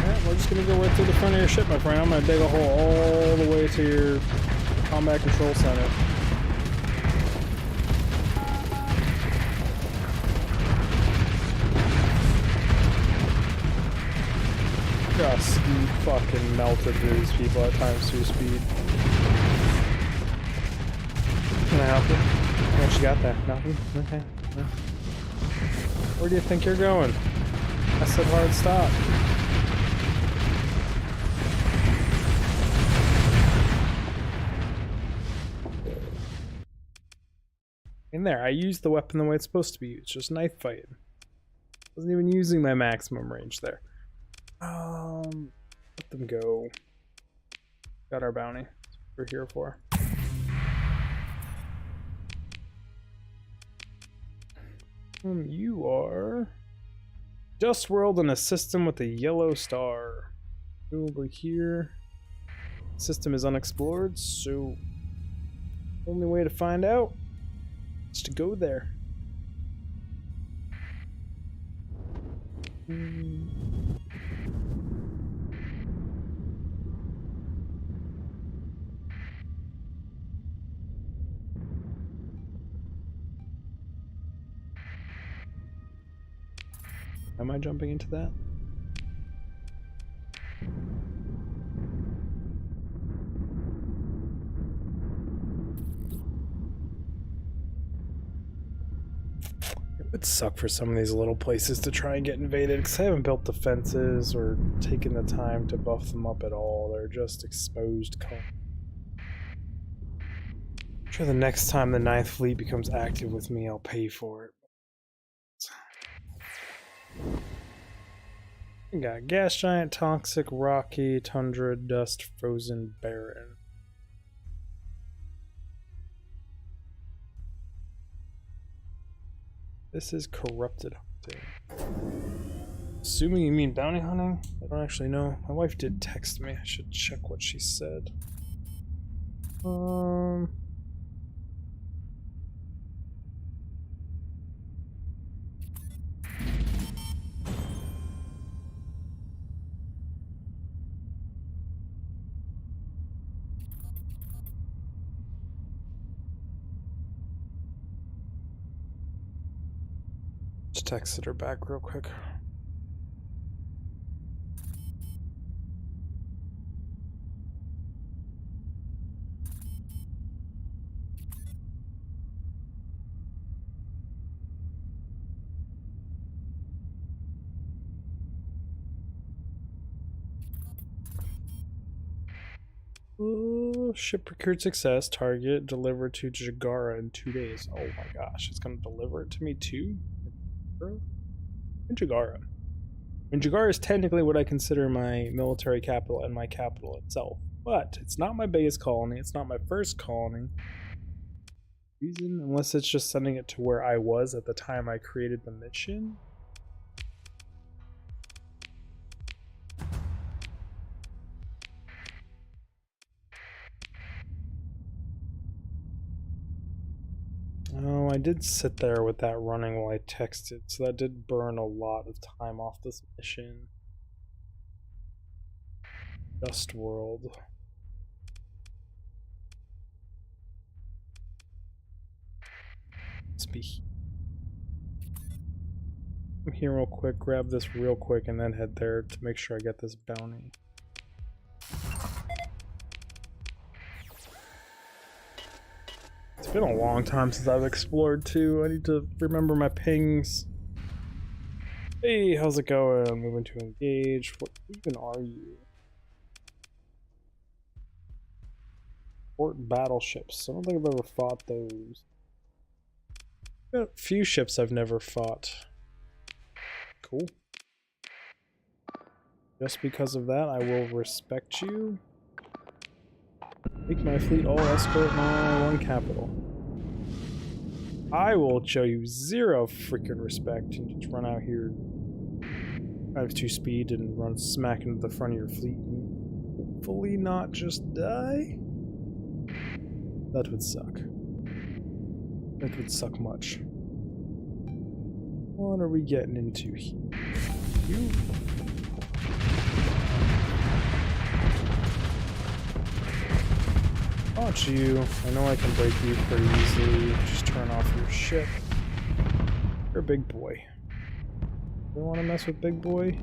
Alright, we're just gonna go right through the front of your ship, my friend. I'm gonna dig a hole all the way to your combat control center. Just fucking melted through these people at ×2 speed. Can I help you? What you got there? Nothing? Okay. No. Where do you think you're going? I said hard stop. In there, I used the weapon the way it's supposed to be used, just knife fighting. Wasn't even using my maximum range there. Let them go. Got our bounty. That's what we're here for. You are Dust World in a system with a yellow star. Over here. System is unexplored, so only way to find out is to go there. Am I jumping into that? It would suck for some of these little places to try and get invaded because I haven't built defenses or taken the time to buff them up at all. They're just exposed. I'm sure the next time the 9th Fleet becomes active with me, I'll pay for it. We got gas giant, toxic, rocky, tundra, dust, frozen, barren. This is corrupted hunting. Assuming you mean bounty hunting? I don't actually know. My wife did text me. I should check what she said. Just texted her back real quick. Ship procured success. Target delivered to Jagara in 2 days. Oh my gosh, it's gonna deliver it to me too? In Jagara. And Jagara is technically what I consider my military capital and my capital itself. But it's not my biggest colony. It's not my first colony. Reason, unless it's just sending it to where I was at the time I created the mission. Oh, I did sit there with that running while I texted, so that did burn a lot of time off this mission. Dust World. Let's be. I'm here real quick, grab this real quick, and then head there to make sure I get this bounty. It's been a long time since I've explored too. I need to remember my pings. Hey, how's it going? Moving to engage. What even are you? Port battleships. I don't think I've ever fought those. Got a few ships I've never fought. Cool. Just because of that, I will respect you. Make my fleet all escort my one capital. I will show you zero freaking respect and just run out here, have 2 speed, and run smack into the front of your fleet and hopefully not just die. That would suck. That would suck much. What are we getting into here? You. Launch you. I know I can break you pretty easily. Just turn off your ship. You're a big boy. You want to mess with big boy?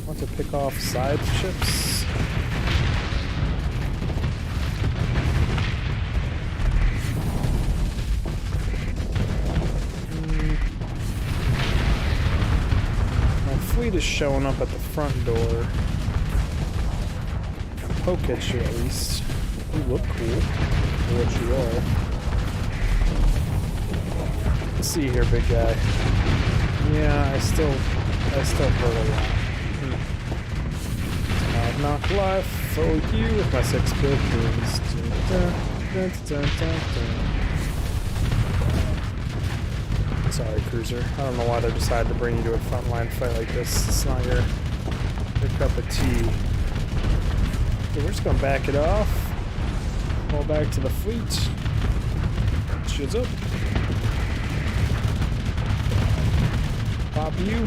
Want to pick off side ships? My fleet is showing up at the front door. Poke at you at least. You look cool for what you are. Let's see here, big guy. Yeah, I still hurt a lot. I've knocked life for you with my 6 billions. Sorry, cruiser. I don't know why they decided to bring you to a frontline fight like this. It's not your cup of tea. Okay, we're just gonna back it off. Fall back to the fleet. Shields up. Pop you.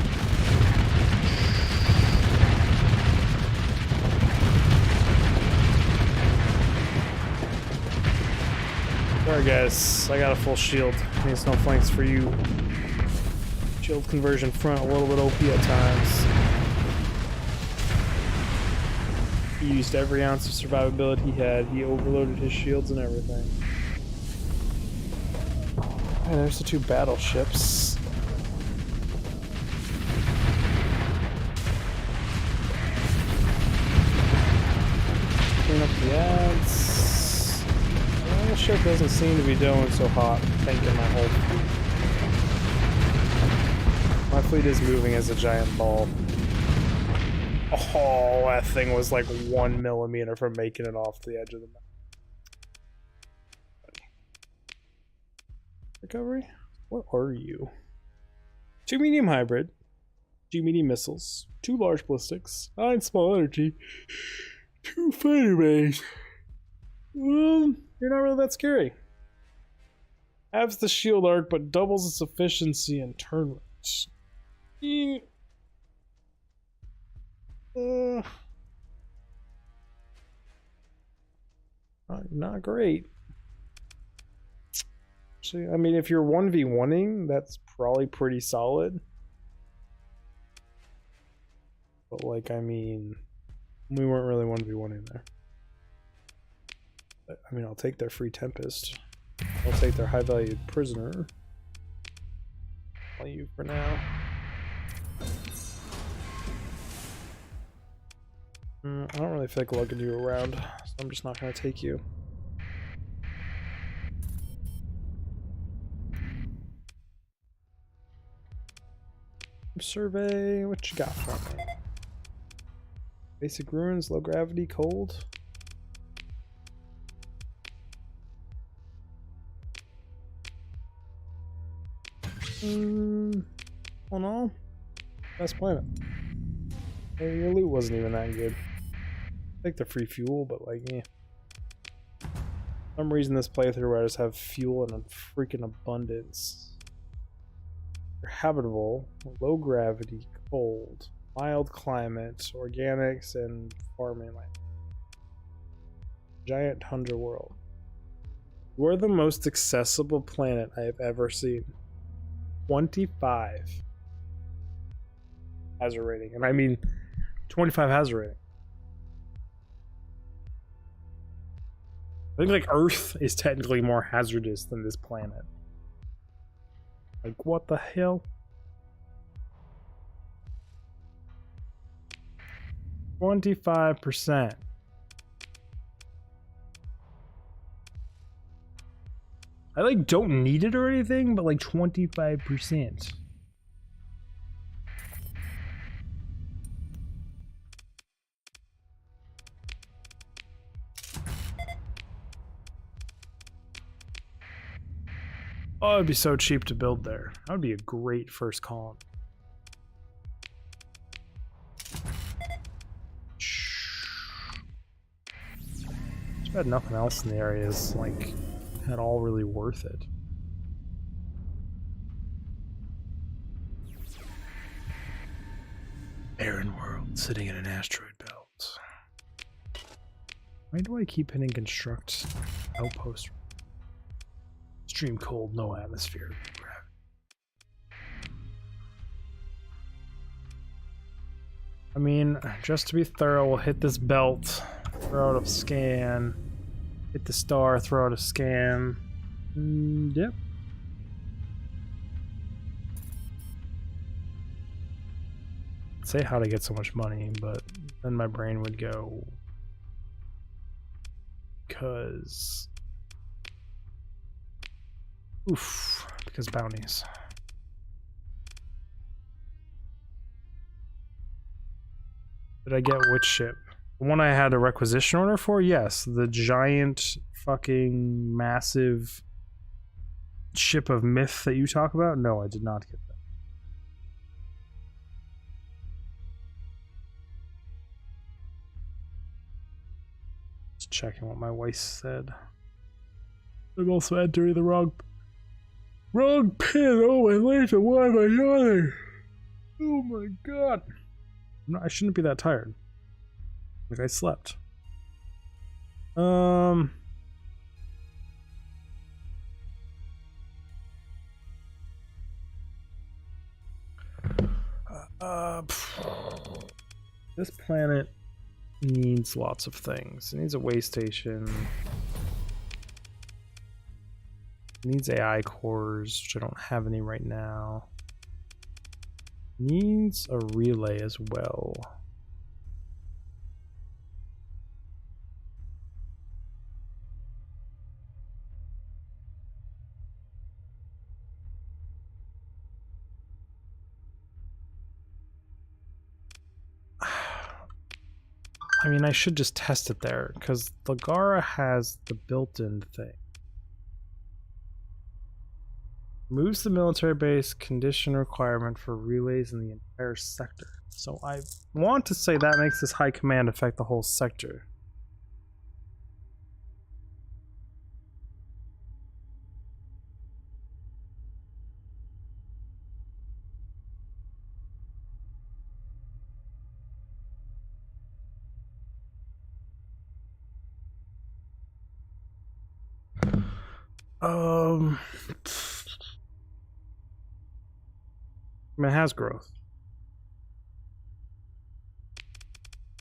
Sorry guys, I got a full shield. Means no flanks for you. Shield conversion front a little bit OP at times. He used every ounce of survivability he had. He overloaded his shields and everything. And there's the 2 battleships. Clean up the ads. Well, the ship doesn't seem to be doing so hot. Thinking my whole fleet. My fleet is moving as a giant ball. Oh, that thing was like 1 millimeter from making it off the edge of the map. Recovery? What are you? 2 medium hybrid, 2 medium missiles, 2 large ballistics, 9 small energy, 2 fighter bays. Well, you're not really that scary. Halves the shield arc, but doubles its efficiency and turn rates. Not great. Actually, I mean, if you're 1v1ing, that's probably pretty solid. But, like, I mean, we weren't really 1v1ing there. I mean, I'll take their free Tempest. I'll take their high-valued prisoner. I'll you for now. I don't really feel like lugging you around, so I'm just not going to take you. Survey, what you got for me? Basic ruins, low gravity, cold. Oh no. Best planet. Your loot wasn't even that good. Take the free fuel, but like, yeah. For some reason this playthrough I just have fuel in a freaking abundance. You're habitable, low gravity, cold, mild climate, organics, and farming land. Giant tundra world. You are the most accessible planet I have ever seen. 25 hazard rating, and I mean 25 hazard rating. I think like Earth is technically more hazardous than this planet. Like what the hell? 25%. I like don't need it or anything, but like 25%. Oh, it'd be so cheap to build there. That would be a great first colony. Too bad nothing else in the area is like at all really worth it. Barren world sitting in an asteroid belt. Why do I keep hitting construct outpost? Extreme cold, no atmosphere. I mean, just to be thorough, we'll hit this belt, throw out a scan, hit the star, throw out a scan. Yep. I'd say how to get so much money, but then my brain would go, because bounties. Did I get which ship? The one I had a requisition order for? Yes, the giant fucking massive ship of myth that you talk about? No, I did not get that. Just checking what my wife said. I'm also entering the wrong pin. Oh, my laser, why am I yawning? Oh my god. No, I shouldn't be that tired. Like I slept. This planet needs lots of things. It needs a way station. It needs AI cores, which I don't have any right now. Needs a relay as well. I mean, I should just test it there, because Ligara has the built-in thing. Moves the military base, condition requirement for relays in the entire sector. So I want to say that makes this high command affect the whole sector. I mean, it has growth.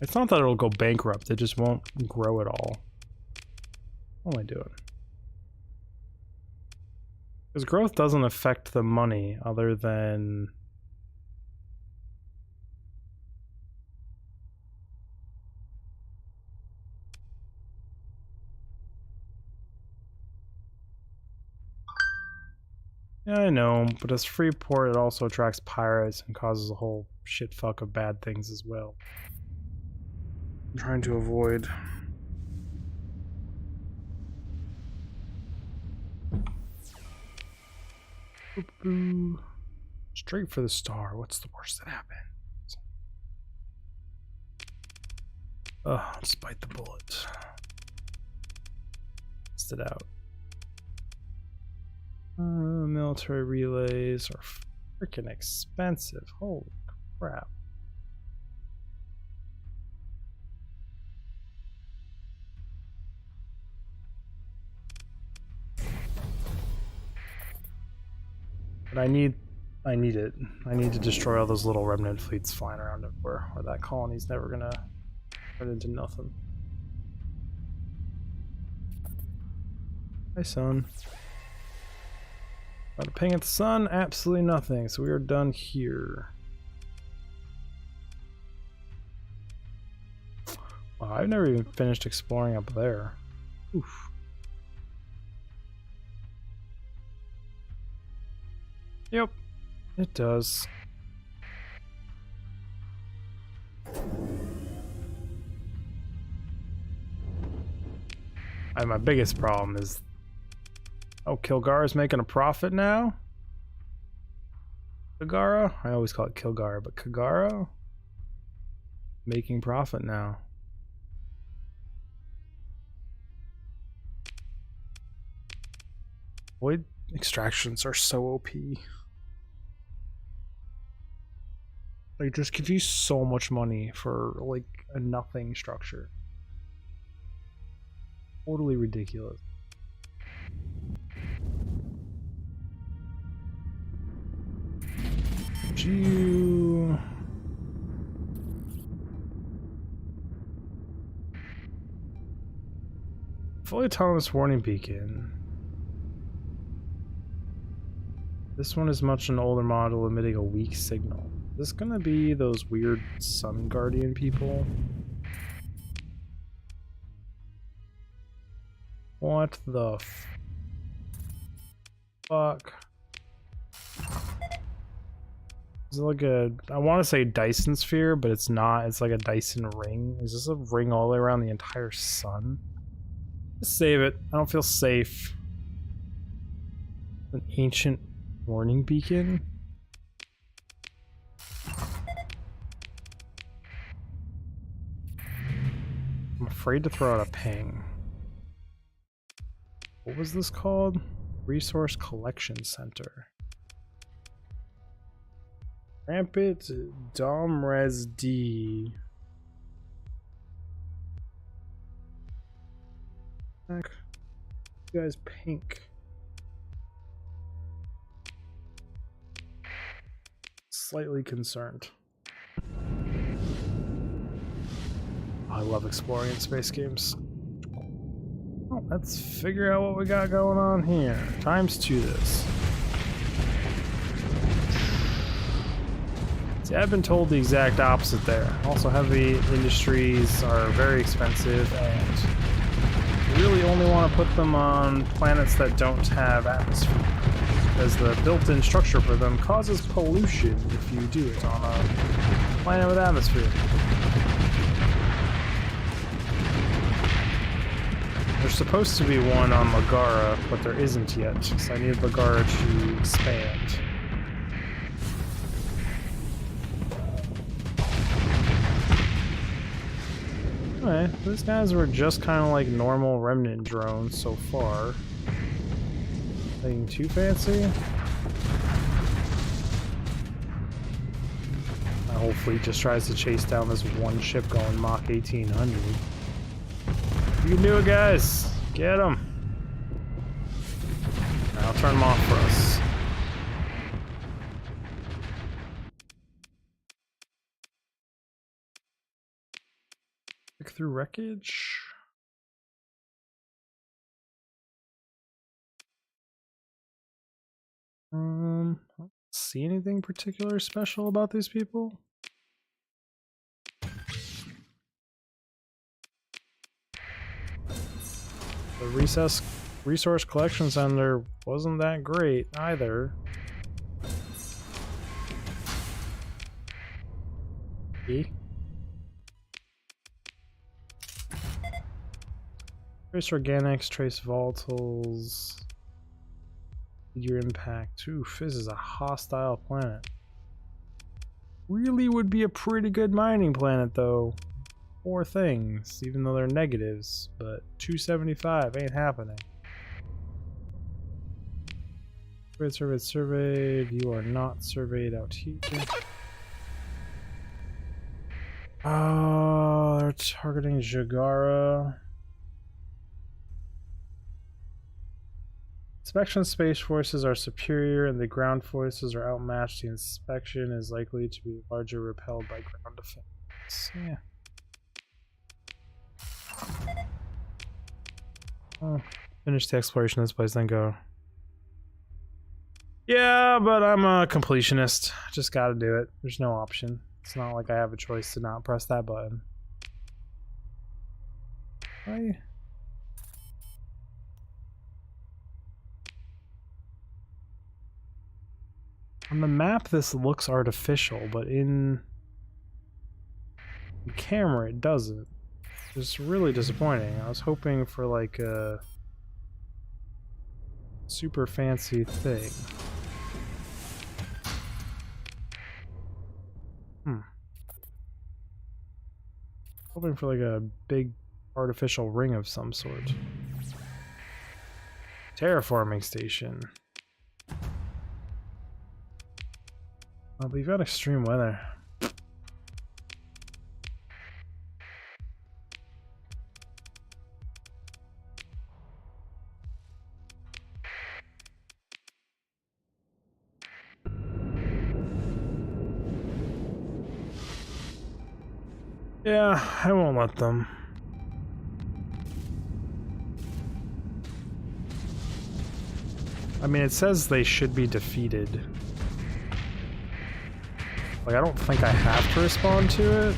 It's not that it'll go bankrupt, it just won't grow at all. What am I doing? Because growth doesn't affect the money other than... Yeah, I know, but as Freeport, it also attracts pirates and causes a whole shit fuck of bad things as well. I'm trying to avoid. Boop-boo. Straight for the star. What's the worst that happens? Ugh, despite the bullet. Test it out. Military relays are freaking expensive. Holy crap. But I need it. I need to destroy all those little remnant fleets flying around everywhere, or that colony's never gonna turn into nothing. Hi, sun. Got a ping at the sun? Absolutely nothing. So we are done here. Wow, I've never even finished exploring up there. Oof. Yep, it does. My biggest problem is, oh, Kilgara's making a profit now? Kagara? I always call it Kilgara, but Kagara? Making profit now. Void extractions are so OP. They just give you so much money for like a nothing structure. Totally ridiculous. You... Fully autonomous warning beacon. This one is much an older model emitting a weak signal. Is this gonna be those weird Sun Guardian people? What the fuck? Is it like a, I want to say Dyson sphere, but it's not. It's like a Dyson ring. Is this a ring all the way around the entire sun? Just save it. I don't feel safe. An ancient warning beacon? I'm afraid to throw out a ping. What was this called? Resource Collection Center. Rampant Domres D. You guys pink. Slightly concerned. I love exploring in space games. Oh, let's figure out what we got going on here. Times 2 this. See, I've been told the exact opposite there. Also, heavy industries are very expensive, and you really only want to put them on planets that don't have atmosphere, because the built-in structure for them causes pollution if you do it on a planet with atmosphere. There's supposed to be one on Megara, but there isn't yet, because I need Megara to expand. Alright, these guys were just kind of like normal remnant drones so far. Nothing too fancy. My whole fleet just tries to chase down this one ship going Mach 1800. You can do it, guys! Get them! I'll turn them off for us. Look through wreckage. I don't see anything particular special about these people. The resource collection center wasn't that great either. Trace organics, trace volatiles. Your impact. Oof, this is a hostile planet. Really would be a pretty good mining planet though. 4 things, even though they're negatives, but 275 ain't happening. Surveyed. You are not surveyed out here. Oh, they're targeting Jagara. Inspection space forces are superior and the ground forces are outmatched. The inspection is likely to be larger repelled by ground defense. Yeah. Oh. Finish the exploration of this place, then go. Yeah, but I'm a completionist. Just gotta do it. There's no option. It's not like I have a choice to not press that button. Why? On the map, this looks artificial, but in the camera, it doesn't. It's really disappointing. I was hoping for like a super fancy thing. Hoping for like a big artificial ring of some sort. Terraforming station. Oh, but you've got extreme weather. Yeah, I won't let them. I mean, it says they should be defeated. Like, I don't think I have to respond to it.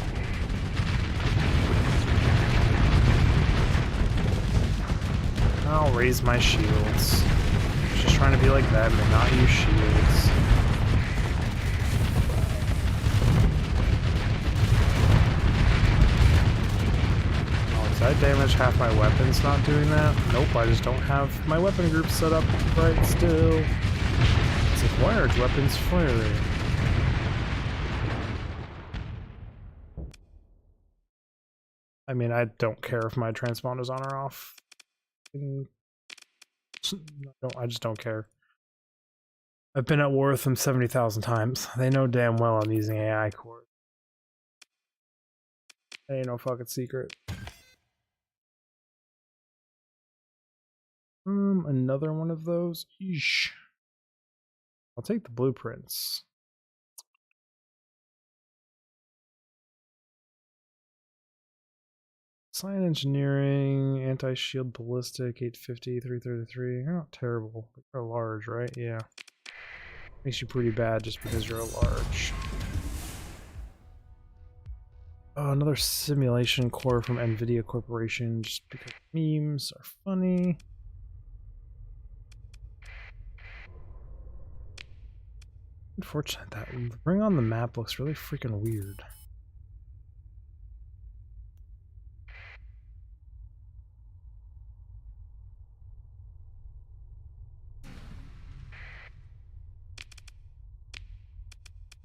I'll raise my shields. Just trying to be like them and not use shields. Did I damage half my weapons not doing that? Nope, I just don't have my weapon group set up right still. It's like, why are weapons firing? I mean, I don't care if my transponder's on or off. I just don't care. I've been at war with them 70,000 times. They know damn well I'm using AI cores. That ain't no fucking secret. Another one of those. Eesh. I'll take the blueprints. Scy Engineering, anti-shield ballistic, 850, 333. They're not terrible. They're large, right? Yeah. Makes you pretty bad just because you're a large. Oh, another simulation core from NVIDIA Corporation, just because memes are funny. Unfortunate that Bring on the map looks really freaking weird.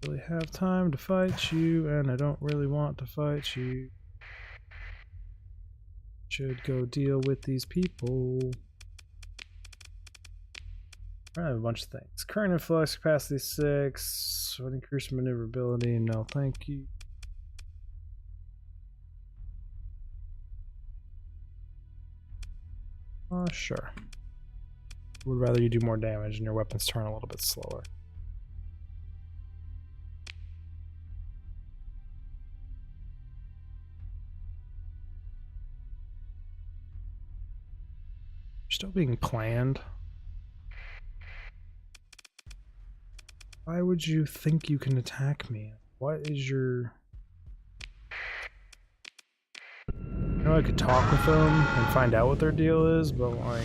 Really have time to fight you, and I don't really want to fight you. Should go deal with these people. I have a bunch of things. Current influx, capacity 6, would increase maneuverability. No, thank you. Sure. Would rather you do more damage and your weapons turn a little bit slower. Still being planned. Why would you think you can attack me? What is your... I know I could talk with them and find out what their deal is, but like...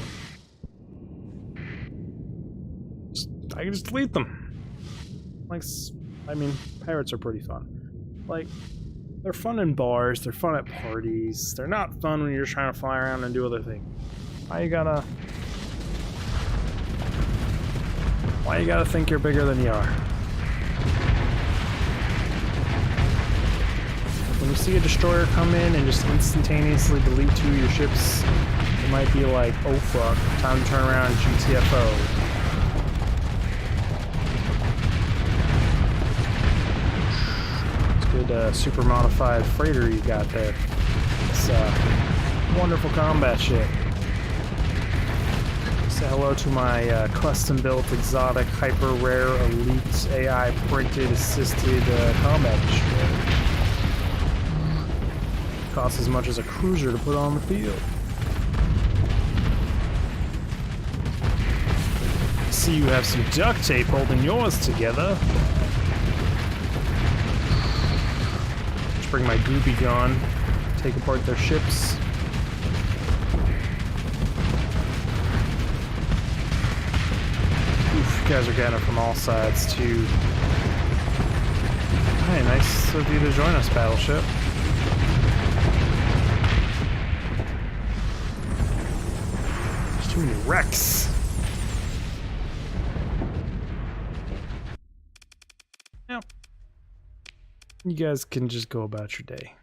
I can just delete them. Like, I mean, pirates are pretty fun. Like, they're fun in bars, they're fun at parties. They're not fun when you're just trying to fly around and do other things. Why you gotta think you're bigger than you are? When you see a destroyer come in and just instantaneously delete 2 of your ships, it might be like, oh fuck, time to turn around and GTFO. It's good super modified freighter you got there. It's wonderful combat ship. Say hello to my custom-built, exotic, hyper-rare, elite, AI-printed, assisted combat destroyer. Costs as much as a cruiser to put on the field. see you have some duct tape holding yours together. Let's bring my goopy gun, take apart their ships. Oof, you guys are getting it from all sides too. Hey, nice of you to join us, Battleship. There's too many wrecks. Yep. You guys can just go about your day.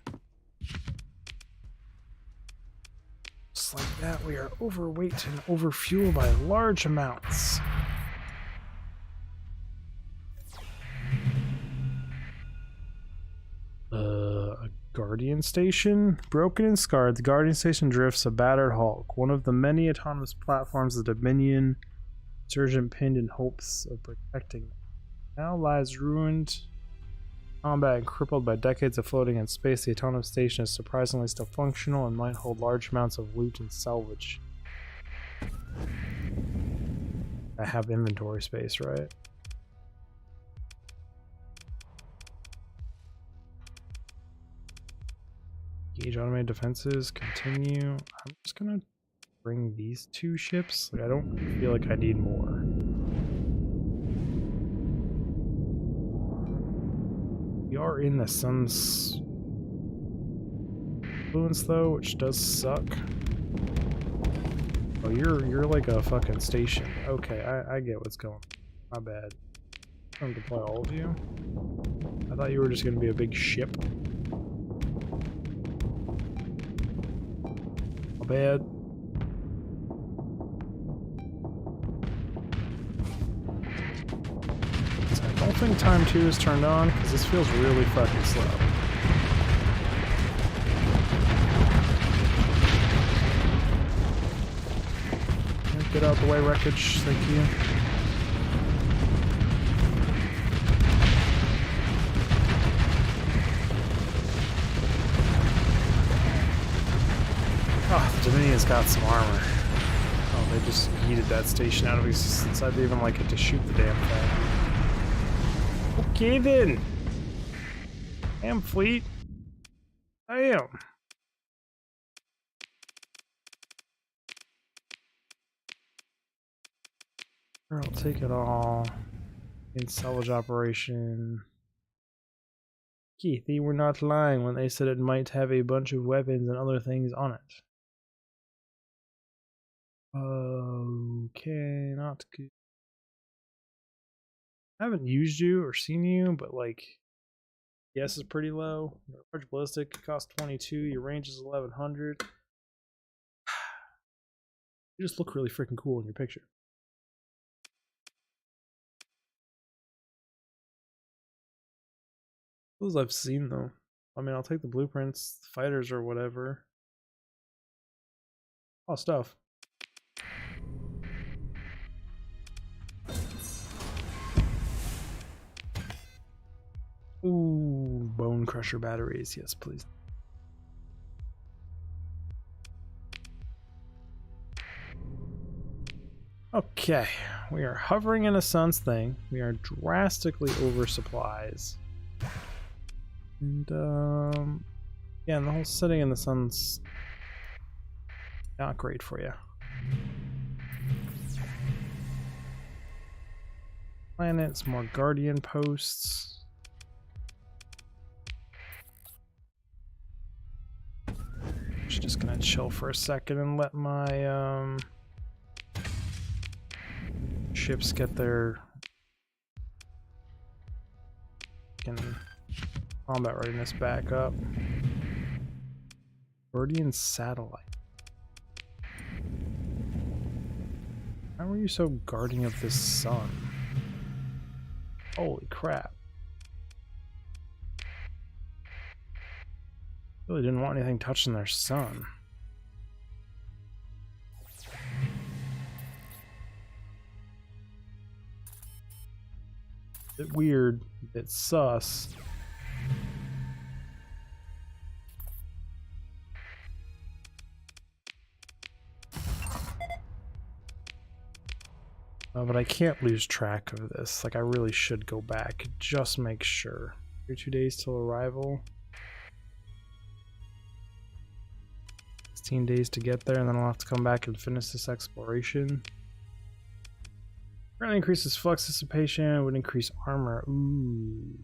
Just like that, we are overweight and overfueled by large amounts. A Guardian Station? Broken and scarred, the Guardian Station drifts a battered hulk, one of the many autonomous platforms the Dominion insurgent pinned in hopes of protecting. Now lies ruined, combat and crippled by decades of floating in space. The autonomous station is surprisingly still functional and might hold large amounts of loot and salvage. I have inventory space, right? Gauge automated defenses, continue. I'm just gonna bring these two ships. Like, I don't feel like I need more. We are in the sun's influence though, which does suck. Oh, you're like a fucking station. Okay, I get what's going on. My bad. I'm gonna deploy all of you. I thought you were just gonna be a big ship. My bad. So I don't think time 2 is turned on because this feels really fucking slow. Get out the way, wreckage. Thank you. Oh, the Dominion's got some armor. Oh, they just yeeted that station out of existence. I'd even like it to shoot the damn thing. Okay then. Damn fleet. I am. I'll take it all. In salvage operation. Keith, they were not lying when they said it might have a bunch of weapons and other things on it. Okay, not good. I haven't used you or seen you, but like, yes, is pretty low. Your large ballistic costs 22. Your range is 1100. You just look really freaking cool in your picture. Those I've seen though. I mean, I'll take the blueprints, the fighters, or whatever. Oh, stuff. Ooh, bone crusher batteries. Yes, please. Okay, we are hovering in a sun's thing. We are drastically over supplies. And, yeah, and the whole sitting in the sun's not great for you. Planets, more guardian posts. Just gonna chill for a second and let my ships get their combat readiness back up. Guardian satellite. How are you so guarding of this sun? Holy crap. Really didn't want anything touching their sun. Bit weird, bit sus. But I can't lose track of this. Like, I really should go back. Just make sure. 2 days till arrival. 16 days to get there, and then I'll have to come back and finish this exploration. Currently increases flux dissipation, would increase armor. Ooh.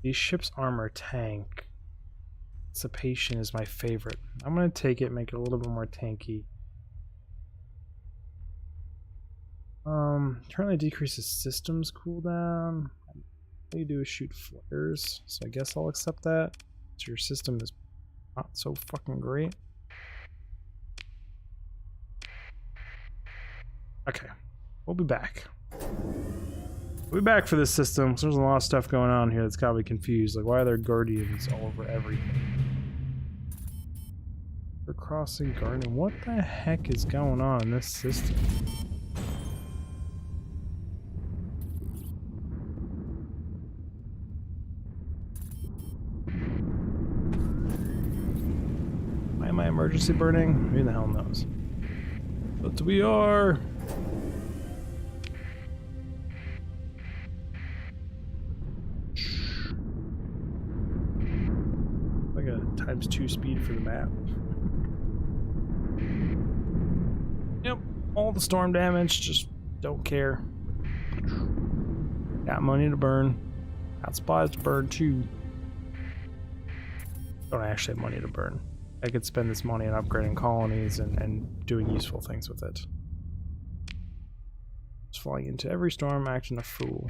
These ships' armor tank. Dissipation is my favorite. I'm gonna take it, make it a little bit more tanky. Currently decreases systems cooldown. All you do is shoot flares, so I guess I'll accept that. So your system is not so fucking great. Okay, we'll be back. We'll be back for this system, because there's a lot of stuff going on here that's got me confused. Like, why are there guardians all over everything? We're crossing guardian. What the heck is going on in this system? Why am I emergency burning? Who the hell knows? But we are. Like a ×2 speed for the map. Yep, all the storm damage, just don't care. Got money to burn. Got supplies to burn too. Don't actually have money to burn. I could spend this money on upgrading colonies and doing useful things with it. Just flying into every storm, acting a fool.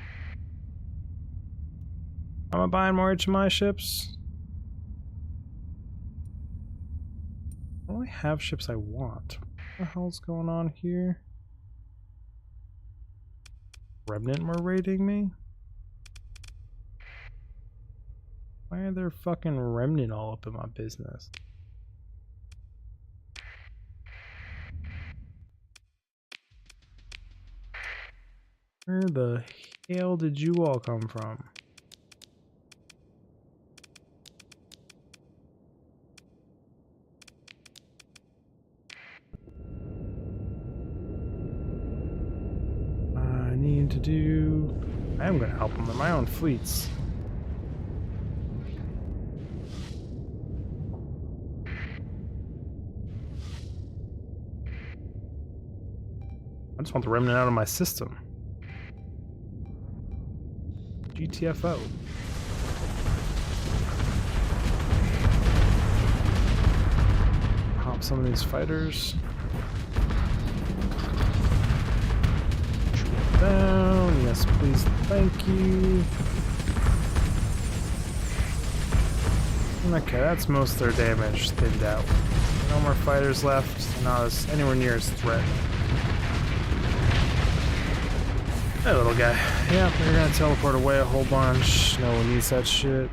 Am I buying more HMI ships? I only have ships I want. What the hell's going on here? Remnant were raiding me? Why are there fucking Remnant all up in my business? Where the hell did you all come from? I need to do... I am going to help them in my own fleets. I just want the Remnant out of my system. GTFO. Hop some of these fighters. Shoot down. Yes, please. Thank you. Okay, that's most of their damage thinned out. No more fighters left. They're not as anywhere near as threatened. Hey, little guy. Yeah, they're gonna teleport away a whole bunch. No one needs that shit.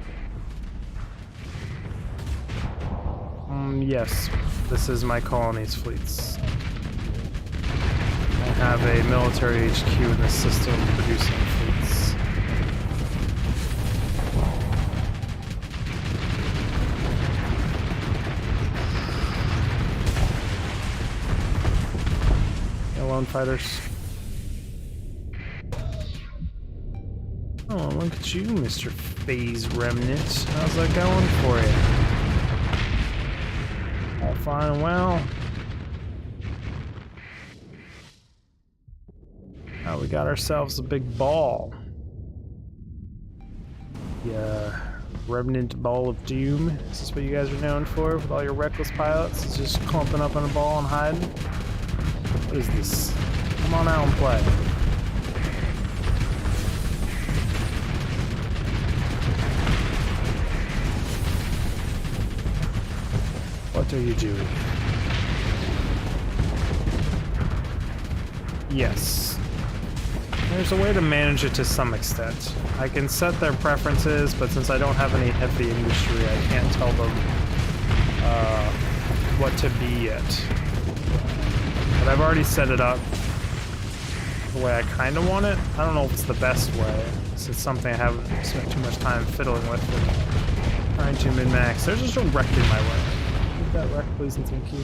Yes, this is my colony's fleets. I have a military HQ in this system producing fleets. Lone fighters. Oh, look at you, Mr. Phase Remnant. How's that going for you? All fine and well. Now we got ourselves a big ball. Yeah, Remnant Ball of Doom. Is this what you guys are known for with all your reckless pilots? It's just clumping up in a ball and hiding? What is this? Come on out and play. What are you doing? Yes. There's a way to manage it to some extent. I can set their preferences, but since I don't have any heavy industry, I can't tell them what to be yet. But I've already set it up the way I kind of want it. I don't know if it's the best way. It's something I haven't spent too much time fiddling with and trying to min-max. There's just a wreck in my way. That wreck, please and thank you.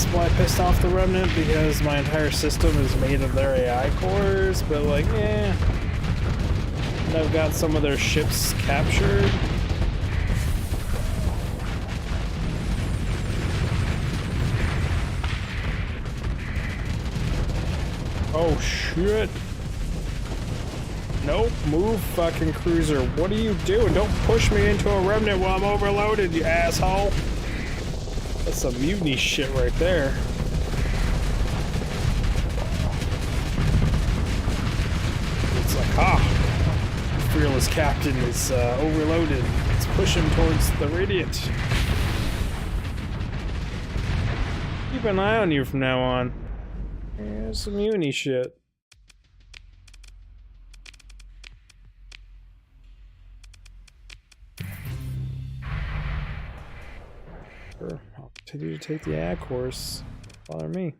possible I pissed off the Remnant because my entire system is made of their AI cores, but like, yeah. And I've got some of their ships captured. Oh shit. Nope, move, fucking cruiser. What are you doing? Don't push me into a Remnant while I'm overloaded, you asshole. That's some mutiny shit right there. It's like, the fearless captain is overloaded. Let's push him towards the Radiant. Keep an eye on you from now on. Here's some mutiny shit. Sure, I'll continue to take the ag course. Bother me.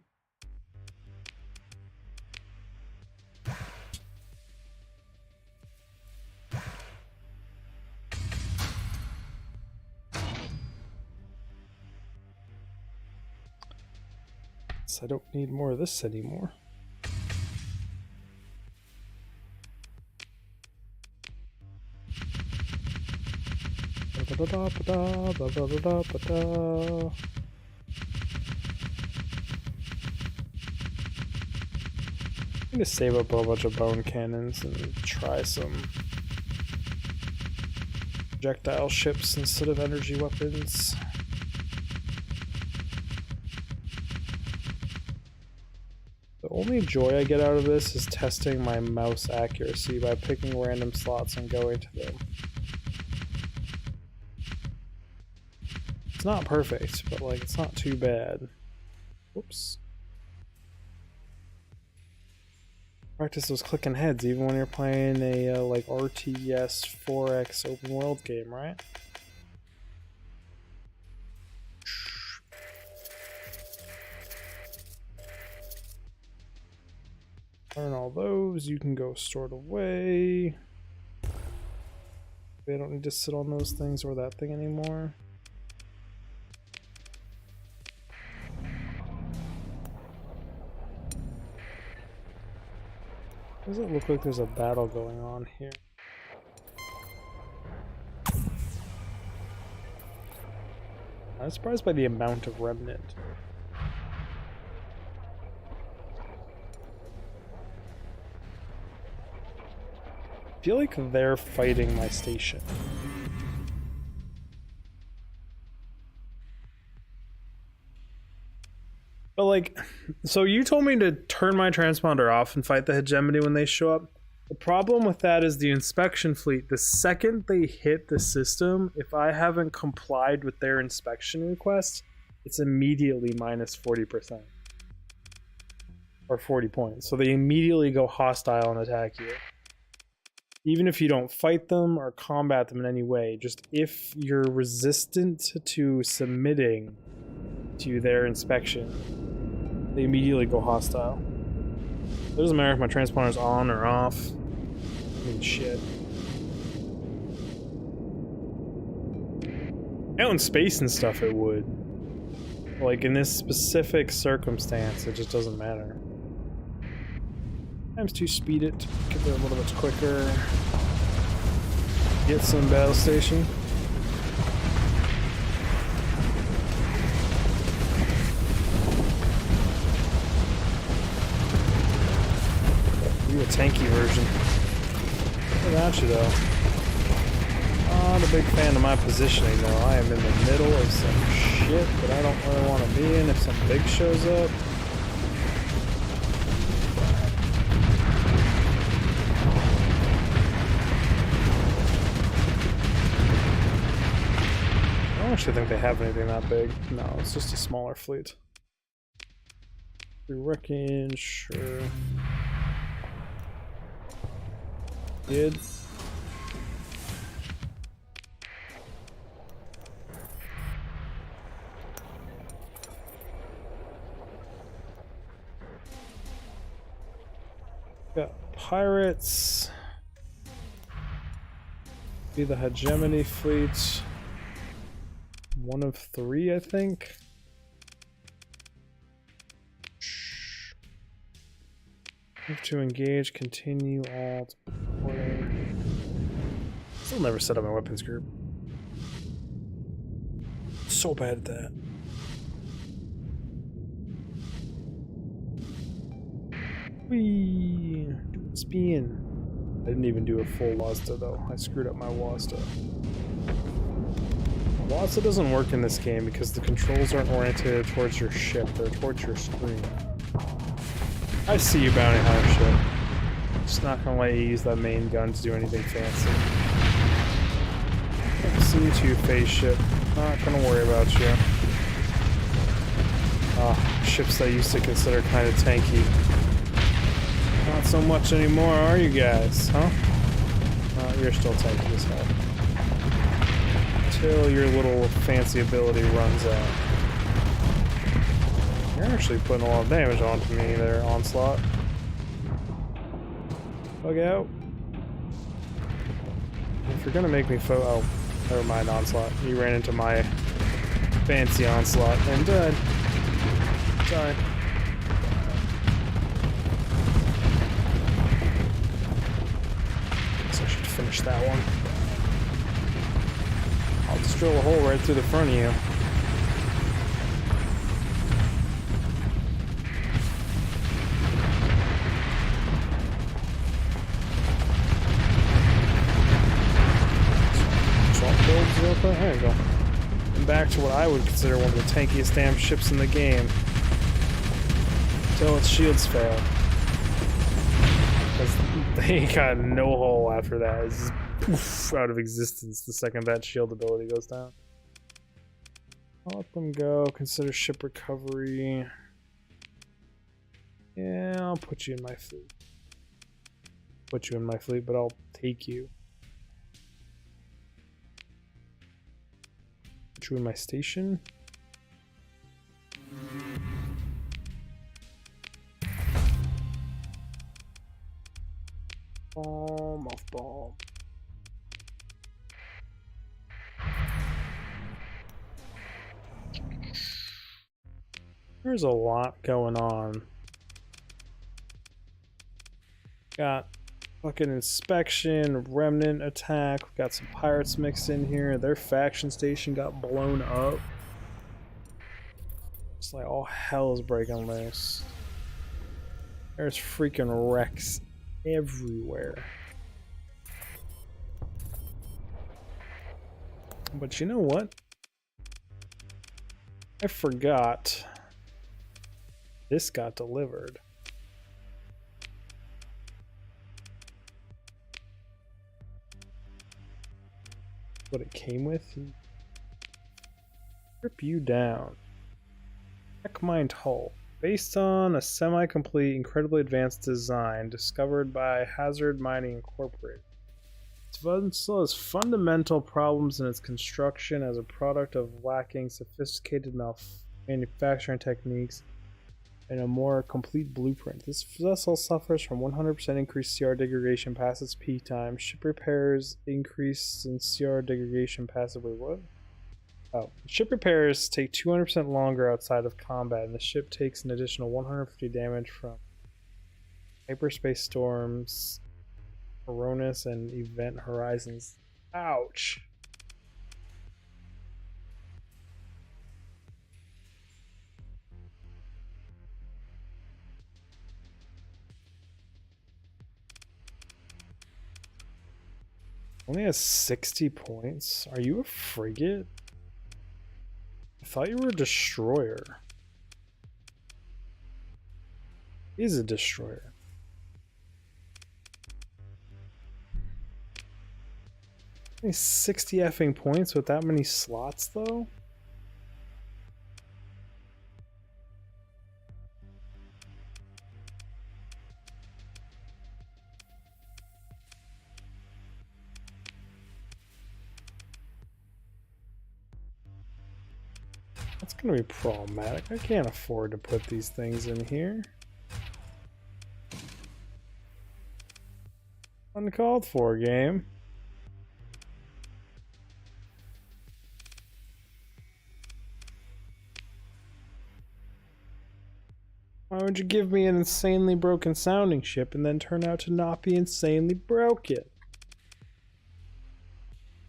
I don't need more of this anymore. I'm gonna save up a whole bunch of bone cannons and try some projectile ships instead of energy weapons. The only joy I get out of this is testing my mouse accuracy by picking random slots and going to them. It's not perfect, but like it's not too bad. Whoops. Practice those clicking heads even when you're playing a like RTS 4X open world game, right? Turn all those, you can go stored away. They don't need to sit on those things or that thing anymore. Does it look like there's a battle going on here? I'm surprised by the amount of remnant. I feel like they're fighting my station. But like, so you told me to turn my transponder off and fight the hegemony when they show up. The problem with that is the inspection fleet, the second they hit the system, if I haven't complied with their inspection request, it's immediately minus 40%. Or 40 points. So they immediately go hostile and attack you. Even if you don't fight them or combat them in any way, just if you're resistant to submitting to their inspection, they immediately go hostile. It doesn't matter if my transponder's on or off. I mean, shit. Out in space and stuff, it would. Like, in this specific circumstance, it just doesn't matter. Times 2 speed it, get there a little bit quicker. Get some battle station. Do a tanky version. Without you though. Not a big fan of my positioning though. I am in the middle of some shit that I don't really want to be in if something big shows up. I don't actually think they have anything that big. No, it's just a smaller fleet. Reckon, sure. Did. Got pirates. Be the hegemony fleet. One of 3, I think. Move to engage, continue, alt, recording. Still never set up my weapons group. So bad at that. Whee! Do a spin. I didn't even do a full Wasta though. I screwed up my Wasta. Wasta doesn't work in this game because the controls aren't oriented towards your ship, they're towards your screen. I see you, bounty hunter ship. Just not gonna let you use that main gun to do anything fancy. I see you too, phase ship. Not gonna worry about you. Ships that I used to consider kind of tanky. Not so much anymore, are you guys, huh? You're still tanky as hell. Until your little fancy ability runs out. You're actually putting a lot of damage onto me there, Onslaught. Bug out. If you're gonna make me oh, never mind, Onslaught. You ran into my fancy Onslaught and died. Sorry. Guess I should finish that one. I'll just drill a hole right through the front of you. There you go. And back to what I would consider one of the tankiest damn ships in the game. Until its shields fail. Because they got no hole after that. It's just poof, out of existence the second that shield ability goes down. I'll let them go. Consider ship recovery. Yeah, I'll put you in my fleet. Put you in my fleet, but I'll take you. Put you in my station. Bomb off bomb. There's a lot going on. Got fucking inspection, remnant attack. We got some pirates mixed in here. Their faction station got blown up. It's like all hell is breaking loose. There's freaking wrecks everywhere. But you know what? I forgot. This got delivered. What it came with? Strip you down. Check mined hull. Based on a semi-complete, incredibly advanced design discovered by Hazard Mining Incorporated. Its vessel has fundamental problems in its construction as a product of lacking sophisticated manufacturing techniques and a more complete blueprint. This vessel suffers from 100% increased CR degradation past its peak time. Ship repairs increase in CR degradation passively. What? Oh, ship repairs take 200% longer outside of combat, and the ship takes an additional 150 damage from hyperspace storms, Coronas, and event horizons. Ouch. Only has 60 points. Are you a frigate? I thought you were a destroyer. He's a destroyer. Only 60 effing points with that many slots, though? That's gonna be problematic. I can't afford to put these things in here. Uncalled for, game. Why would you give me an insanely broken sounding ship and then turn out to not be insanely broken?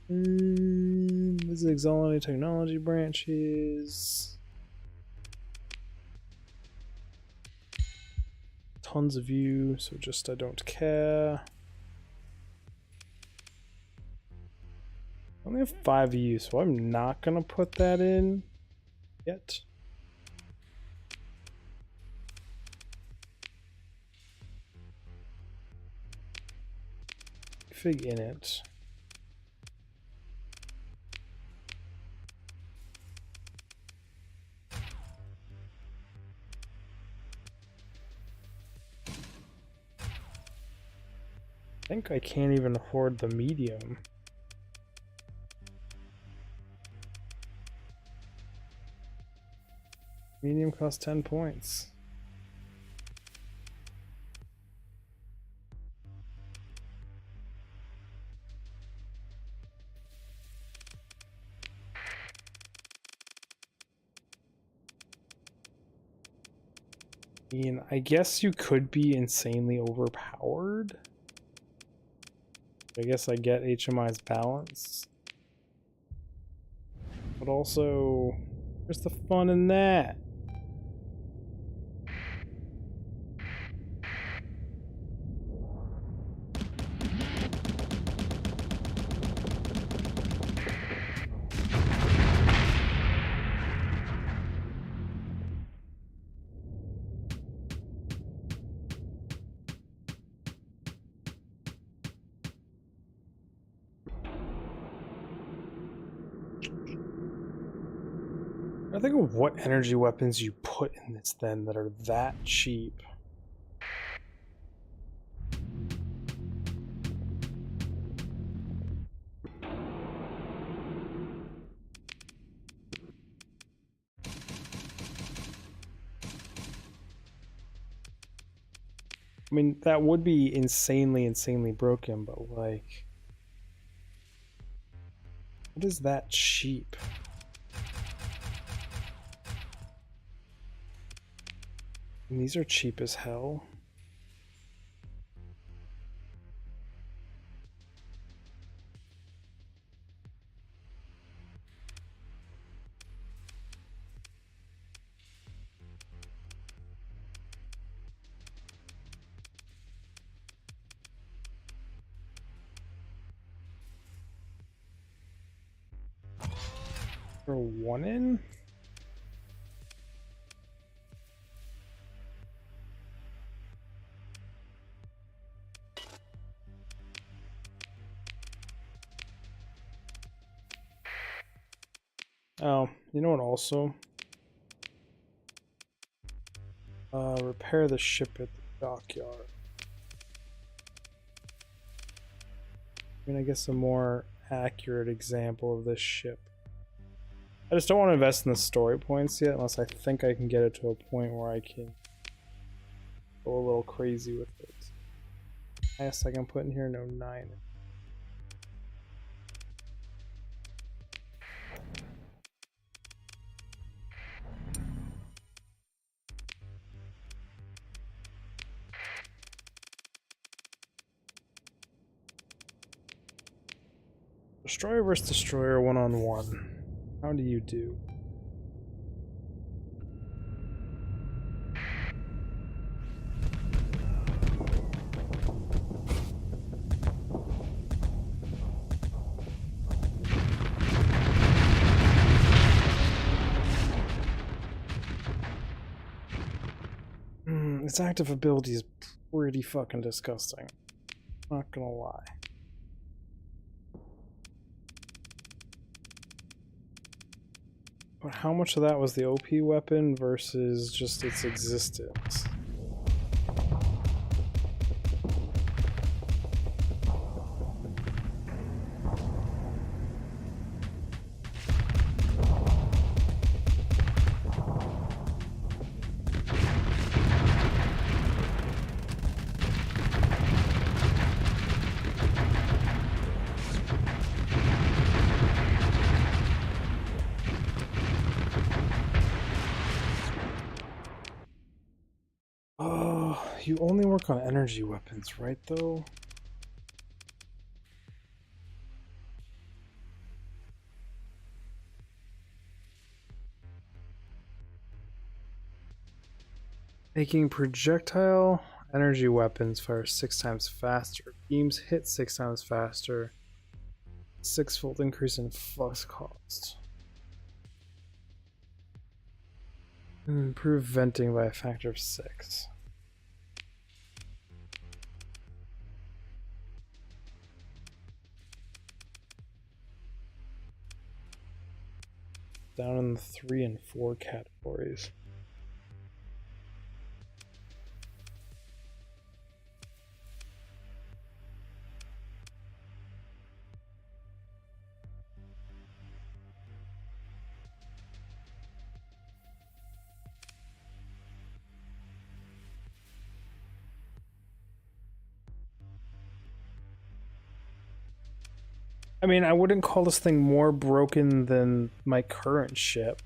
This is Exotica Technology branches. Tons of you, so just I don't care. I only have 5 of you, so I'm not gonna put that in yet. Fig in it. I think I can't even afford the medium. Medium costs 10 points. I mean, I guess you could be insanely overpowered. I guess I get HMI's balance. But also, where's the fun in that? I think of what energy weapons you put in this then that are that cheap. I mean, that would be insanely broken, but like, what is that cheap? And these are cheap as hell. Throw one in? Oh, you know what also? Repair the ship at the dockyard. I mean, I guess a more accurate example of this ship. I just don't want to invest in the story points yet unless I think I can get it to a point where I can go a little crazy with it. Highest I can put in here, no 9. Destroyer versus destroyer 1-on-1. How do you do? Its active ability is pretty fucking disgusting. Not gonna lie. But how much of that was the OP weapon versus just its existence? you only work on energy weapons, right, though? Making projectile energy weapons fire 6 times faster. Beams hit 6 times faster. 6-fold increase in flux cost. Improve venting by a factor of 6. Down in the 3 and 4 categories. I mean, I wouldn't call this thing more broken than my current ship.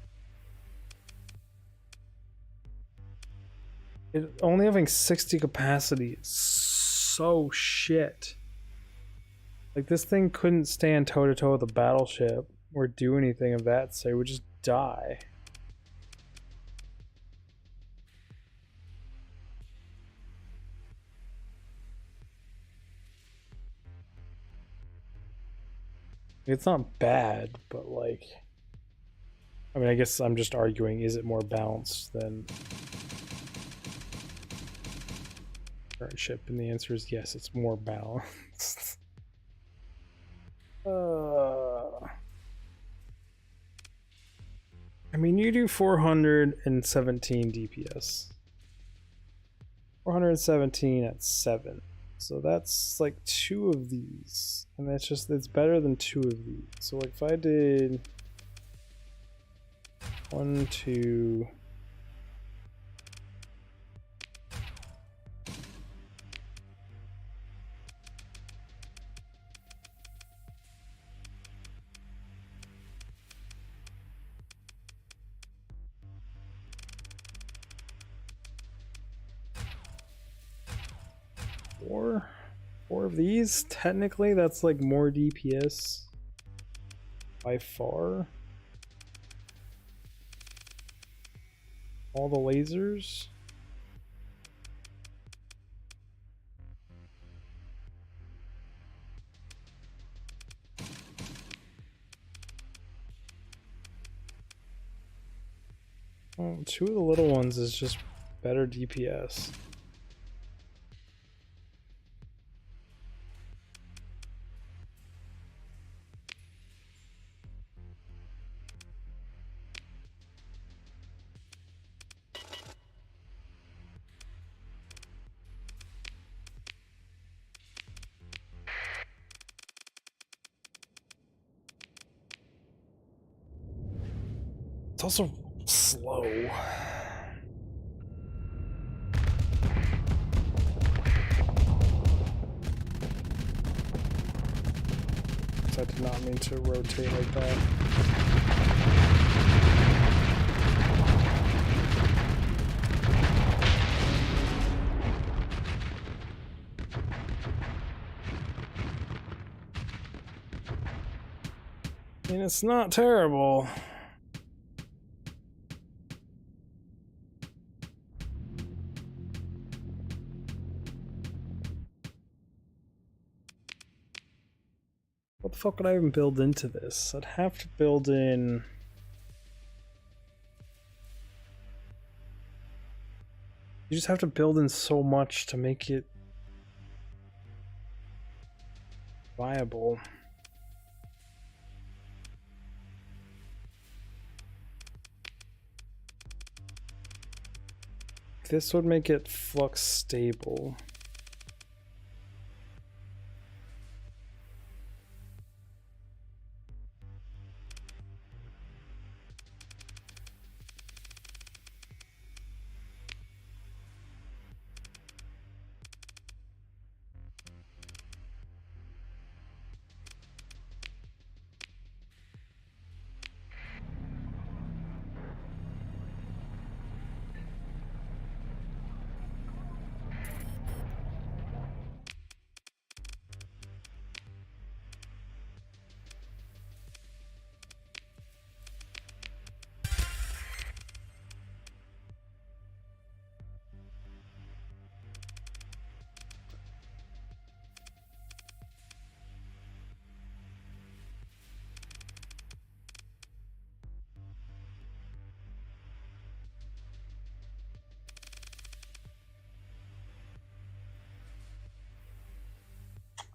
It only having 60 capacity is so shit. Like, this thing couldn't stand toe-to-toe with a battleship or do anything of that, so it would just die. It's not bad, but like, I mean, I guess I'm just arguing, is it more balanced than current ship? And the answer is yes, it's more balanced. I mean, you do 417 DPS. 417 at 7. So that's like 2 of these. And that's just, it's better than 2 of these. So like if I did 1, 2, four of these, technically that's like more DPS by far. All the lasers. Oh, 2 of the little ones is just better DPS. It's also slow. I did not mean to rotate like that. I mean, it's not terrible. What the fuck would I even build into this? I'd have to build in... You just have to build in so much to make it viable. This would make it flux stable.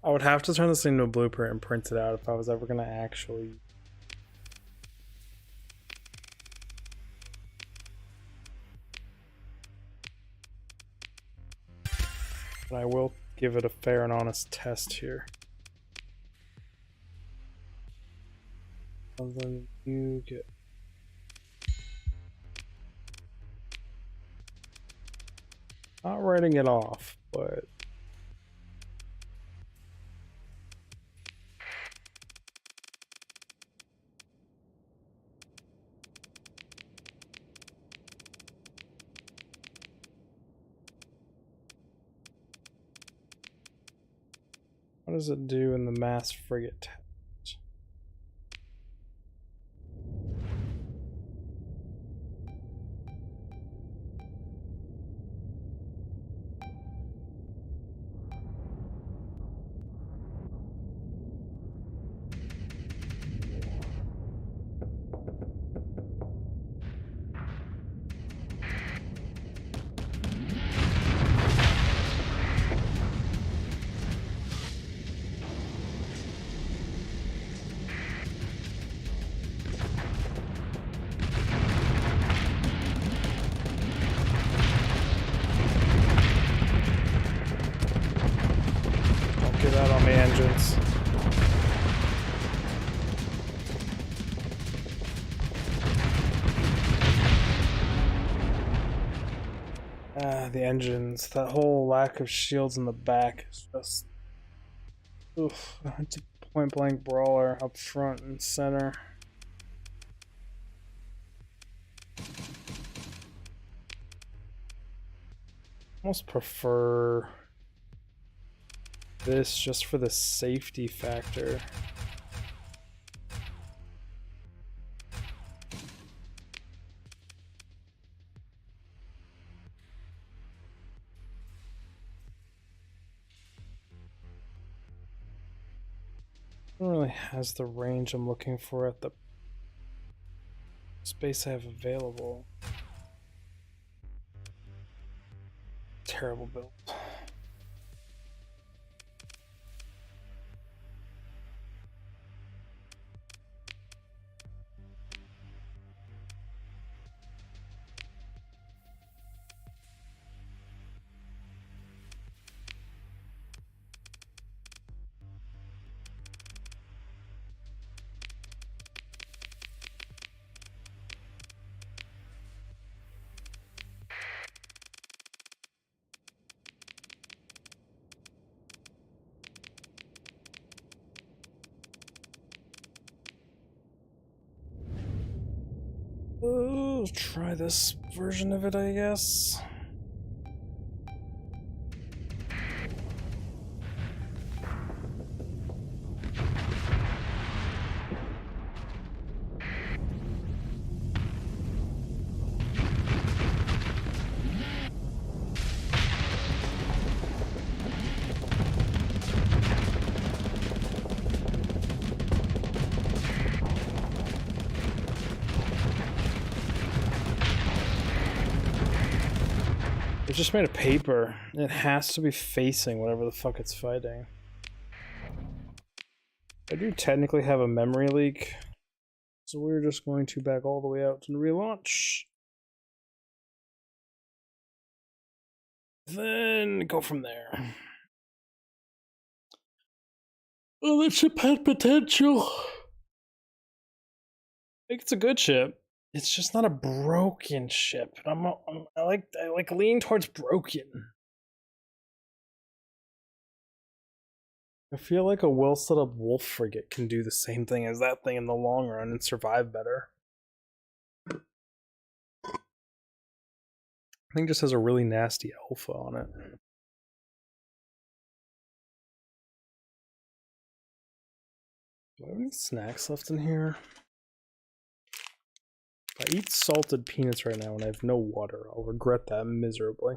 I would have to turn this into a blueprint and print it out if I was ever gonna actually. But I will give it a fair and honest test here. And then you get. Not writing it off, but. What does it do in the mass frigate test? Get out on the engines. The engines. That whole lack of shields in the back is just. Oof. It's a point blank brawler up front and center. Almost prefer this just for the safety factor. It really has the range I'm looking for at the space I have available. Terrible build. Oh, try this version of it, I guess. It's just made of paper. It has to be facing whatever the fuck it's fighting. I do technically have a memory leak, so we're just going to back all the way out and relaunch. Then go from there. Oh, that ship had potential. I think it's a good ship. It's just not a broken ship. I like lean towards broken. I feel like a well set up wolf frigate can do the same thing as that thing in the long run and survive better. I think it just has a really nasty alpha on it. Do I have any snacks left in here? If I eat salted peanuts right now and I have no water, I'll regret that miserably.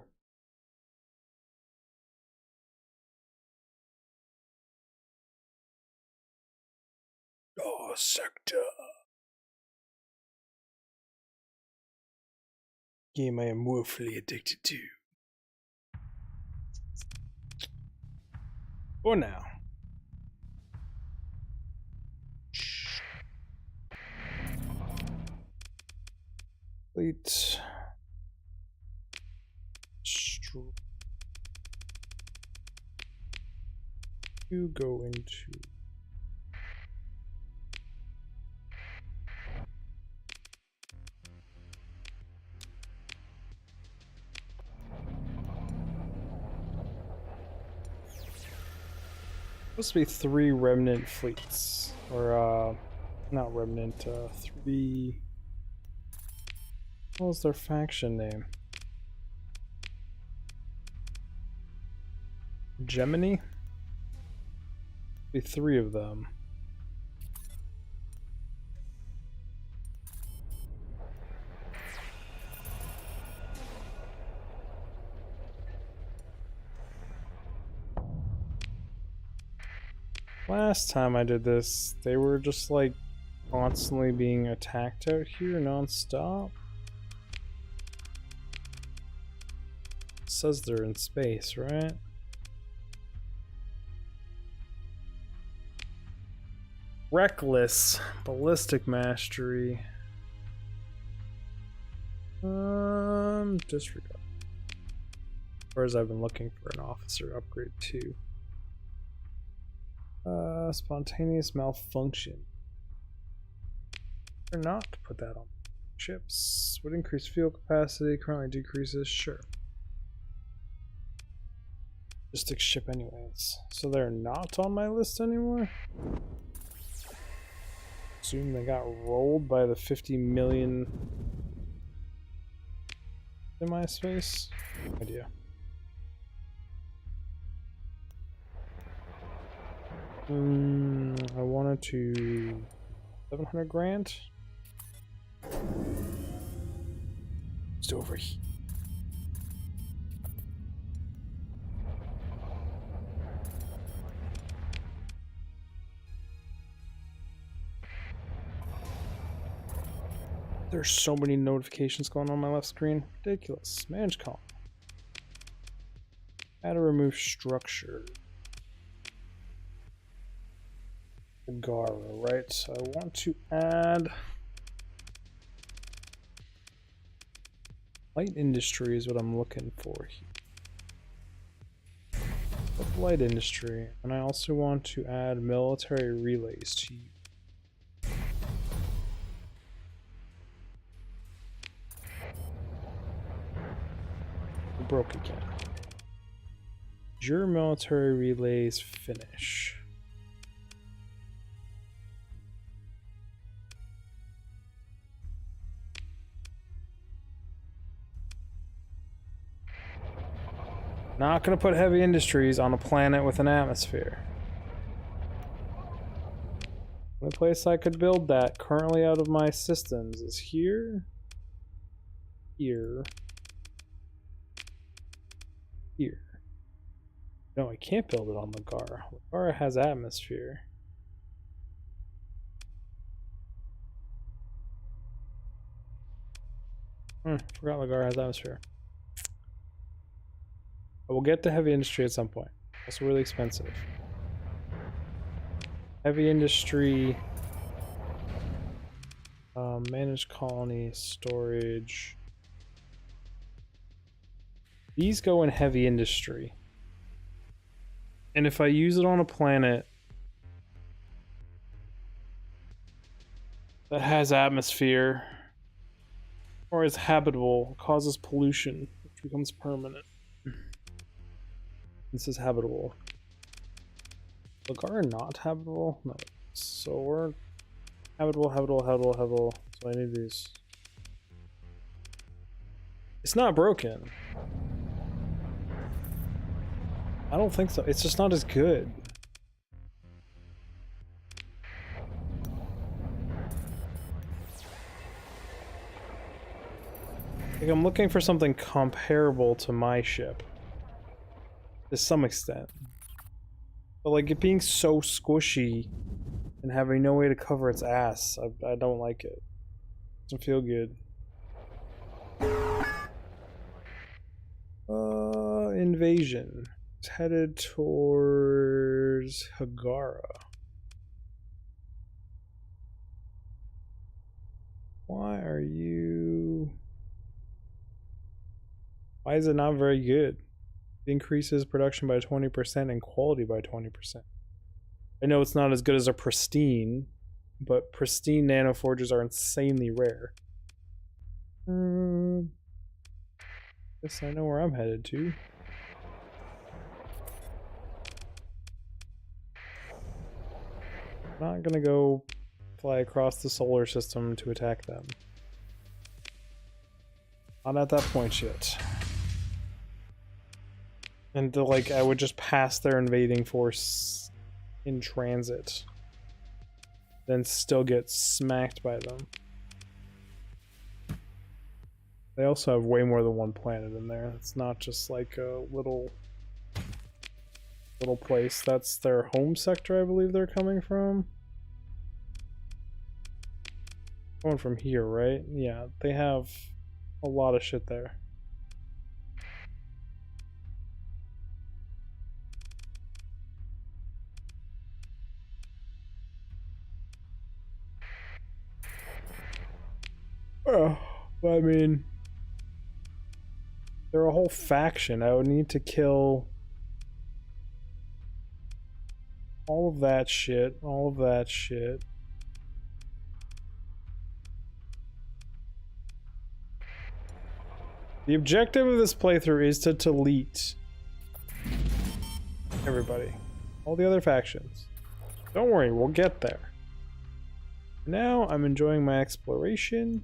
Sector. Game I am woefully addicted to. For now. Fleet. You go into supposed to be 3 remnant fleets, or not remnant, 3. What was their faction name? Gemini? Be 3 of them. Last time I did this, they were just like constantly being attacked out here non-stop. It says they're in space, right? Reckless ballistic mastery. Disregard. Whereas I've been looking for an officer upgrade too. Spontaneous malfunction. Or not to put that on ships. Would increase fuel capacity, currently decreases, sure. Just stick ship anyways. So they're not on my list anymore? Assume they got rolled by the 50 million in my space? No idea. I wanted to 700 grand. Just over here. There's so many notifications going on my left screen. Ridiculous. Manage column. How to remove structure. Gara, right? So I want to add light industry is what I'm looking for here. Light industry, and I also want to add military relays to you. Broke again. Your military relays finish. Not gonna put heavy industries on a planet with an atmosphere. The only place I could build that currently out of my systems is here, here, here. No, I can't build it on Ligara. Ligara has atmosphere. Forgot Ligara has atmosphere. I will get to heavy industry at some point. It's really expensive. Heavy industry, managed colony, storage. These go in heavy industry. And if I use it on a planet that has atmosphere or is habitable, causes pollution, which becomes permanent. This is habitable. Ligara not habitable? No. So we're habitable, habitable, habitable, habitable. So I need these. It's not broken. I don't think so. It's just not as good. Like I'm looking for something comparable to my ship. To some extent. But like it being so squishy and having no way to cover its ass, I don't like it. Doesn't feel good. Invasion. It's headed towards Hagara. Why are you... Why is it not very good? It increases production by 20% and quality by 20%. I know it's not as good as a pristine, but pristine nanoforges are insanely rare. Guess I know where I'm headed to. I'm not gonna go fly across the solar system to attack them. Not at that point yet. And like, I would just pass their invading force in transit, then still get smacked by them. They also have way more than one planet in there. It's not just like a little place. That's their home sector, I believe they're coming from. Going from here, right? Yeah, they have a lot of shit there. Oh, I mean, they're a whole faction. I would need to kill all of that shit, all of that shit. The objective of this playthrough is to delete everybody. All the other factions. Don't worry, we'll get there. Now I'm enjoying my exploration.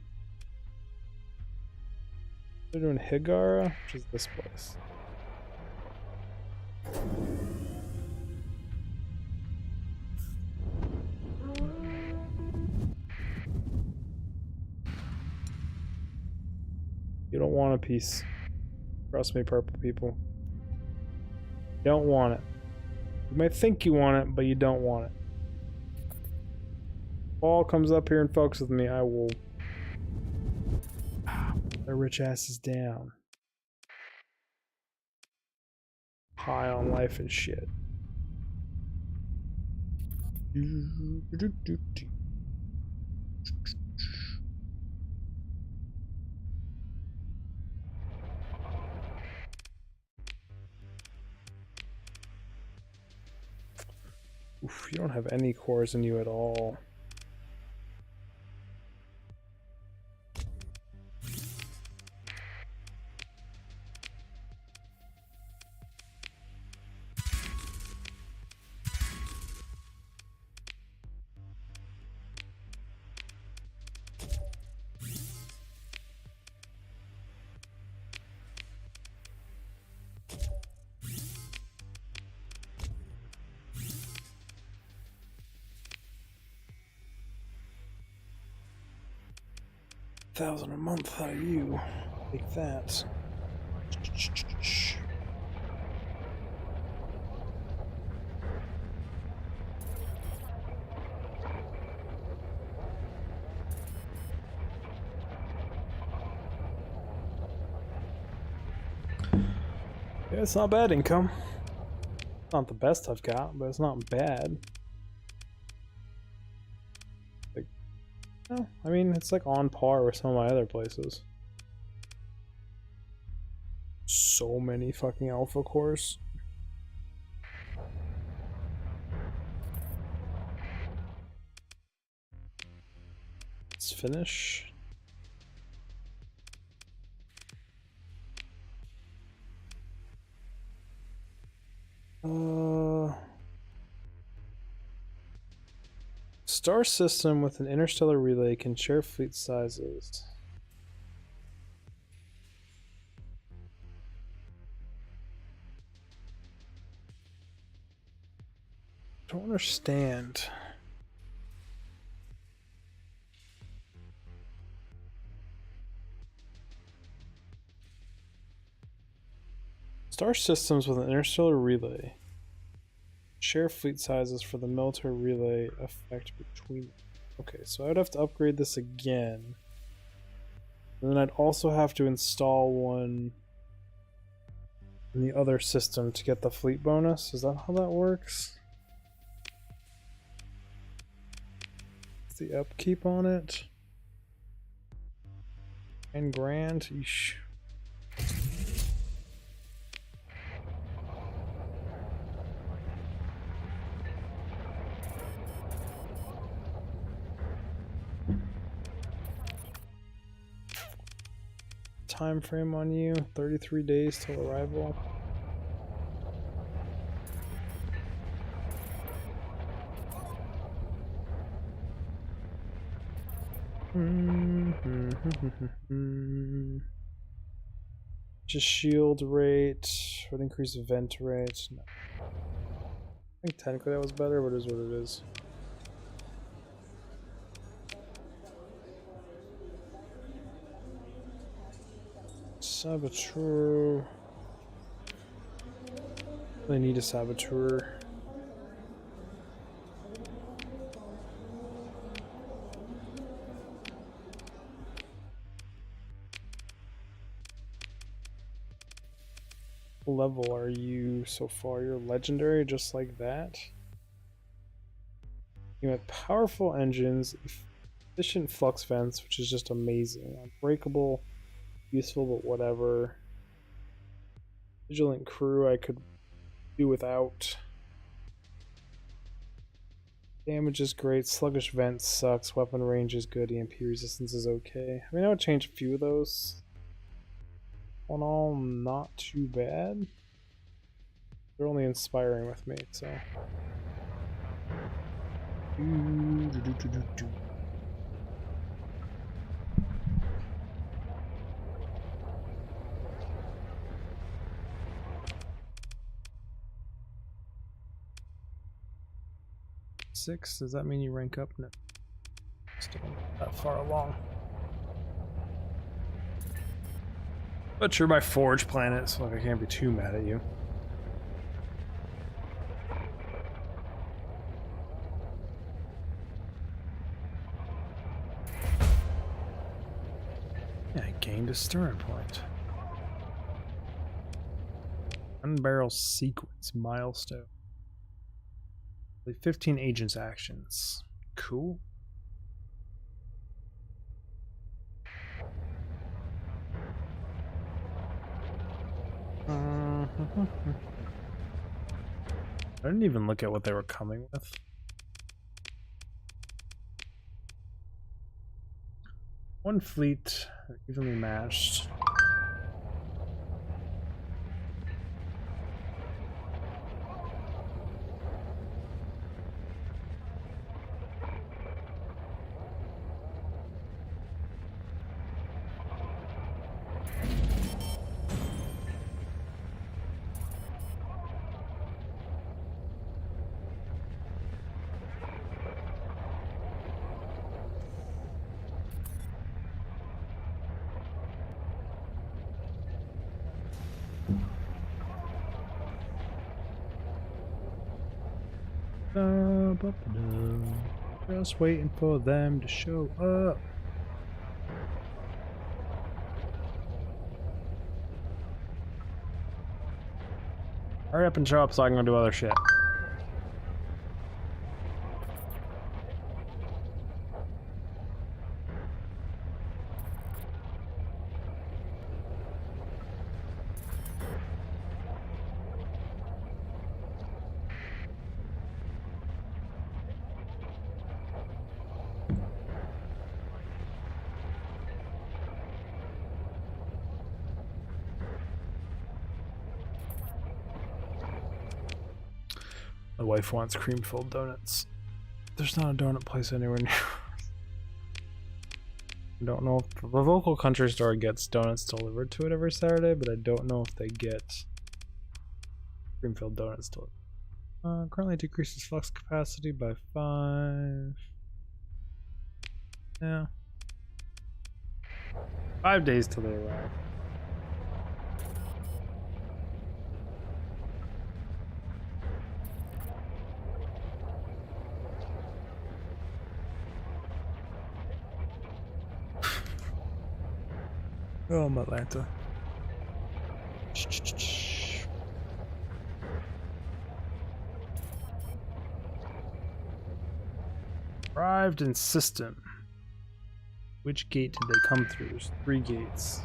They're doing Higara, which is this place. You don't want a piece. Trust me, purple people. You don't want it. You might think you want it, but you don't want it. If Paul comes up here and fucks with me, I will... Their rich asses down. High on life and shit. Oof, you don't have any cores in you at all. $1,000 a month, how do you take that? Yeah, it's not bad income. Not the best I've got, but it's not bad. No, I mean, it's like on par with some of my other places. So many fucking alpha cores. Let's finish. Star system with an interstellar relay can share fleet sizes. I don't understand. Star systems with an interstellar relay share fleet sizes for the military relay effect between them. Okay, so I'd have to upgrade this again. And then I'd also have to install one in the other system to get the fleet bonus. Is that how that works? What's the upkeep on it? $10 grand? Eesh. time frame on you? 33 days till arrival. Just shield rate, would increase vent rate. No. I think technically that was better, but it is what it is. Saboteur. They need a saboteur. Level are you so far? You're legendary, just like that. You have powerful engines, efficient flux vents, which is just amazing. Unbreakable, useful, but whatever. Vigilant crew I could do without. Damage is great. Sluggish vent sucks. Weapon range is good. EMP resistance is okay. I mean, I would change a few of those. All in all, not too bad. They're only inspiring with me, so. Six, does that mean you rank up? No. Still not that far along. But you're my Forge planet, so like I can't be too mad at you. Yeah, I gained a stern point. Unbarrel sequence milestone. 15 agents actions. Cool. I didn't even look at what they were coming with. One fleet, evenly matched. Just waiting for them to show up. Hurry up and show up so I can go do other shit. My wife wants cream-filled donuts. There's not a donut place anywhere near. I don't know if the local country store gets donuts delivered to it every Saturday, but I don't know if they get cream-filled donuts delivered. Currently decreases flux capacity by 5. Yeah. 5 days till they arrive. Oh, I'm Atlanta. Arrived in system. Which gate did they come through? There's 3 gates.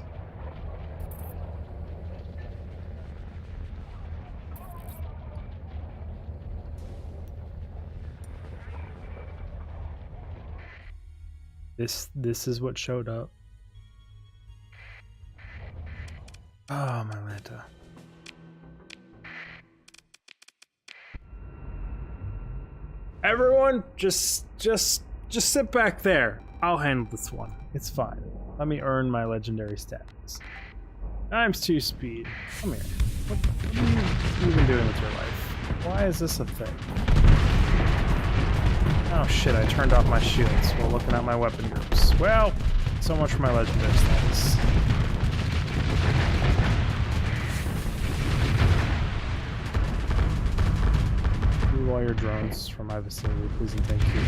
This is what showed up. Oh, my Lanta. Everyone, just sit back there. I'll handle this one. It's fine. Let me earn my legendary status. Times 2 speed. Come here. What are you even doing with your life? Why is this a thing? Oh shit, I turned off my shields while looking at my weapon groups. Well, so much for my legendary status. Remove all your drones from my vicinity, please and thank you.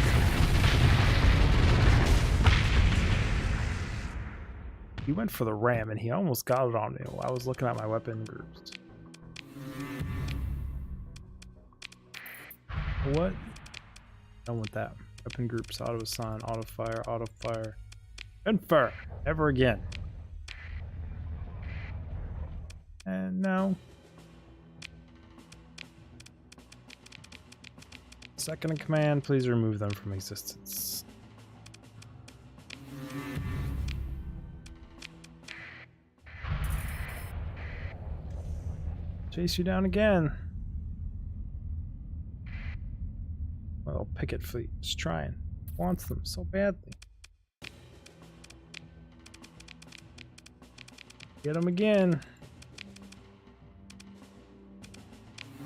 He went for the ram and he almost got it on me while I was looking at my weapon groups. What? Done with that. Weapon groups, auto assign, auto fire. And fire! Never again. And now. Second in command, please remove them from existence. Chase you down again. Well, picket fleet, just trying. Wants them so badly. Get them again.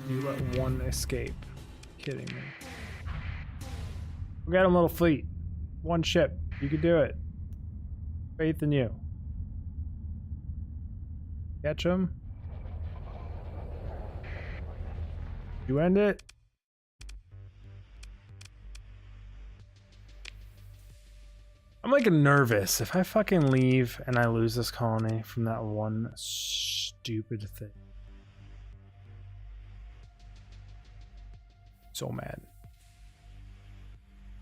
You let one escape. Kidding me. We got him, little fleet. One ship. You can do it. Faith in you. Catch him. You end it. I'm like nervous. If I fucking leave and I lose this colony from that one stupid thing. So mad.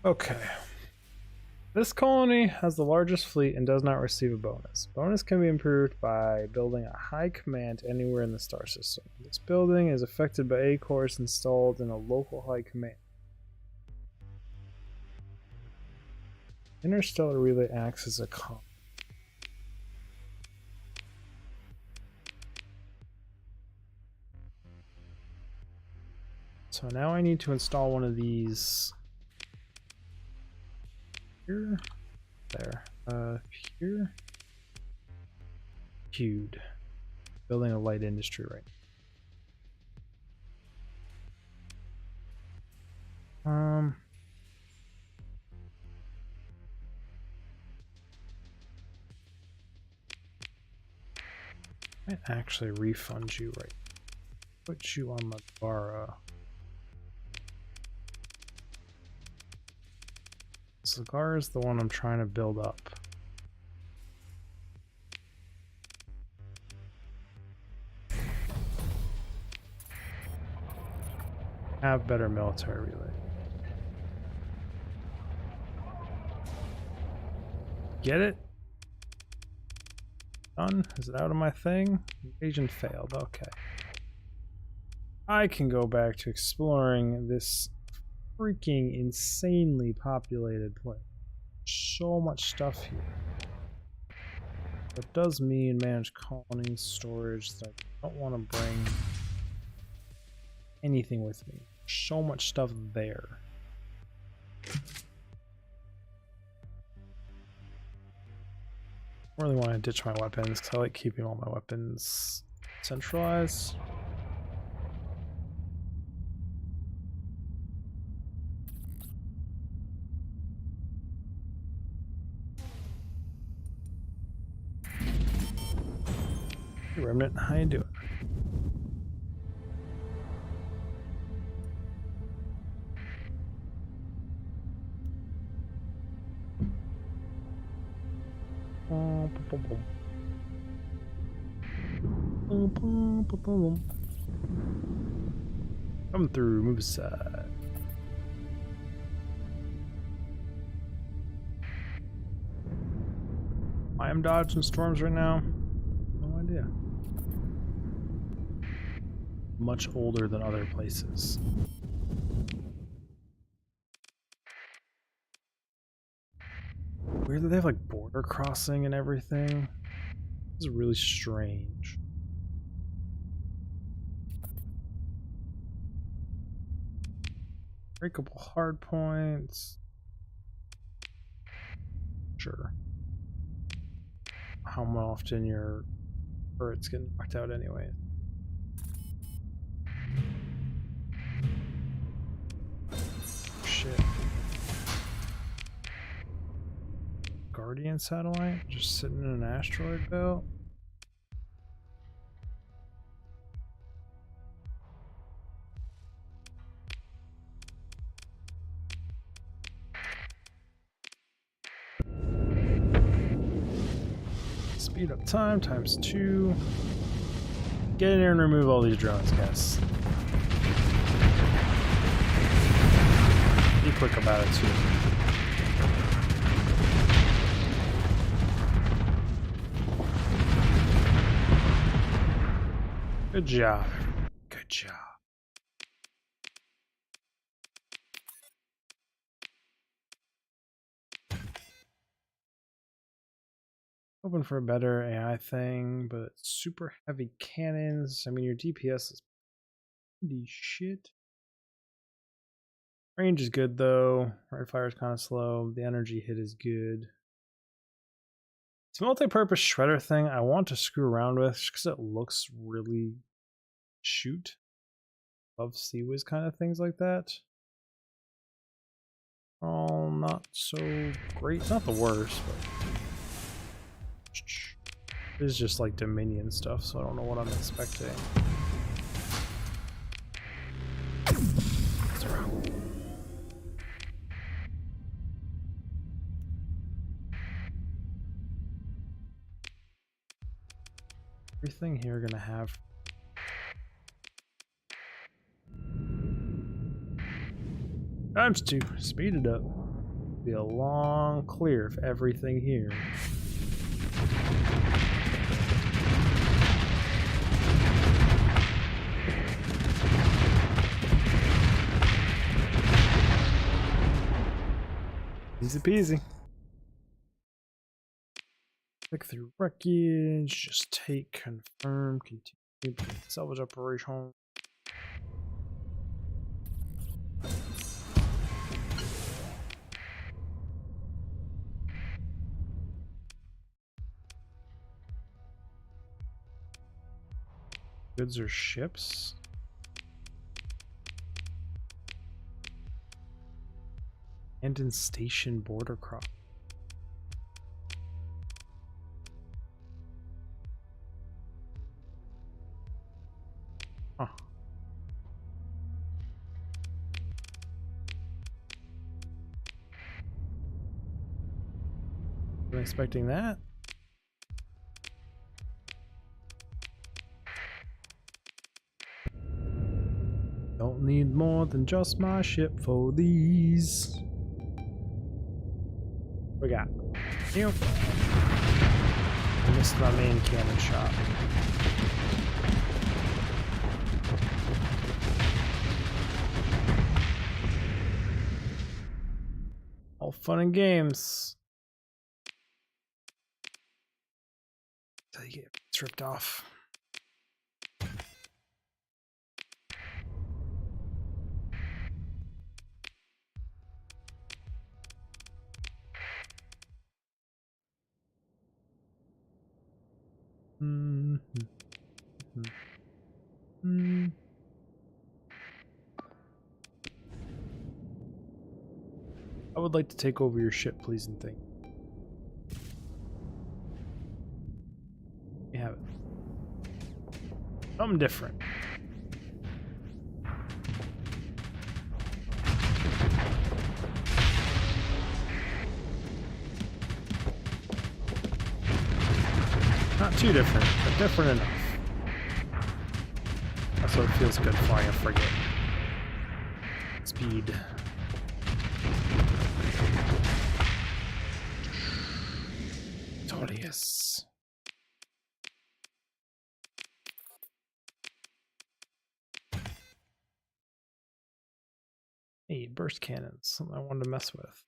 Okay. This colony has the largest fleet and does not receive a bonus. Bonus can be improved by building a high command anywhere in the star system. This building is affected by a course installed in a local high command. Interstellar relay acts as a comp. So now I need to install one of these here, there, here, queued. Building a light industry right now. I might actually refund you right. Put you on Magara. Cigar is the one I'm trying to build up. Have better military relay. Get it? Done? Is it out of my thing? Invasion failed. Okay. I can go back to exploring this freaking insanely populated place. So much stuff here. That does mean manage colonies, storage, that I don't want to bring anything with me. So much stuff there. I really want to ditch my weapons because I like keeping all my weapons centralized. Hey Remnant, how you doing? Come through, move aside. I am dodging storms right now. No idea. Much older than other places. Weird that they have like border crossing and everything. This is really strange. Breakable hard points. Sure. How often your turrets get knocked out anyway. Shit. Guardian satellite? Just sitting in an asteroid belt? Speed up time times 2. Get in there and remove all these drones, guys. Be quick about it too. Good job. Good job. Hoping for a better AI thing, but super heavy cannons. I mean, your DPS is pretty shit. Range is good though. Right fire is kind of slow. The energy hit is good. It's a multi-purpose shredder thing I want to screw around with just because it looks really shoot. Love CWIS kind of things like that. Oh, not so great. Not the worst, but it's just like Dominion stuff, so I don't know what I'm expecting. Everything here gonna have times 2. Speed it up. Be a long clear of everything here. Easy peasy. Click through wreckage, just take, confirm, continue, salvage operation. Goods or ships? Abandoned station border cross. Huh. I'm expecting that. Don't need more than just my ship for these. We got you. I missed my main cannon shot. All fun and games. Until you get stripped off. I would like to take over your ship, please and thank you. You have it. Something different. Not too different, but different enough. That's what it feels good flying a frigate. Speed. Victorious. Hey, burst cannons. Something I wanted to mess with.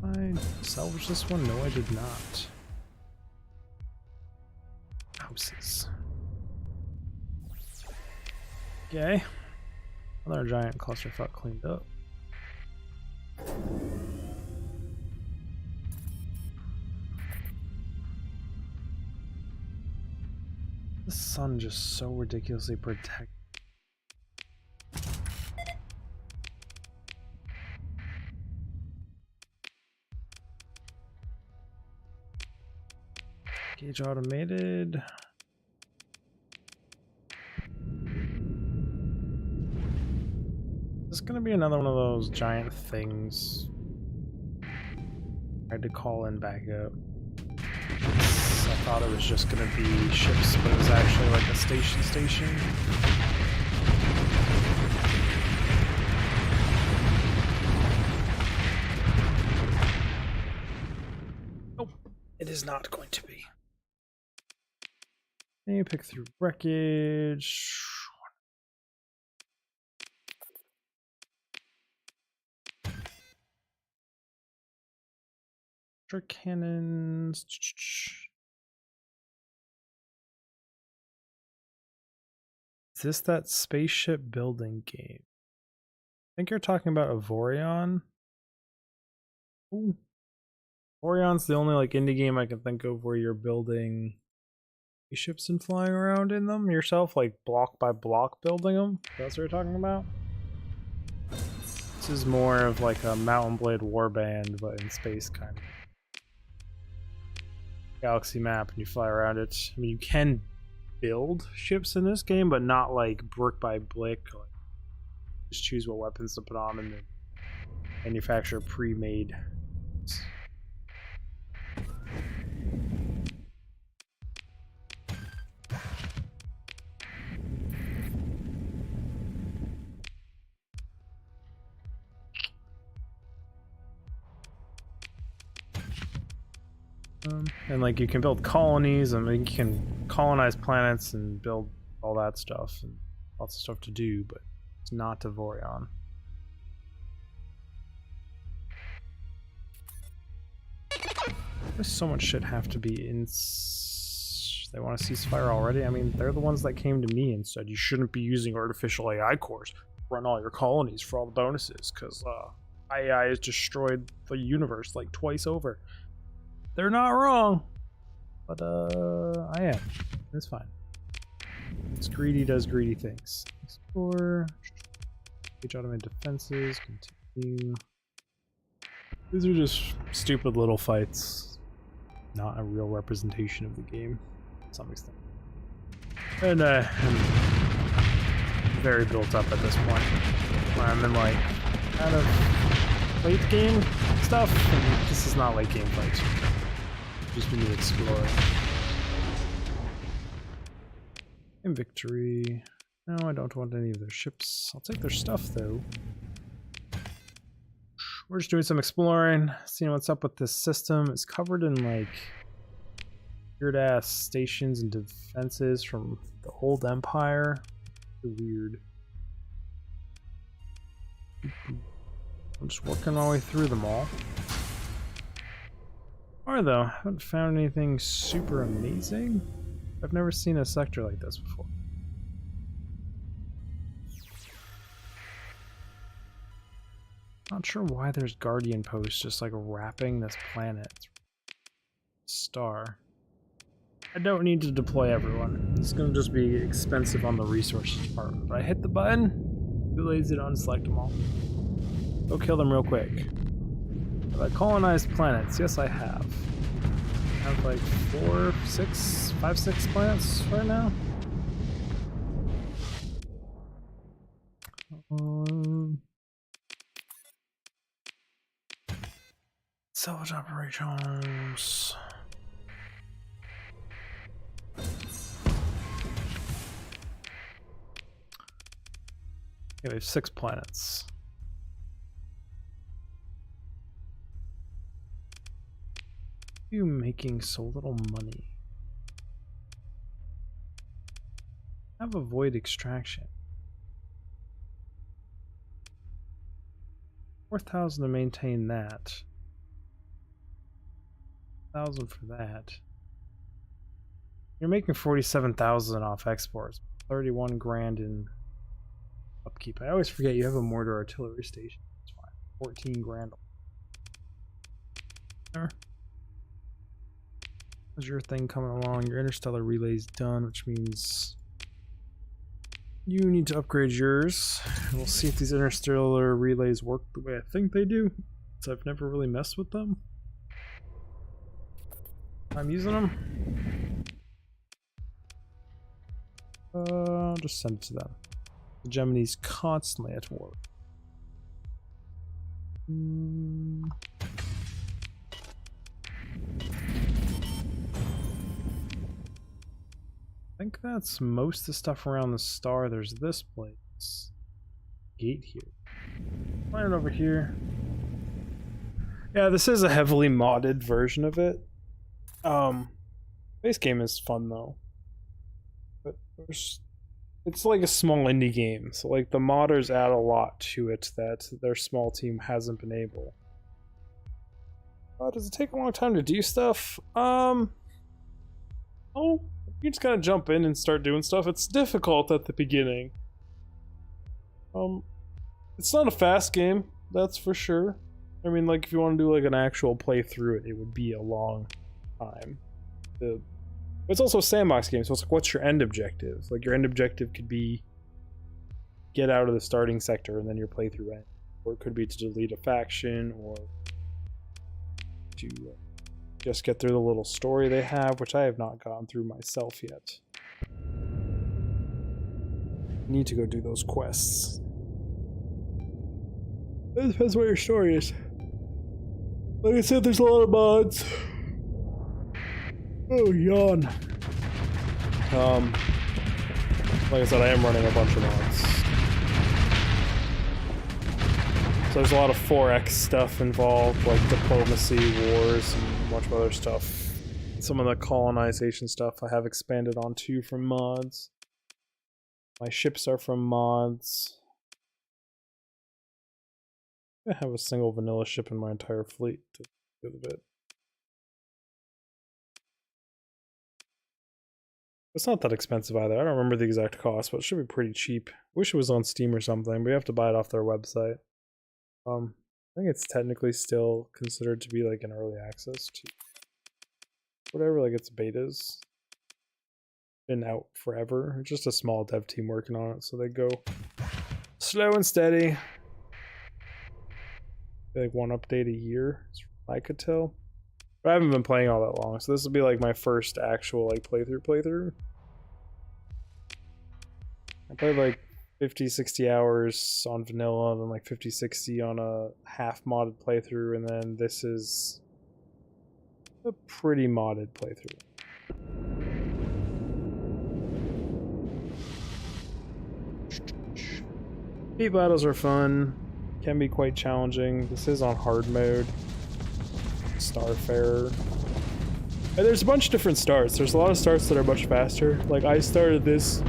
I salvaged this one? No, I did not. Houses. Okay. Another giant clusterfuck cleaned up. The sun just so ridiculously protects. Gauge automated. This is gonna be another one of those giant things. I had to call in backup. I thought it was just gonna be ships, but it was actually like a station. Nope, it is not going to be. And you pick through wreckage. Cannons. Is this that spaceship building game? I think you're talking about Avorion. Ooh. Avorion's the only like indie game I can think of where you're building spaceships and flying around in them yourself, like block by block building them. That's what you're talking about? This is more of like a Mountain Blade Warband, but in space kind of. Galaxy map and you fly around it. I mean, you can build ships in this game, but not like brick by brick. Like, just choose what weapons to put on and then manufacture pre-made. And like you can build colonies, I mean you can colonize planets and build all that stuff and lots of stuff to do, but it's not Avorion. There's so much shit have to be in. They want a ceasefire already? I mean, they're the ones that came to me and said you shouldn't be using artificial AI cores. Run all your colonies for all the bonuses, because AI has destroyed the universe like twice over. They're not wrong, but I am. It's fine. It's greedy, does greedy things. Explore. Gauge automated defenses. Continue. These are just stupid little fights. Not a real representation of the game, to some extent. And I'm very built up at this point. Where I'm in like kind of late game stuff, and this is not late game fights. Just need to explore. And victory. No, I don't want any of their ships. I'll take their stuff though. We're just doing some exploring, seeing what's up with this system. It's covered in like weird ass stations and defenses from the old empire. Weird. I'm just working my way through them all. Though, I haven't found anything super amazing. I've never seen a sector like this before. Not sure why there's guardian posts just like wrapping this planet. Star. I don't need to deploy everyone. It's gonna just be expensive on the resources department. But I hit the button, too lazy to unselect them all. Go kill them real quick. Have I colonized planets? Yes, I have. I have like 5, 6 planets right now. Salvage operations. Okay, we have 6 planets. You making so little money? Have avoid extraction. 4,000 to maintain that. 1,000 for that. You're making 47,000 off exports. 31 grand in upkeep. I always forget you have a mortar artillery station. That's fine. 14 grand. How's your thing coming along? Your interstellar relay's done, which means you need to upgrade yours. We'll see if these interstellar relays work the way I think they do. So I've never really messed with them. I'm using them. I'll just send it to them. The Gemini's constantly at war. I think that's most of the stuff around the star. There's this place. Gate here. Planet over here. Yeah, this is a heavily modded version of it. Base game is fun though. But it's like a small indie game, so like the modders add a lot to it that their small team hasn't been able. Does it take a long time to do stuff? Oh, you just gotta jump in and start doing stuff. It's difficult at the beginning. It's not a fast game, that's for sure. I mean, like if you want to do like an actual playthrough, it would be a long time. It's also a sandbox game, so it's like, what's your end objective? Like your end objective could be get out of the starting sector and then your playthrough ends, or it could be to delete a faction, or to just get through the little story they have, which I have not gone through myself yet. I need to go do those quests. It depends what your story is. Like I said, there's a lot of mods. Oh, yawn. Like I said, I am running a bunch of mods. So there's a lot of 4X stuff involved, like diplomacy, wars, and a bunch of other stuff. Some of the colonization stuff I have expanded onto from mods. My ships are from mods. I have a single vanilla ship in my entire fleet to do the bit. It's not that expensive either. I don't remember the exact cost, but it should be pretty cheap. Wish it was on Steam or something, but you have to buy it off their website. I think it's technically still considered to be like an early access to whatever, like it's betas. Been out forever. It's just a small dev team working on it, so they go slow and steady. Like one update a year, as I could tell. But I haven't been playing all that long, so this will be like my first actual like playthrough. I played like 50-60 hours on vanilla, and then like 50-60 on a half modded playthrough, and then this is a pretty modded playthrough. Beat battles are fun, can be quite challenging. This is on hard mode. Starfarer. And there's a bunch of different starts. There's a lot of starts that are much faster. Like I started this.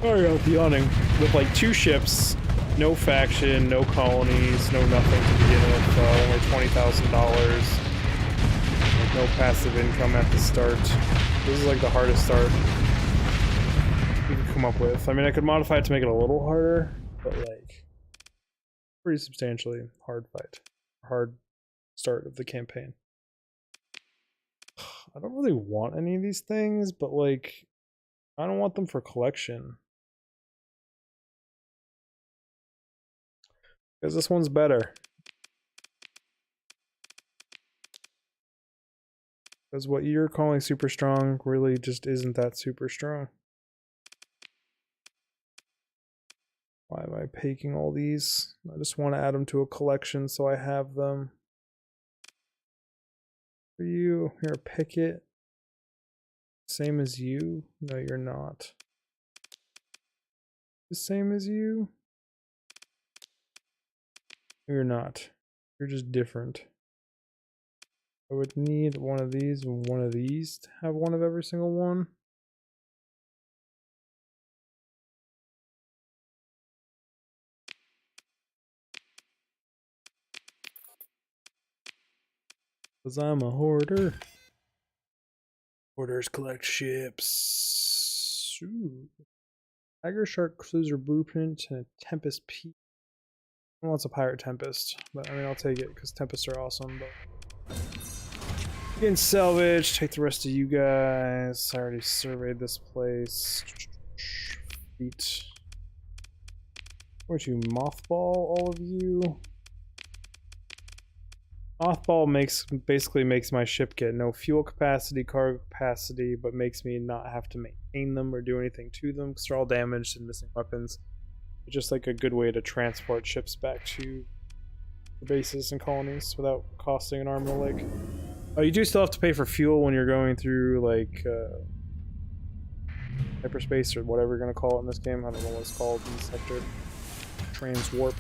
Sorry about the yawning. With like 2 ships, no faction, no colonies, no nothing to begin with. Only $20,000. Like no passive income at the start. This is like the hardest start you can come up with. I mean, I could modify it to make it a little harder, but like pretty substantially hard fight. Hard start of the campaign. I don't really want any of these things, but like I don't want them for collection. Because this one's better. Because what you're calling super strong really just isn't that super strong. Why am I picking all these? I just want to add them to a collection so I have them. For you, here, pick it. Same as you? No, you're not. The same as you? You're not. You're just different. I would need one of these and one of these to have one of every single one. Because I'm a hoarder. Hoarders collect ships. Ooh. Tiger Shark Cruiser Blueprint and a Tempest P. I want a Pirate Tempest, but I mean I'll take it because Tempests are awesome. But getting salvage. Take the rest of you guys. I already surveyed this place. Feet. Where to mothball all of you? Mothball basically makes my ship get no fuel capacity, cargo capacity, but makes me not have to maintain them or do anything to them because they're all damaged and missing weapons. It's just like a good way to transport ships back to bases and colonies without costing an arm and a leg. Oh, you do still have to pay for fuel when you're going through like hyperspace or whatever you're gonna call it in this game. I don't know what it's called in the sector. Transwarp.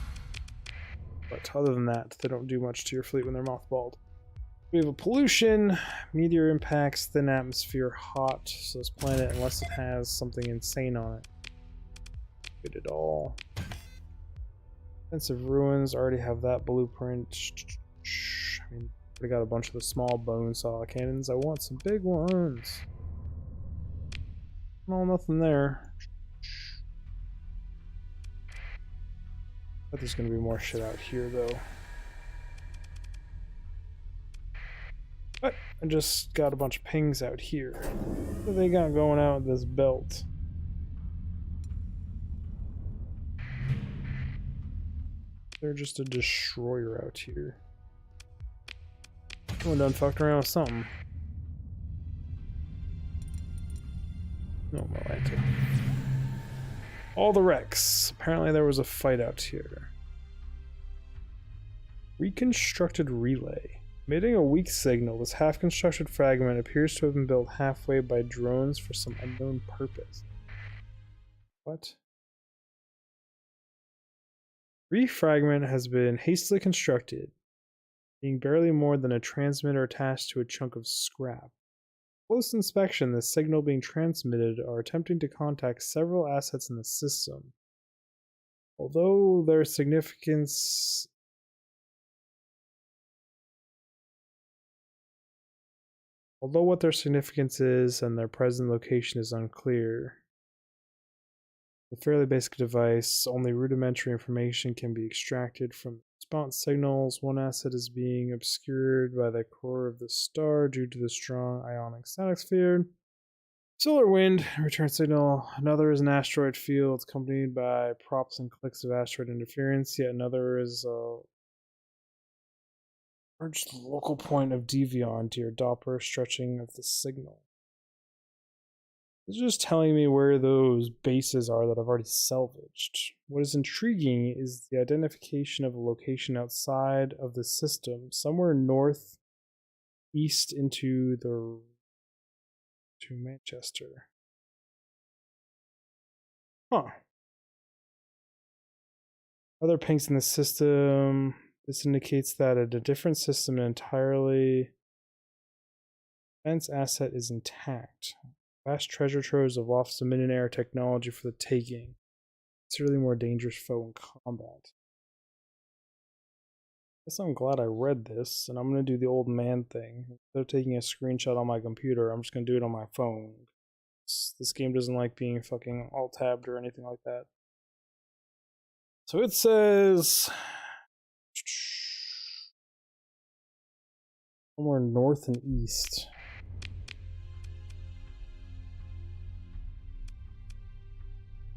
But other than that, they don't do much to your fleet when they're mothballed. We have a pollution, meteor impacts, thin atmosphere, hot. So this planet, unless it has something insane on it, good at all. Expensive ruins, already have that blueprint. I mean, I got a bunch of the small bone saw cannons. I want some big ones. No, nothing there. But there's gonna be more shit out here though. But I just got a bunch of pings out here. What do they got going out this belt? They're just a destroyer out here. Someone done fucked around with something. No, Malanta. All the wrecks. Apparently there was a fight out here. Reconstructed relay. Emitting a weak signal, this half-constructed fragment appears to have been built halfway by drones for some unknown purpose. What? Fragment has been hastily constructed, being barely more than a transmitter attached to a chunk of scrap. Close inspection, the signal being transmitted are attempting to contact several assets in the system. Although what their significance is and their present location is unclear. A fairly basic device, only rudimentary information can be extracted from response signals. One asset is being obscured by the core of the star due to the strong ionic static sphere. Solar wind, return signal. Another is an asteroid field accompanied by props and clicks of asteroid interference. Yet another is a large local point of devion to your Doppler stretching of the signal. It's just telling me where those bases are that I've already salvaged. What is intriguing is the identification of a location outside of the system, somewhere north east into Manchester. Huh. Other pings in the system. This indicates that a different system entirely defense asset is intact. Vast treasure troves of lost dominion era technology for the taking. Certainly more dangerous foe in combat. Guess I'm glad I read this, and I'm gonna do the old man thing. Instead of taking a screenshot on my computer, I'm just gonna do it on my phone. This game doesn't like being fucking alt-tabbed or anything like that. So it says somewhere north and east.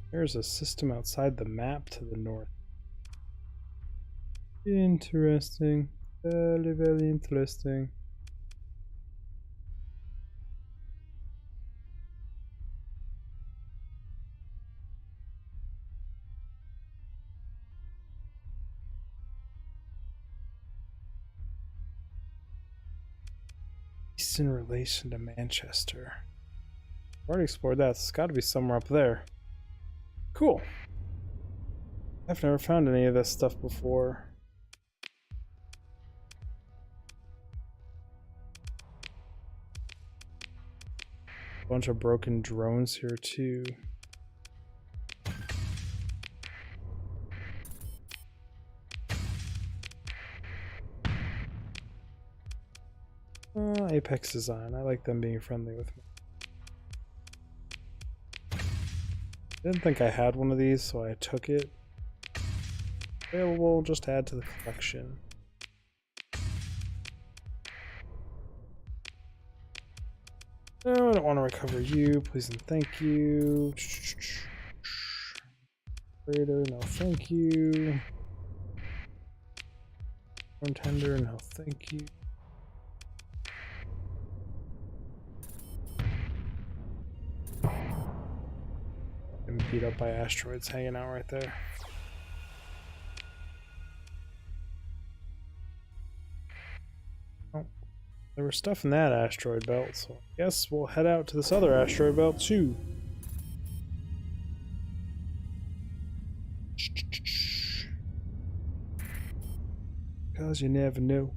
There's a system outside the map to the north. Interesting. Very, very interesting. East in relation to Manchester. I've already explored that. It's got to be somewhere up there. Cool. I've never found any of this stuff before. A bunch of broken drones here too. Apex Design. I like them being friendly with me. Didn't think I had one of these, so I took it. Available, just add to the collection. No, I don't want to recover you. Please and thank you. Trader, no thank you. Tender, no thank you. I'm beat up by asteroids hanging out right there. Oh, there was stuff in that asteroid belt, so I guess we'll head out to this other asteroid belt too. Because you never know what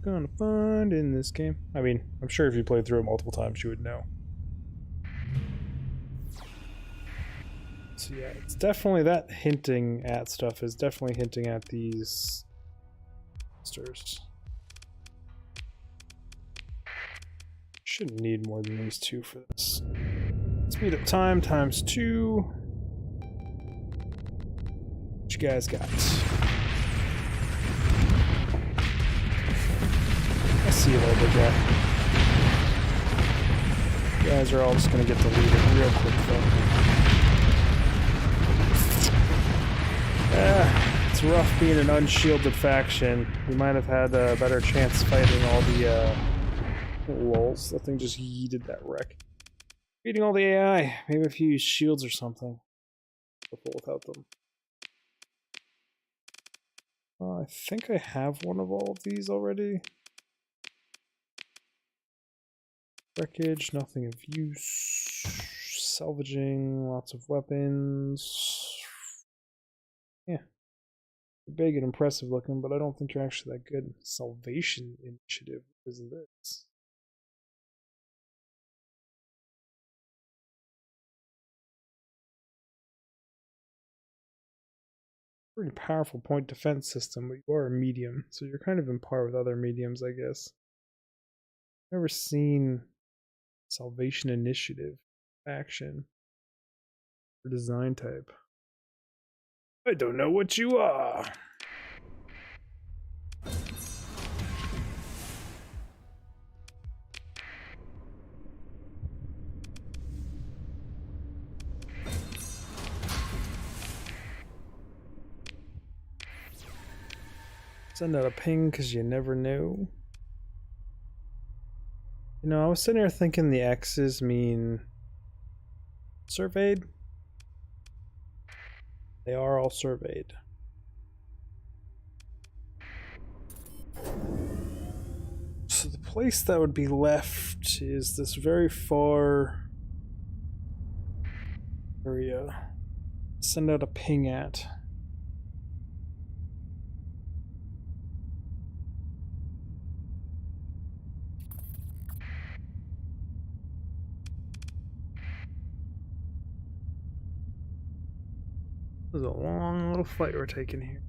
you're gonna find in this game. I mean, I'm sure if you played through it multiple times, you would know. So yeah, it's definitely that hinting at stuff is definitely hinting at these monsters. Shouldn't need more than these two for this. Speed up time times 2. What you guys got? I see you later, guy. You guys are all just gonna get deleted real quick though. It's rough being an unshielded faction. We might have had a better chance fighting all the lulz. That thing just yeeted that wreck. Beating all the AI. Maybe if you use shields or something. Without them. I think I have one of all of these already. Wreckage, nothing of use. Salvaging, lots of weapons. Yeah. Big and impressive looking, but I don't think you're actually that good. Salvation initiative is this. Pretty powerful point defense system, but you are a medium, so you're kind of in par with other mediums, I guess. Never seen Salvation Initiative action or design type. I don't know what you are. Send out a ping because you never know. You know, I was sitting here thinking the X's mean surveyed. They are all surveyed. So the place that would be left is this very far area. Send out a ping at. This is a long little flight we're taking here.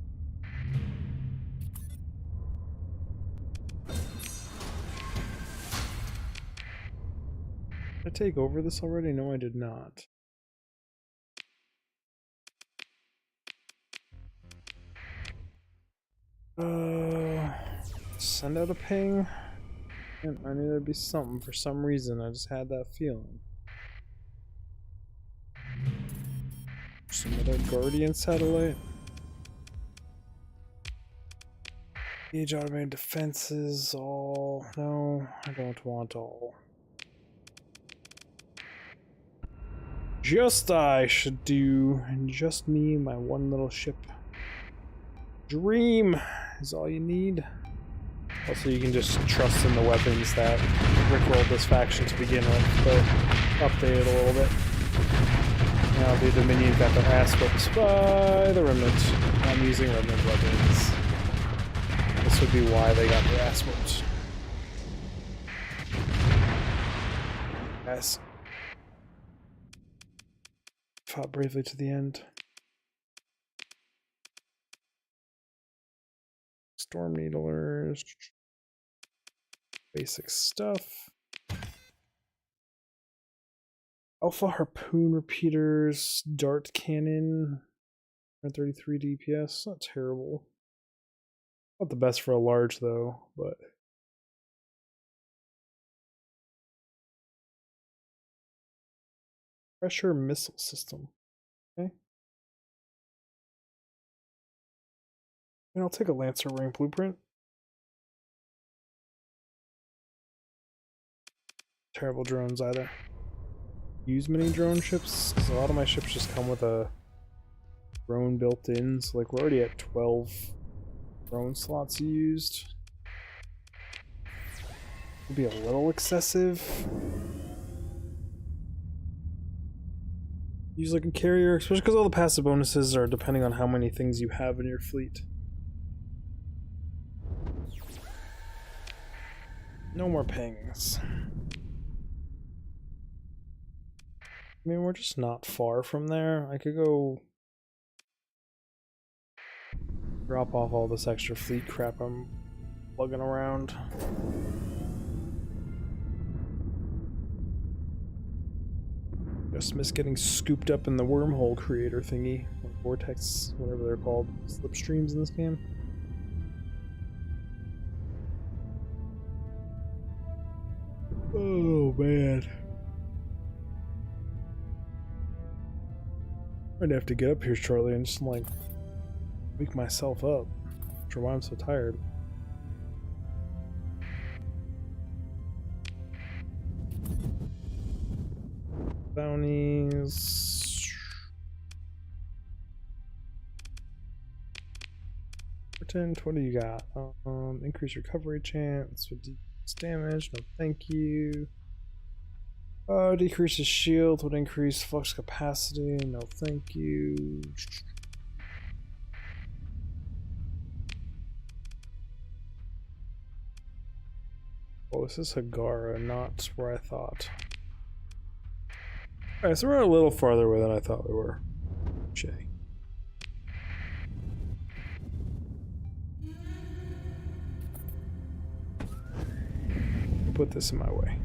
Did I take over this already? No, I did not. Send out a ping. And I knew there'd be something for some reason. I just had that feeling. Some other Guardian satellite. Gauge automated defenses, all. No, I don't want all. Just I should do, and just me, my one little ship. Dream is all you need. Also, you can just trust in the weapons that rickrolled this faction to begin with, but update it a little bit. Now the Dominion got their ass whooped by the Remnant. I'm using Remnant weapons. This would be why they got their ass whooped. Yes. Fought bravely to the end. Storm Needlers. Basic stuff. Alpha harpoon repeaters, dart cannon, 133 DPS. Not terrible. Not the best for a large though, but pressure missile system. Okay. And I'll take a Lancer rank blueprint. Terrible drones either. Use many drone ships, because a lot of my ships just come with a drone built in, so like we're already at 12 drone slots used. Would be a little excessive. Use like a carrier, especially because all the passive bonuses are depending on how many things you have in your fleet. No more pings. I mean, we're just not far from there. I could go drop off all this extra fleet crap I'm lugging around. Just miss getting scooped up in the wormhole creator thingy, or vortex, whatever they're called, slipstreams in this game. Oh man. I'm gonna have to get up here shortly and just like wake myself up. Not sure why I'm so tired. Bounties. Pretend, what do you got? Increase recovery chance with damage. No, thank you. Decreases shield would increase flux capacity. No, thank you. Oh, this is Hagara, not where I thought. Alright, so we're a little farther away than I thought we were. Shay. Put this in my way.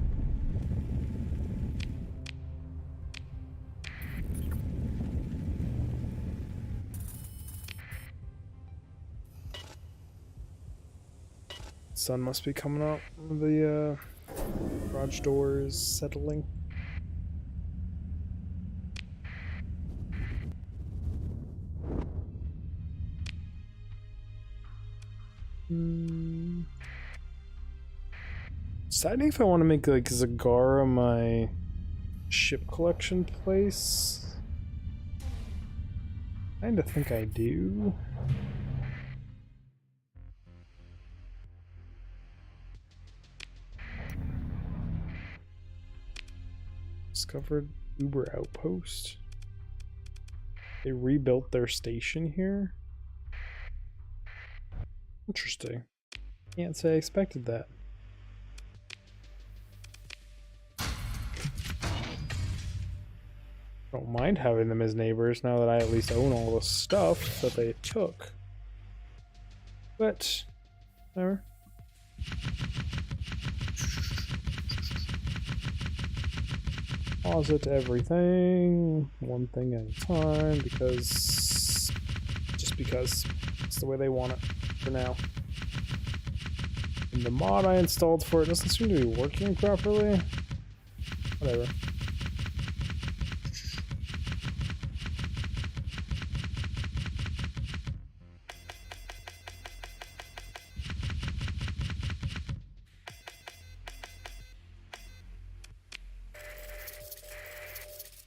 Sun must be coming up. The garage door is settling. Deciding if I want to make like Zagara my ship collection place. I kinda think I do. Discovered Uber outpost. They rebuilt their station here. Interesting. Can't say I expected that. Don't mind having them as neighbors now that I at least own all the stuff that they took. But, whatever. Pause everything, one thing at a time, because it's the way they want it for now. And the mod I installed for it doesn't seem to be working properly. Whatever.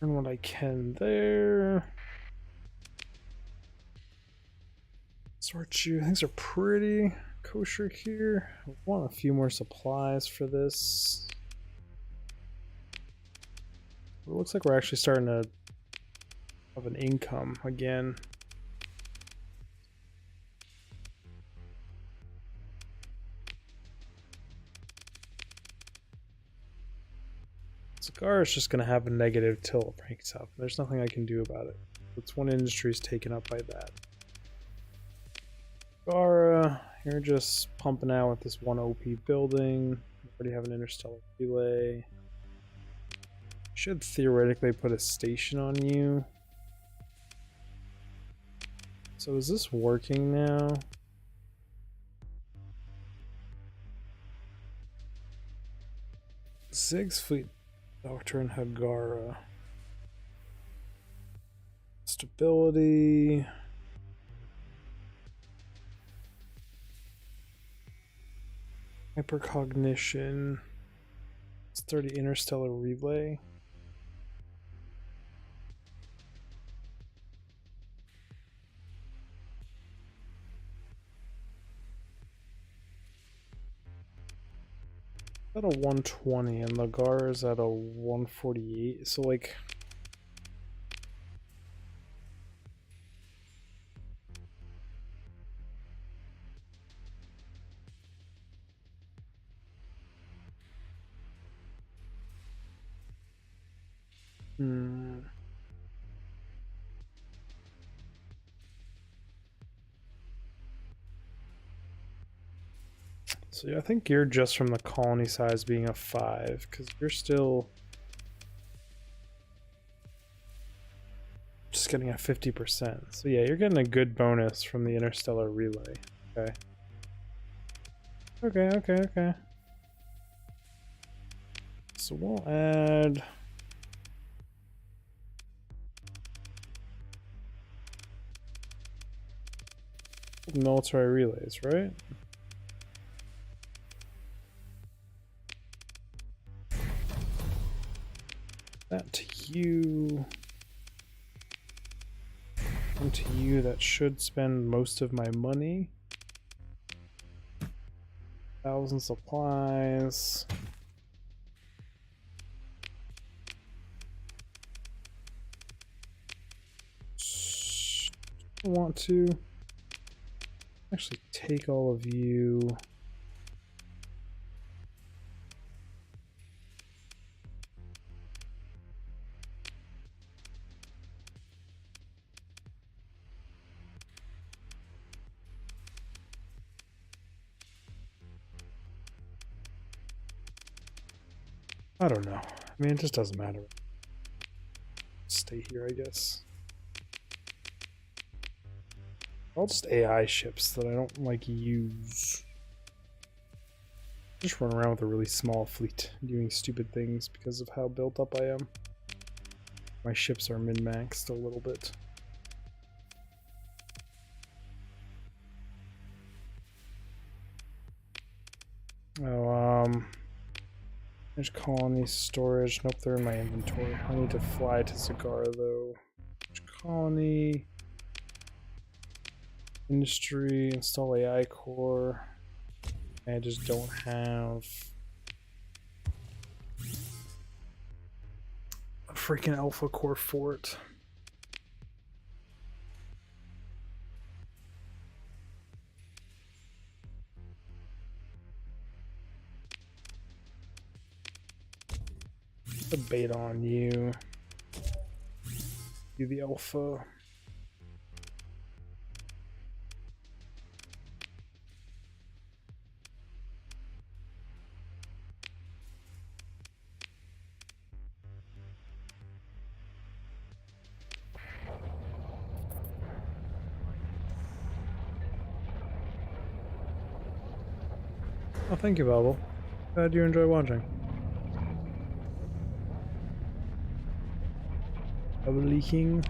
And what I can there. Sort you. Things are pretty kosher here. I want a few more supplies for this. It looks like we're actually starting to have an income again. Cigar is just going to have a negative till it breaks up. There's nothing I can do about it. It's one industry is taken up by that. Gara, you're just pumping out with this one OP building. We already have an interstellar relay. Should theoretically put a station on you. So is this working now? Zig's Fleet Doctrine Hagara. Stability. Hypercognition. It's 30 interstellar relay. At a 120 and Lagar is at a 148, so like So yeah, I think you're just from the colony size being a 5, because you're still just getting a 50%. So yeah, you're getting a good bonus from the interstellar relay. Okay. Okay. So we'll add military relays, right? That to you. And to you, that should spend most of my money. 1,000 supplies. I want to actually take all of you. I don't know. I mean, it just doesn't matter. Stay here, I guess. All just AI ships that I don't like use. Just run around with a really small fleet, doing stupid things because of how built up I am. My ships are min-maxed a little bit. Oh, there's colony storage. Nope, they're in my inventory. I need to fly to Zagara though. Colony. Industry, install AI core. I just don't have a freaking alpha core for it. The beta on you. Do the alpha. Oh, thank you, Babel. Glad you enjoy watching. Bubble leaking.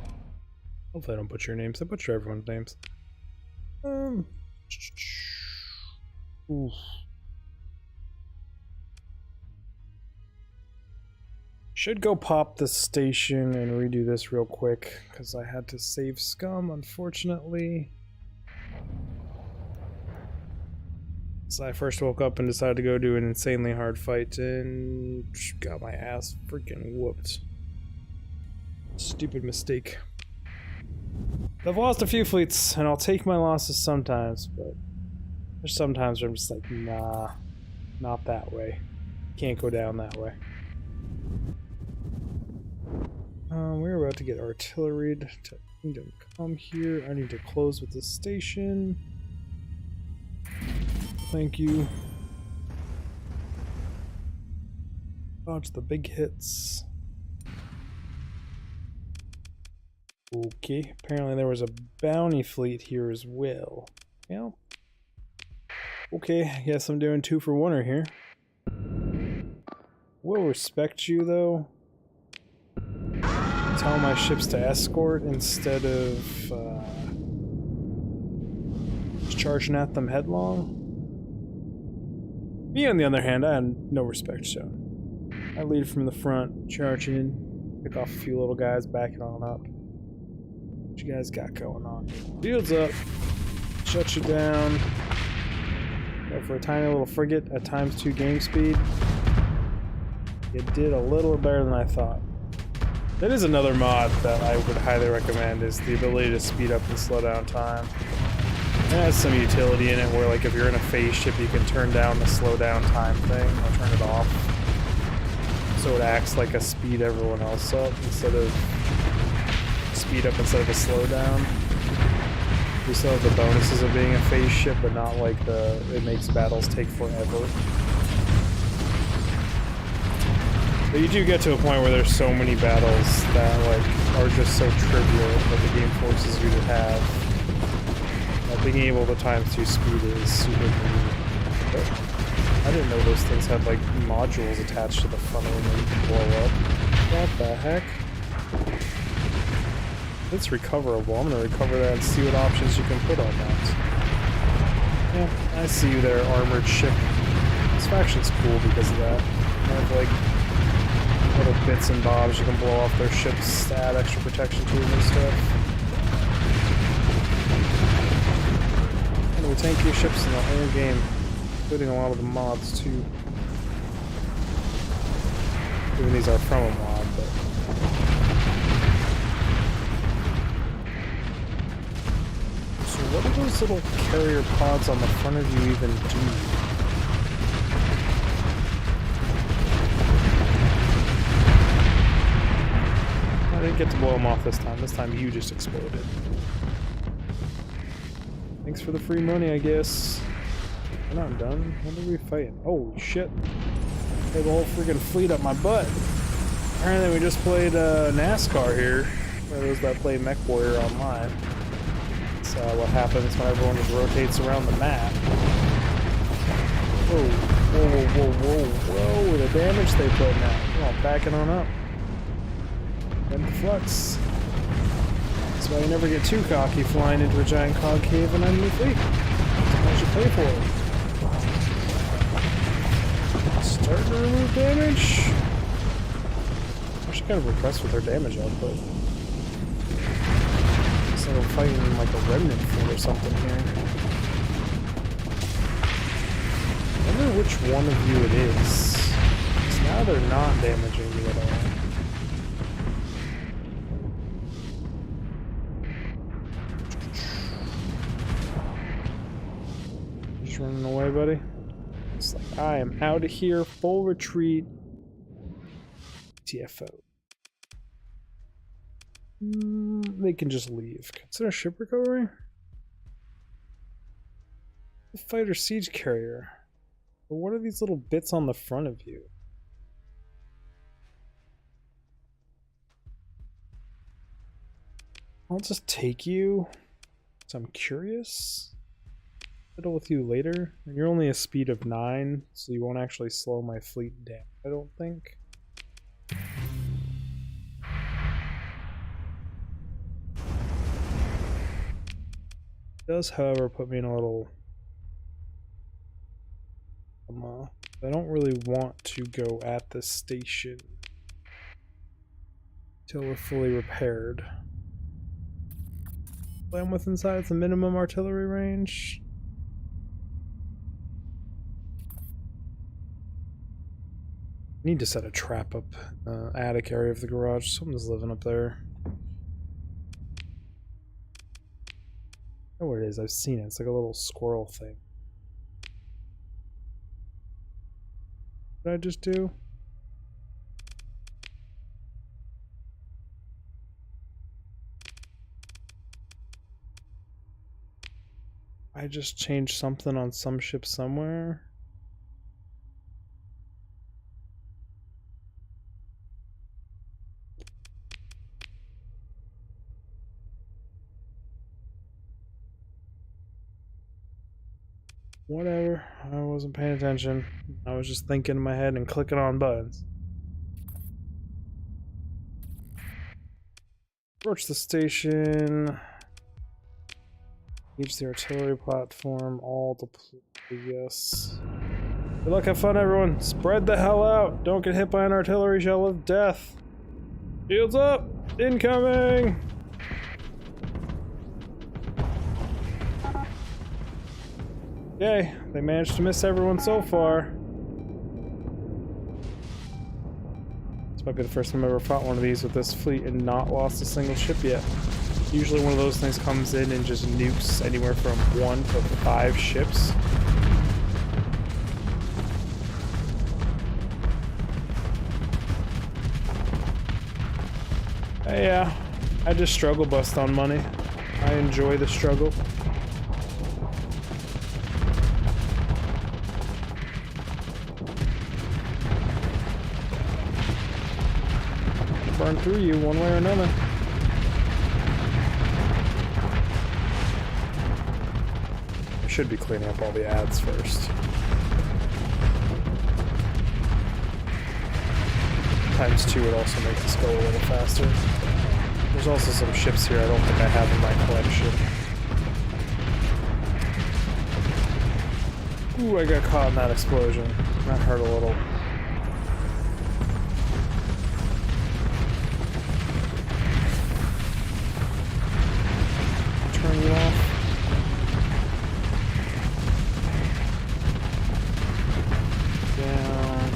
Hopefully I don't butcher your names. I butcher everyone's names. Oof. Should go pop the station and redo this real quick, because I had to save scum, unfortunately. So I first woke up and decided to go do an insanely hard fight and got my ass freaking whooped. Stupid mistake. I've lost a few fleets and I'll take my losses sometimes, but there's sometimes where I'm just like, nah, not that way. Can't go down that way. We're about to get artillery to Kingdom Come here. I need to close with this station. Thank you. Dodge the big hits. Okay, apparently there was a bounty fleet here as well. Yeah. Okay, I guess I'm doing 2 for 1 here. Will respect you though. Tell my ships to escort instead of just charging at them headlong. Me, on the other hand, I had no respect shown. I lead from the front, charge in, pick off a few little guys, back it on up. What you guys got going on? Fields up, shut you down. Go for a tiny little frigate at ×2 game speed. It did a little better than I thought. That is another mod that I would highly recommend, is the ability to speed up and slow down time. It has some utility in it where, like, if you're in a phase ship, you can turn down the slow down time thing or turn it off. So it acts like a speed everyone else up instead of speed up instead of a slow down. We still have the bonuses of being a phase ship, but not like it makes battles take forever. But you do get to a point where there's so many battles that, like, are just so trivial that the game forces you to have. Being able to ×2 speed is super convenient. But I didn't know those things had, like, modules attached to the front of them that you can blow up. What the heck? It's recoverable. I'm gonna recover that and see what options you can put on that. Yeah, I see you there, armored ship. This faction's cool because of that. They have, like, little bits and bobs you can blow off their ships to add extra protection to them and stuff. And we tank your ships in the whole game, including a lot of the mods too. Even these are from a mod, but... So what do those little carrier pods on the front of you even do? I didn't get to blow them off this time. This time you just exploded. Thanks for the free money, I guess. We're not done. What are we fighting? Holy shit. They have a whole freaking fleet up my butt. Apparently we just played NASCAR here. For those that play Mech Warrior online. That's what happens when everyone just rotates around the map. Whoa, whoa, whoa, whoa, whoa, whoa, the damage they put now. Come on, backing on up. And flux. That's why you never get too cocky flying into a giant concave and enemy fleet. Sometimes you pay for it. Starting to remove damage. I'm actually kind of impressed with their damage output. So I'm fighting like a remnant fleet or something here. I wonder which one of you it is. Because now they're not damaging me at all. Running away, buddy. It's like, I am out of here, full retreat. TFO. They can just leave. Consider ship recovery? The fighter siege carrier. But what are these little bits on the front of you? I'll just take you. So I'm curious. Fiddle with you later. You're only a speed of 9, so you won't actually slow my fleet down, I don't think. It does, however, put me in a little... I don't really want to go at this station till we're fully repaired. Land with inside the minimum artillery range. Need to set a trap up attic area of the garage. Someone's living up there. I know what it is. I've seen it. It's like a little squirrel thing. What did I just do? I just changed something on some ship somewhere. Whatever. I wasn't paying attention. I was just thinking in my head and clicking on buttons. Approach the station. Reach the artillery platform. All deploy. Yes. Good luck, have fun, everyone. Spread the hell out. Don't get hit by an artillery shell of death. Shields up. Incoming. Okay, they managed to miss everyone so far. This might be the first time I've ever fought one of these with this fleet and not lost a single ship yet. Usually one of those things comes in and just nukes anywhere from 1 to 5 ships. Yeah, I just struggle bust on money. I enjoy the struggle. Burn through you one way or another. I should be cleaning up all the ads first. ×2 would also make this go a little faster. There's also some ships here I don't think I have in my collection. Ooh, I got caught in that explosion. That hurt a little. Turn you off. Down.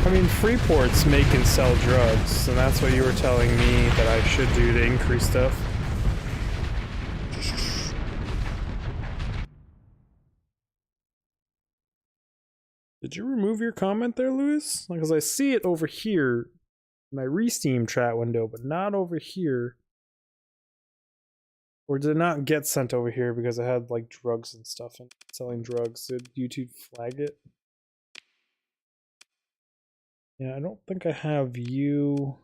I mean, Freeport's make and sell drugs, and that's what you were telling me that I should do to increase stuff. Did you remove your comment there, Lewis? Because I see it over here in my Resteam chat window, but not over here. Or did it not get sent over here because I had like drugs and stuff and selling drugs? Did YouTube flag it? Yeah, I don't think I have you.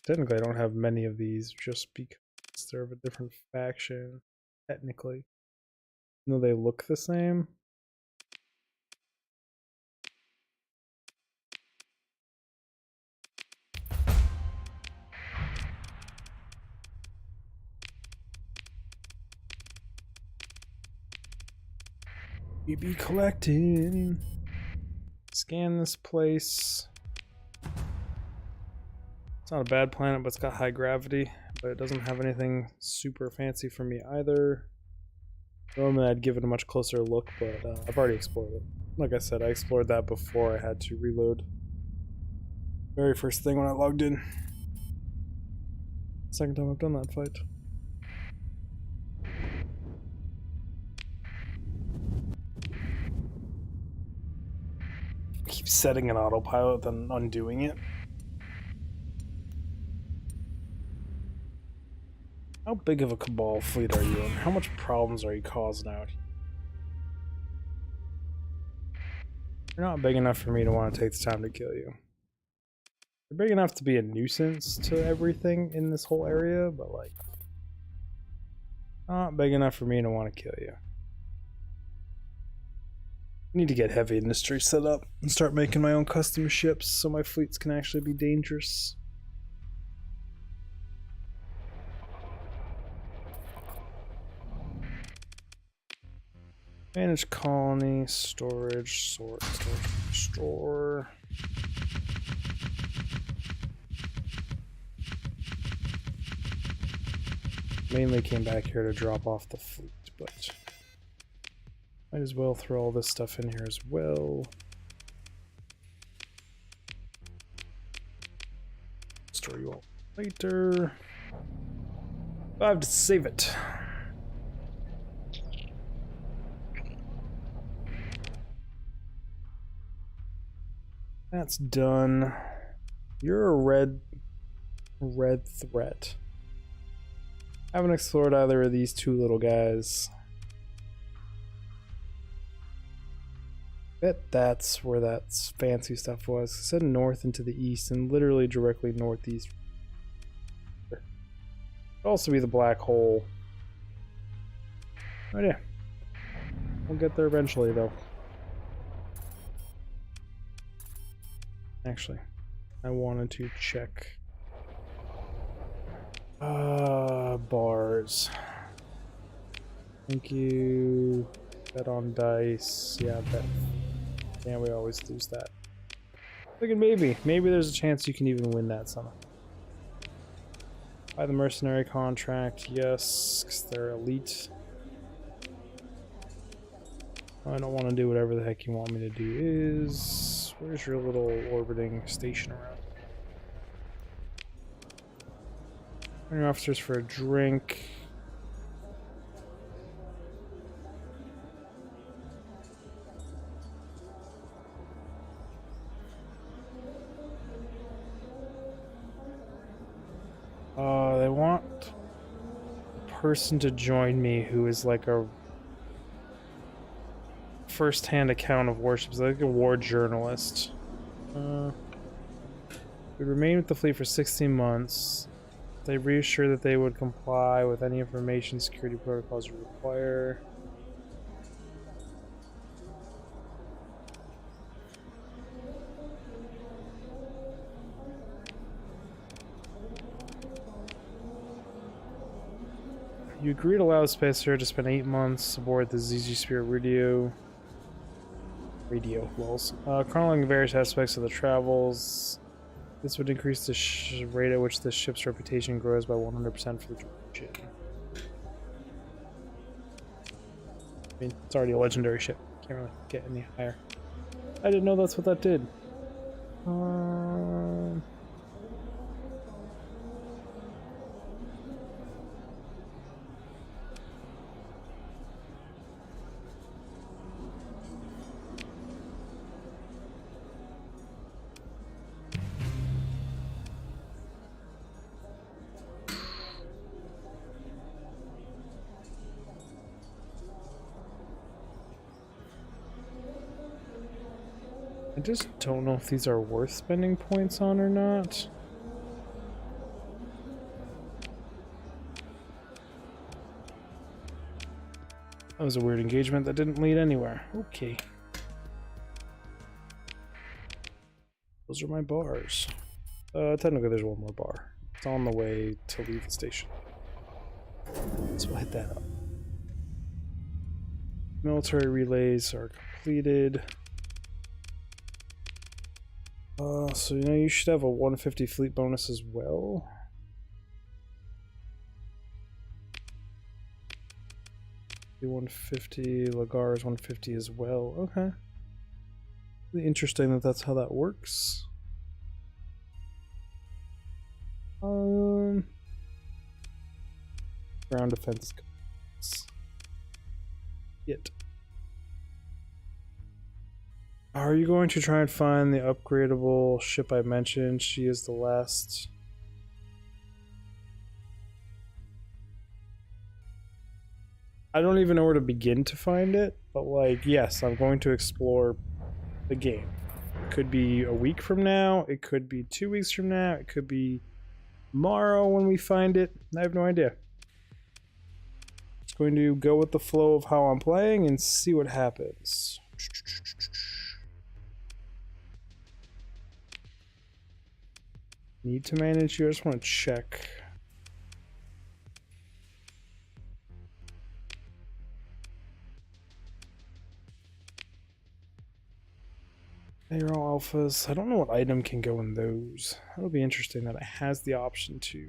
Technically, I don't have many of these just because they're of a different faction, technically. No, they look the same. We be collecting. Scan this place. It's not a bad planet, but it's got high gravity. But it doesn't have anything super fancy for me either. Normally I'd give it a much closer look, but I've already explored it. Like I said, I explored that before I had to reload. Very first thing when I logged in. Second time I've done that fight. Keep setting an autopilot, then undoing it. How big of a Cabal fleet are you, and how much problems are you causing out here? You're not big enough for me to want to take the time to kill you. You're big enough to be a nuisance to everything in this whole area, but like, not big enough for me to want to kill you. I need to get heavy industry set up and start making my own custom ships so my fleets can actually be dangerous. Manage colony, storage, sort, store. Mainly came back here to drop off the fleet, but might as well throw all this stuff in here as well. Store you all later. I have to save it. That's done. You're a red threat. I haven't explored either of these two little guys. Bet that's where that fancy stuff was. It said north into the east and literally directly northeast. Could also be the black hole. Oh yeah. We'll get there eventually though. Actually, I wanted to check bars. Thank you. Bet on dice. Yeah, bet. Yeah, we always lose that. Thinking maybe there's a chance you can even win that somehow. Buy the mercenary contract, yes, because they're elite. I don't want to do whatever the heck you want me to do. Where's your little orbiting station around? Bring your officers for a drink. They want a person to join me who is like a first-hand account of warships, like a war journalist. We remain with the fleet for 16 months. They reassured that they would comply with any information security protocols you require. You agree to allow Spacer to spend 8 months aboard the ZZ Spirit radio. Chronicling various aspects of the travels. This would increase the rate at which the ship's reputation grows by 100% for the duration. I mean, it's already a legendary ship. Can't really get any higher. I didn't know that's what that did. I just don't know if these are worth spending points on or not. That was a weird engagement that didn't lead anywhere. Okay. Those are my bars. Technically there's one more bar. It's on the way to leave the station. So we'll hit that up. Military relays are completed. So you know you should have a 150 fleet bonus as well. The 150, Lagar's 150 as well. Okay. Really interesting that that's how that works. Ground defense. Yet. Are you going to try and find the upgradable ship I mentioned? She is the last. I don't even know where to begin to find it, but like, yes, I'm going to explore the game. It could be a week from now, it could be 2 weeks from now, it could be tomorrow when we find it. I have no idea. Just going to go with the flow of how I'm playing and see what happens. Need to manage you? I just want to check. They're all alphas. I don't know what item can go in those. That'll be interesting that it has the option to.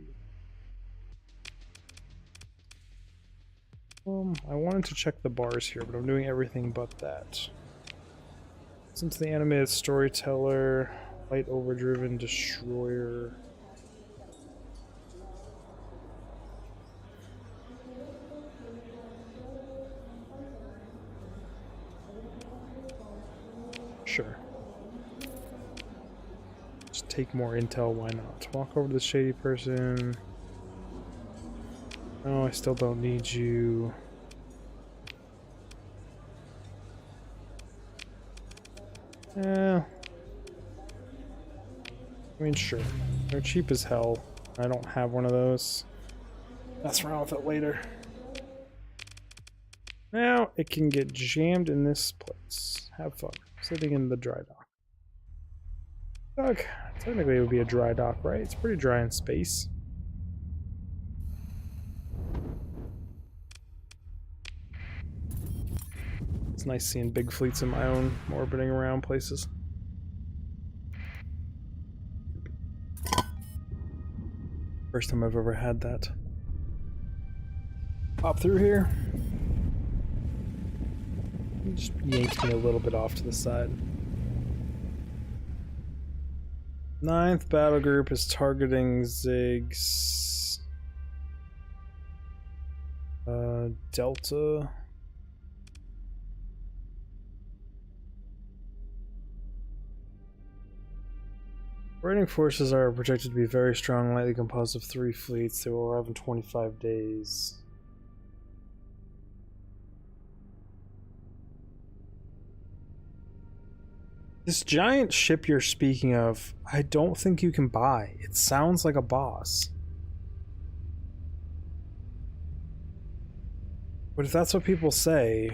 I wanted to check the bars here, but I'm doing everything but that. Since the animated storyteller, light overdriven destroyer. Sure. Just take more intel, why not? Walk over to the shady person. No, I still don't need you. Yeah. I mean, sure. They're cheap as hell. I don't have one of those. Mess around with it later. Now it can get jammed in this place. Have fun. Sitting in the dry dock. Dock. Technically it would be a dry dock, right? It's pretty dry in space. It's nice seeing big fleets of my own orbiting around places. First time I've ever had that. Pop through here. It just yanked me a little bit off to the side. 9th battle group is targeting Ziggs. Delta. Raiding forces are projected to be very strong, lightly composed of 3 fleets. They will arrive in 25 days. This giant ship you're speaking of, I don't think you can buy. It sounds like a boss. But if that's what people say...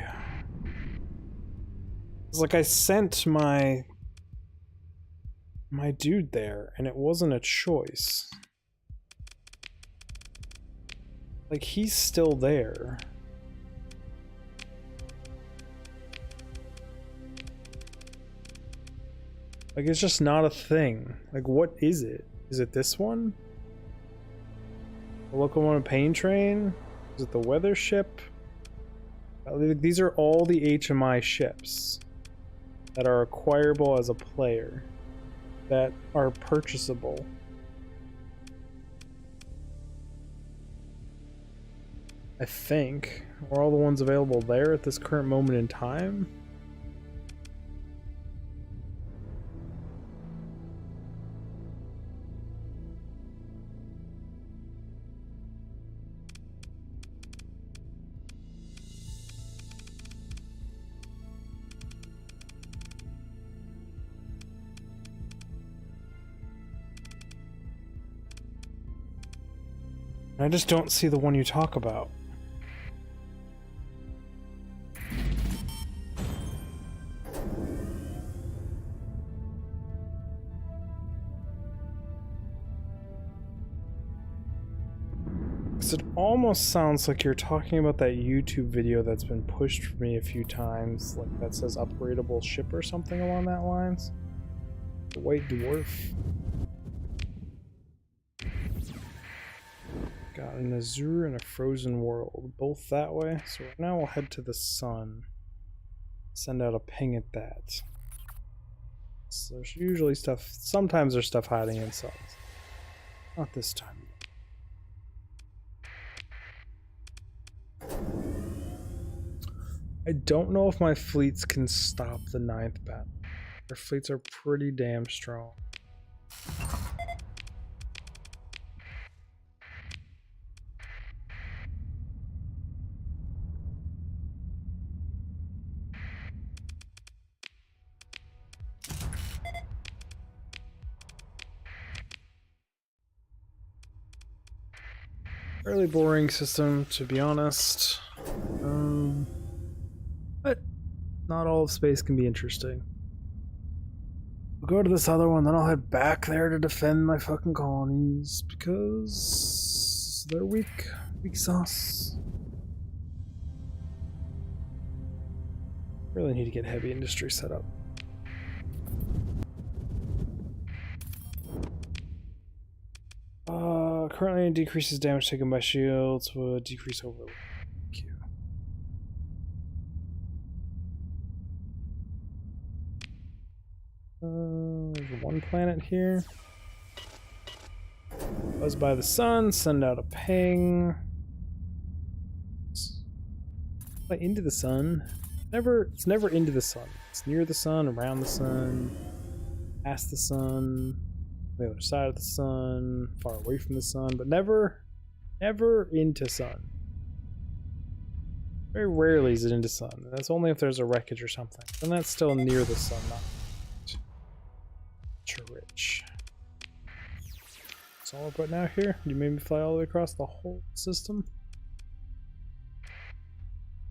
It's like I sent my dude there, and it wasn't a choice. Like, he's still there. Like, it's just not a thing. Like, what is it? Is it this one? The locomotive pain train? Is it the weather ship? These are all the HMI ships that are acquirable as a player, that are purchasable. I think. Are all the ones available there at this current moment in time? I just don't see the one you talk about. Because it almost sounds like you're talking about that YouTube video that's been pushed for me a few times, like that says upgradable ship or something along that lines. The White Dwarf. Got an Azure and a Frozen World, both that way. So right now we'll head to the sun. Send out a ping at that. So there's usually stuff, sometimes there's stuff hiding in suns. Not this time. I don't know if my fleets can stop the 9th battle. Their fleets are pretty damn strong. Fairly boring system, to be honest. But not all of space can be interesting. We'll go to this other one, then I'll head back there to defend my fucking colonies, because they're weak. Weak sauce. Really need to get heavy industry set up. Currently it decreases damage taken by shields, would decrease overload. Thank you. There's one planet here. Buzz by the sun, send out a ping. Into the sun. It's never into the sun. It's near the sun, around the sun, past the sun, the other side of the sun, far away from the sun, but never into sun. Very rarely is it into sun. That's only if there's a wreckage or something. And that's still near the sun, Rich. That's all we're putting out here. You made me fly all the way across the whole system.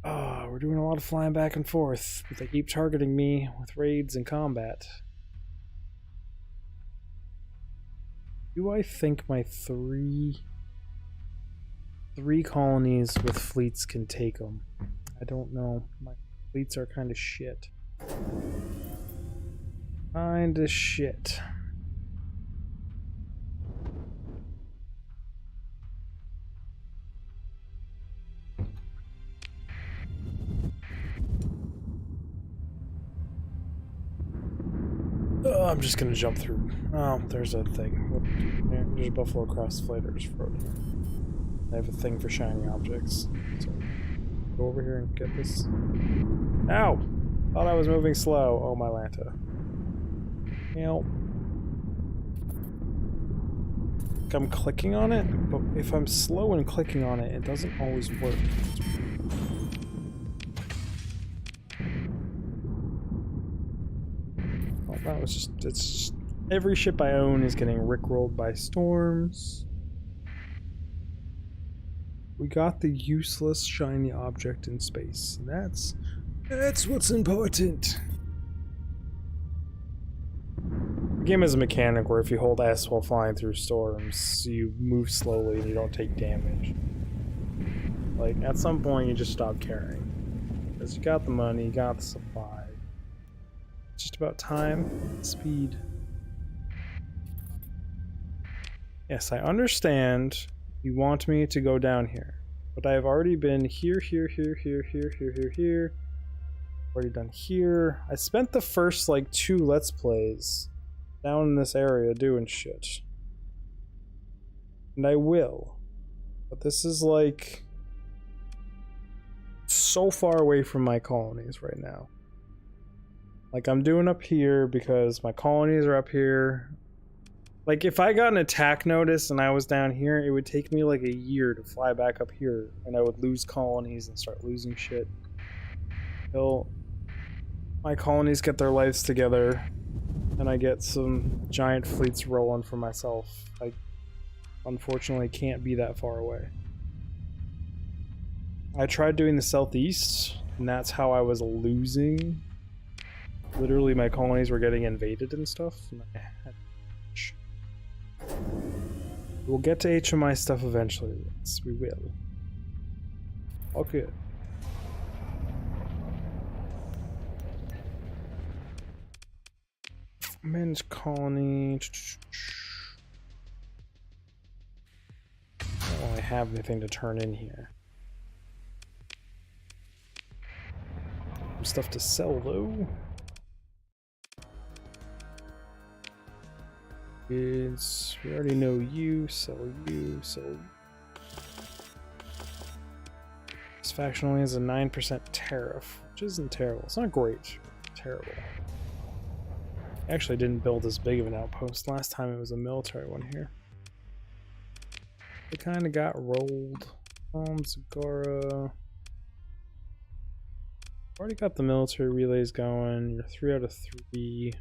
Ah, we're doing a lot of flying back and forth, but they keep targeting me with raids and combat. Do I think my three colonies with fleets can take them? I don't know. My fleets are kind of shit. Kinda shit. Oh, I'm just gonna jump through. Oh, there's a thing. There's a buffalo cross flighters road. I have a thing for shiny objects. So go over here and get this. Ow! Thought I was moving slow. Oh, my Lanta. Help. I'm clicking on it, but if I'm slow and clicking on it, it doesn't always work. Oh, that was just, it's just, every ship I own is getting rickrolled by storms. We got the useless shiny object in space, and that's what's important. The game is a mechanic where if you hold S while flying through storms, you move slowly and you don't take damage. Like, at some point you just stop caring. Because you got the money, you got the supply. It's just about time and speed. Yes, I understand you want me to go down here. But I've already been here. Already done here. I spent the first, like, 2 Let's Plays down in this area doing shit. And I will. But this is like so far away from my colonies right now. Like, I'm doing up here because my colonies are up here. Like, if I got an attack notice and I was down here, it would take me like a year to fly back up here, and I would lose colonies and start losing shit. Until my colonies get their lives together and I get some giant fleets rolling for myself. I unfortunately can't be that far away. I tried doing the southeast, and that's how I was losing. Literally, my colonies were getting invaded and stuff. And we'll get to HMI stuff eventually. Yes, we will. Okay. Manage colony. I don't really have anything to turn in here. Some stuff to sell though. We already know you, sell you, sell you. This faction only has a 9% tariff, which isn't terrible. It's not great, terrible. I actually didn't build this big of an outpost. Last time it was a military one here. It kind of got rolled. Zagara. Already got the military relays going. You're 3 out of 3.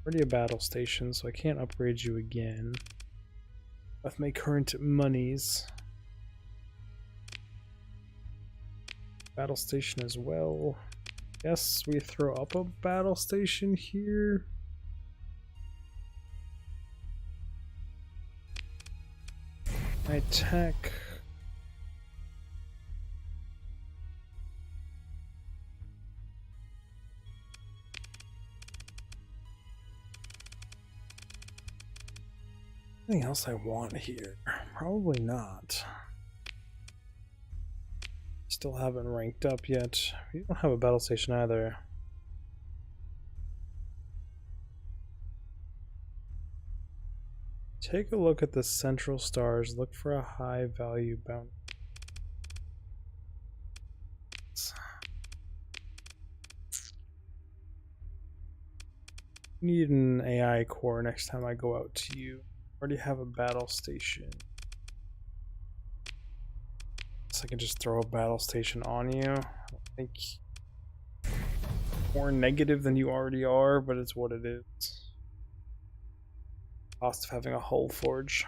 Already a battle station, so I can't upgrade you again with my current monies. Battle station as well. Guess we throw up a battle station here. My tech. Anything else I want here? Probably not. Still haven't ranked up yet. We don't have a battle station either. Take a look at the central stars. Look for a high value bounty. Need an AI core next time I go out to you. Already have a battle station. So I can just throw a battle station on you. I think more negative than you already are, but it's what it is. Cost of having a hull forge.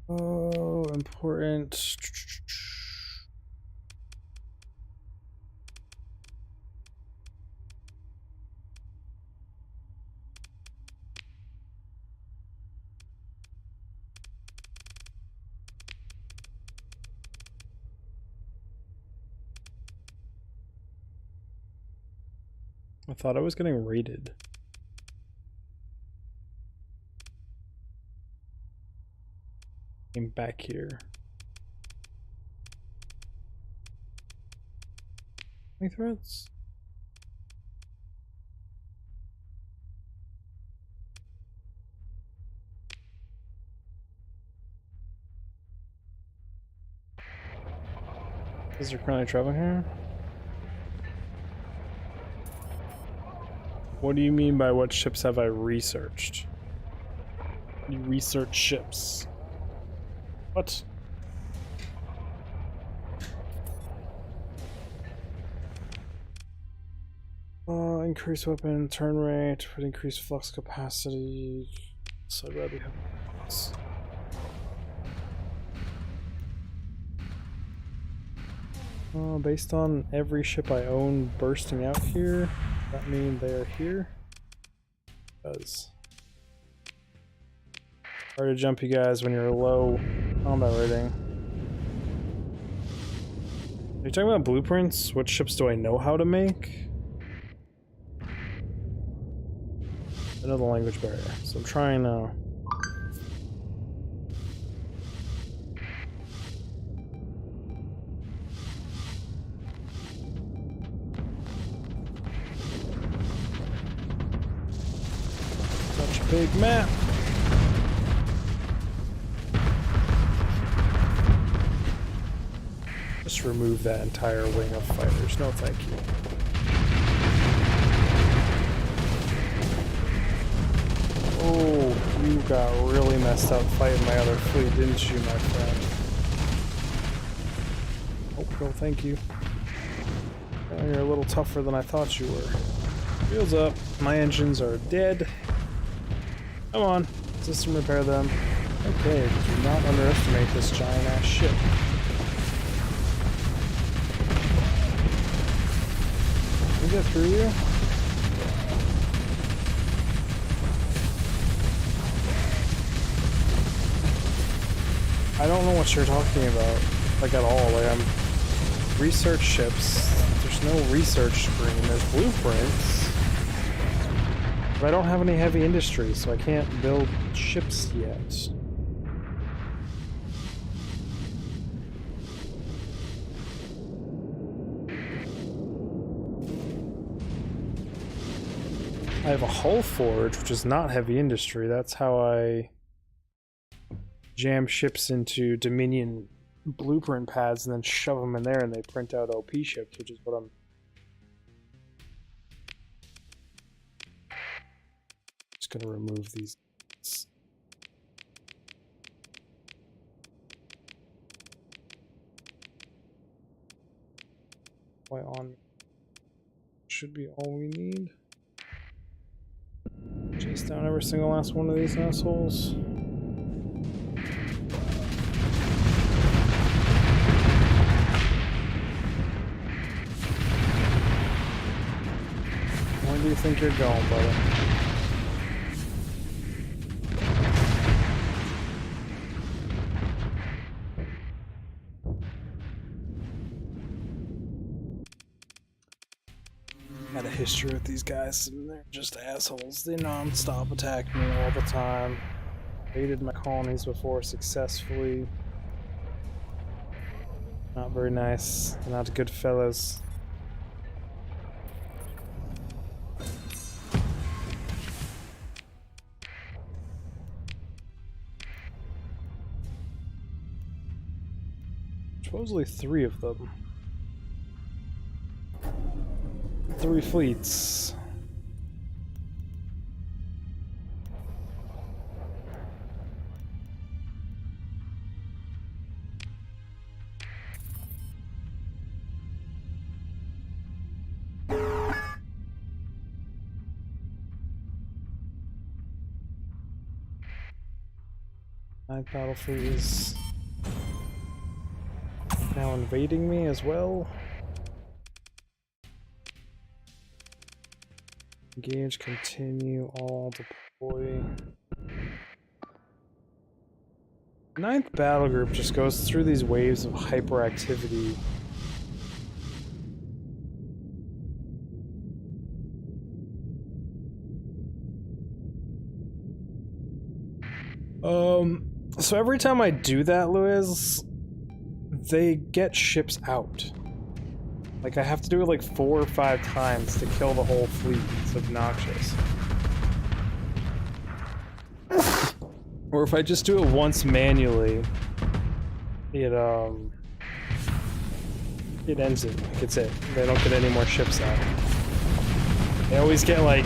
Oh, important. I thought I was getting raided. Came back here. Any threats? Is there currently traveling here? What do you mean by what ships have I researched? You research ships. What? Increase weapon turn rate would increase flux capacity. So I'd rather have this. Based on every ship I own bursting out here, does that mean they are here? It does. Hard to jump you guys when you're low combat rating. Are you talking about blueprints? What ships do I know how to make? I know the language barrier, so I'm trying to... Such a big map. Just remove that entire wing of fighters. No, thank you. Oh, you got really messed up fighting my other fleet, didn't you, my friend? Oh, no, thank you. Oh, you're a little tougher than I thought you were. Shields up. My engines are dead. Come on. System repair them. Okay, do not underestimate this giant-ass ship. Can we get through you? I don't know what you're talking about, like at all. Like, I'm research ships. There's no research screen. There's blueprints, but I don't have any heavy industry, so I can't build ships yet. I have a hull forge, which is not heavy industry. That's how I jam ships into Dominion blueprint pads and then shove them in there and they print out OP ships, which is what I'm just gonna remove these. Why on should be all we need. Chase down every single last one of these assholes. Where do you think you're going, brother? Had a history with these guys, and they're just assholes. They non-stop attack me all the time. Raided my colonies before successfully. Not very nice. They're not good fellas. Supposedly 3 of them. 3 fleets. My battle fleet is now invading me as well. Engage, continue, all deploy. Ninth battle group just goes through these waves of hyperactivity. So every time I do that, Luis, they get ships out. Like, I have to do it like 4 or 5 times to kill the whole fleet. It's obnoxious. Or if I just do it once manually, it ends it. Like, it's it. They don't get any more ships out. They always get like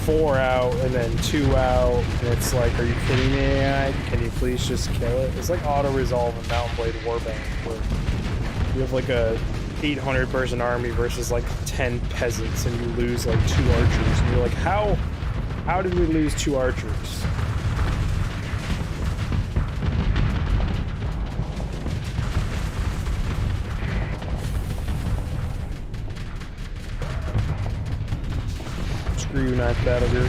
4 out and then 2 out, and it's like, are you kidding me, AI? Can you please just kill it? It's like auto-resolve in Mountain Blade Warband, where you have like a 800-person army versus like 10 peasants, and you lose like 2 archers, and you're like, how did we lose 2 archers? Screw you, Ninth Battle Group.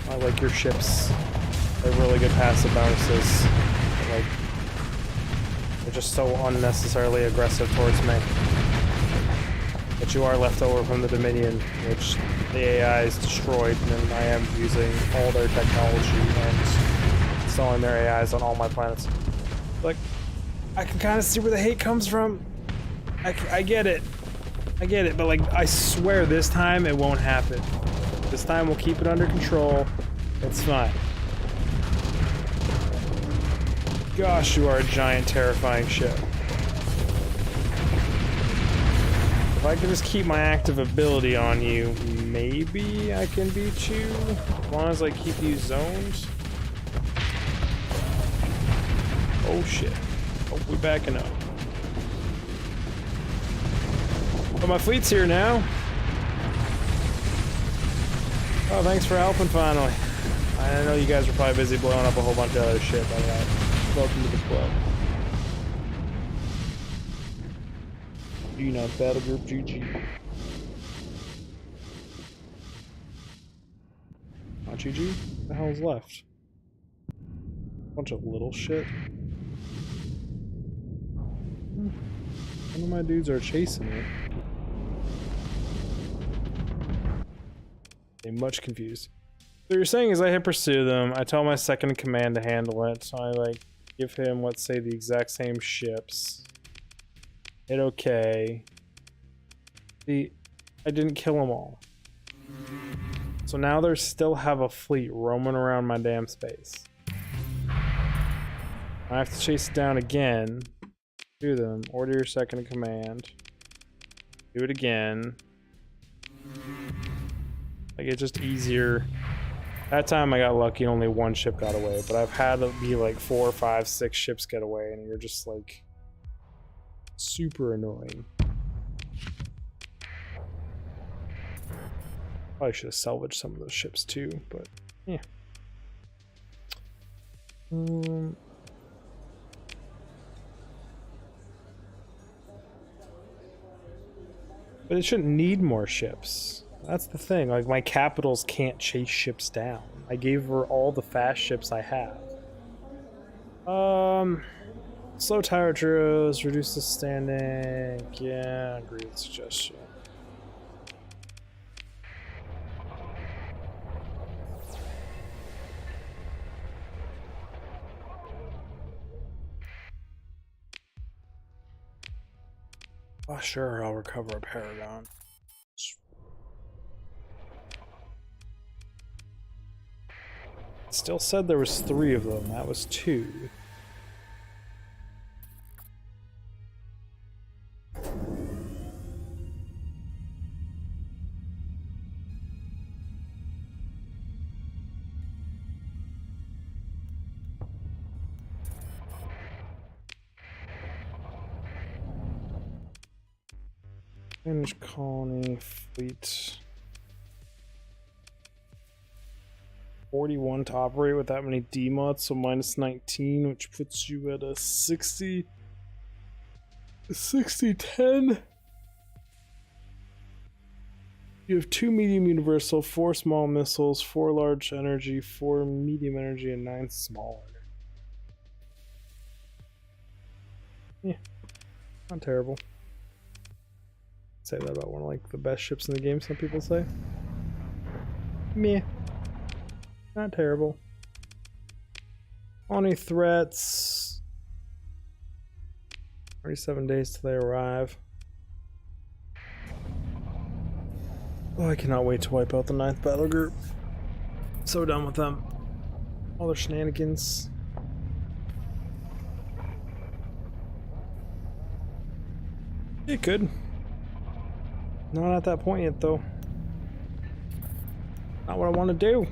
I like your ships. They have really good passive bonuses. They're just so unnecessarily aggressive towards me. But you are left over from the Dominion, which the AI is destroyed, and I am using all their technology and installing their AIs on all my planets. Like, I can kind of see where the hate comes from. I get it. I get it, but like, I swear this time it won't happen. This time we'll keep it under control. It's fine. Gosh, you are a giant, terrifying ship. If I can just keep my active ability on you, maybe I can beat you. As long as I keep you zoned. Oh shit. Oh, we're backing up. But my fleet's here now. Oh, thanks for helping finally. I know you guys were probably busy blowing up a whole bunch of other shit, but welcome to the club. Unidentified Battle Group GG. Not GG? What the hell's left? Bunch of little shit. Some of my dudes are chasing it. I'm much confused. So you're saying is I hit pursue them, I tell my second in command to handle it, so I like give him, let's say, the exact same ships. Hit okay. See, I didn't kill them all. So now they still have a fleet roaming around my damn space. I have to chase it down again. Do them. Order your second in command. Do it again. Like, it's just easier. That time I got lucky, only 1 ship got away, but I've had to be like 4, 5, 6 ships get away, and you're just like super annoying. Probably should have salvaged some of those ships too, but yeah. But it shouldn't need more ships. That's the thing. Like, my capitals can't chase ships down. I gave her all the fast ships I have. Slow tower drills, reduce the standing. Yeah, great suggestion. Oh, sure, I'll recover a Paragon. Still said there was 3 of them. That was 2. Finish colony, fleet. 41 to operate with that many demots, so minus 19, which puts you at a 60 10. You have 2 medium universal, 4 small missiles, 4 large energy, 4 medium energy, and 9 small energy. Yeah, not terrible. Say that about one of like the best ships in the game, some people say. Meh. Not terrible. Only threats. 37 days till they arrive. Oh, I cannot wait to wipe out the 9th battle group. So done with them. All their shenanigans. It could. Not at that point yet, though. Not what I want to do.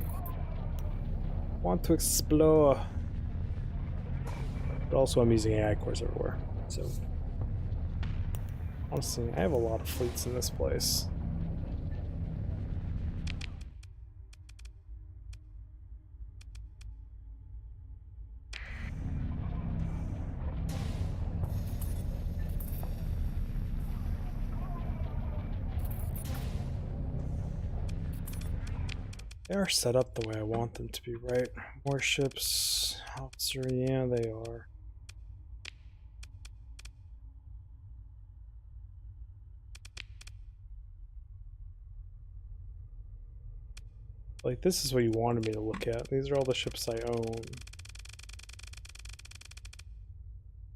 I want to explore. But also I'm using AI cores everywhere. So honestly, I have a lot of fleets in this place. They are set up the way I want them to be, right? Warships, officer, yeah, they are. Like, this is what you wanted me to look at. These are all the ships I own.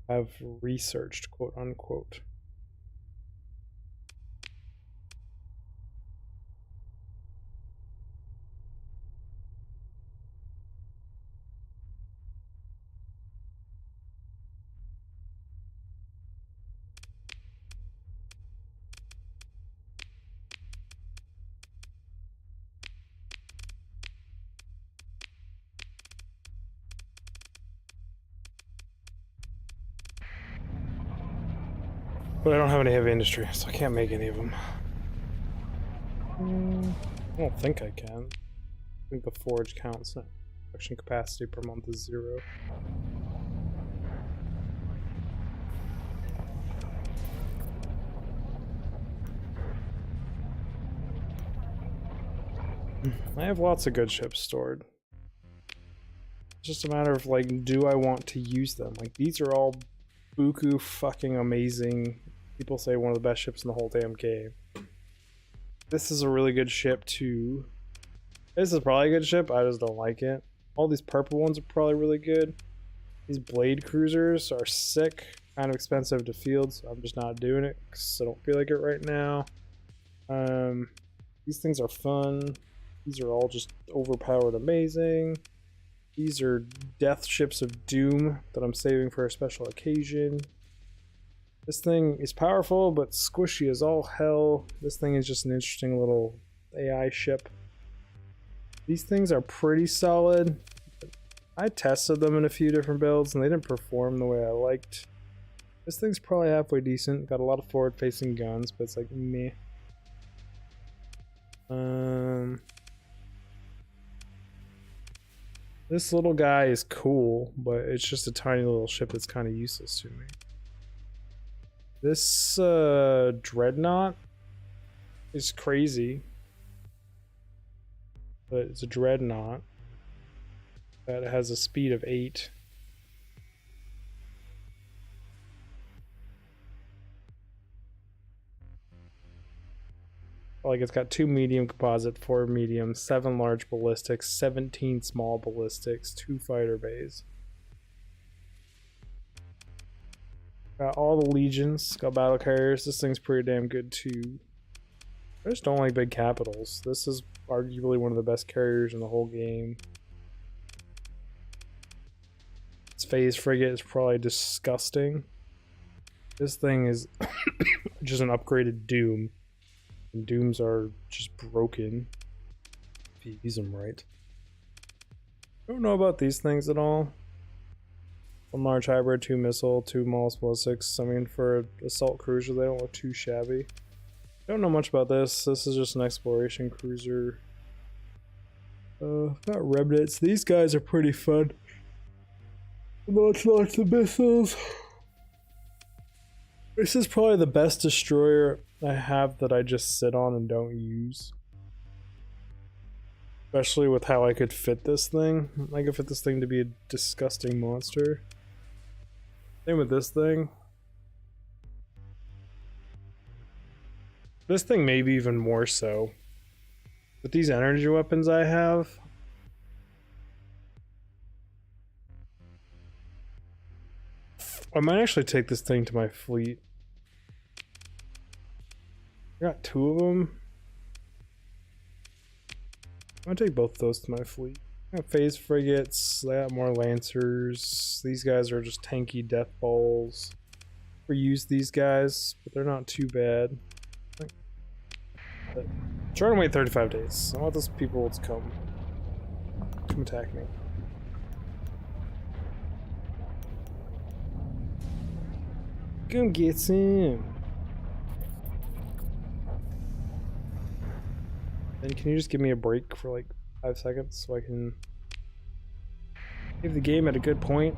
I've researched, quote unquote. But I don't have any heavy industry, so I can't make any of them. I don't think I can. I think the forge counts. Production capacity per month is 0. I have lots of good ships stored. It's just a matter of, like, do I want to use them? Like, these are all buku fucking amazing. People say one of the best ships in the whole damn game. This is a really good ship too. This is probably a good ship, I just don't like it. All these purple ones are probably really good. These blade cruisers are sick, kind of expensive to field, so I'm just not doing it because I don't feel like it right now. These things are fun. These are all just overpowered amazing. These are death ships of doom that I'm saving for a special occasion. This thing is powerful, but squishy as all hell. This thing is just an interesting little AI ship. These things are pretty solid. I tested them in a few different builds, and they didn't perform the way I liked. This thing's probably halfway decent. Got a lot of forward-facing guns, but it's like meh. This little guy is cool, but it's just a tiny little ship that's kind of useless to me. This dreadnought is crazy, but it's a dreadnought that has a speed of 8. Like, it's got 2 medium composite, 4 medium, 7 large ballistics, 17 small ballistics, 2 fighter bays. Got all the legions, got battle carriers. This thing's pretty damn good too. I just don't like big capitals. This is arguably one of the best carriers in the whole game. Its phase frigate is probably disgusting. This thing is just an upgraded Doom. And Dooms are just broken if you use them right. I don't know about these things at all. 1 large hybrid, 2 missile, 2 small 6. I mean, for an assault cruiser, they don't look too shabby. Don't know much about this. This is just an exploration cruiser. Not remnants. These guys are pretty fun. Launch lots of missiles. This is probably the best destroyer I have that I just sit on and don't use. Especially with how I could fit this thing. I could fit this thing to be a disgusting monster. Same with this thing. This thing maybe even more so. With these energy weapons I have, I might actually take this thing to my fleet. I got 2 of them. I'm gonna take both those to my fleet. I got phase frigates, I got more lancers. These guys are just tanky death balls. We use these guys, but they're not too bad. But try to wait 35 days. I want those people to come attack me. Come get some. And can you just give me a break for like 5 seconds so I can leave the game at a good point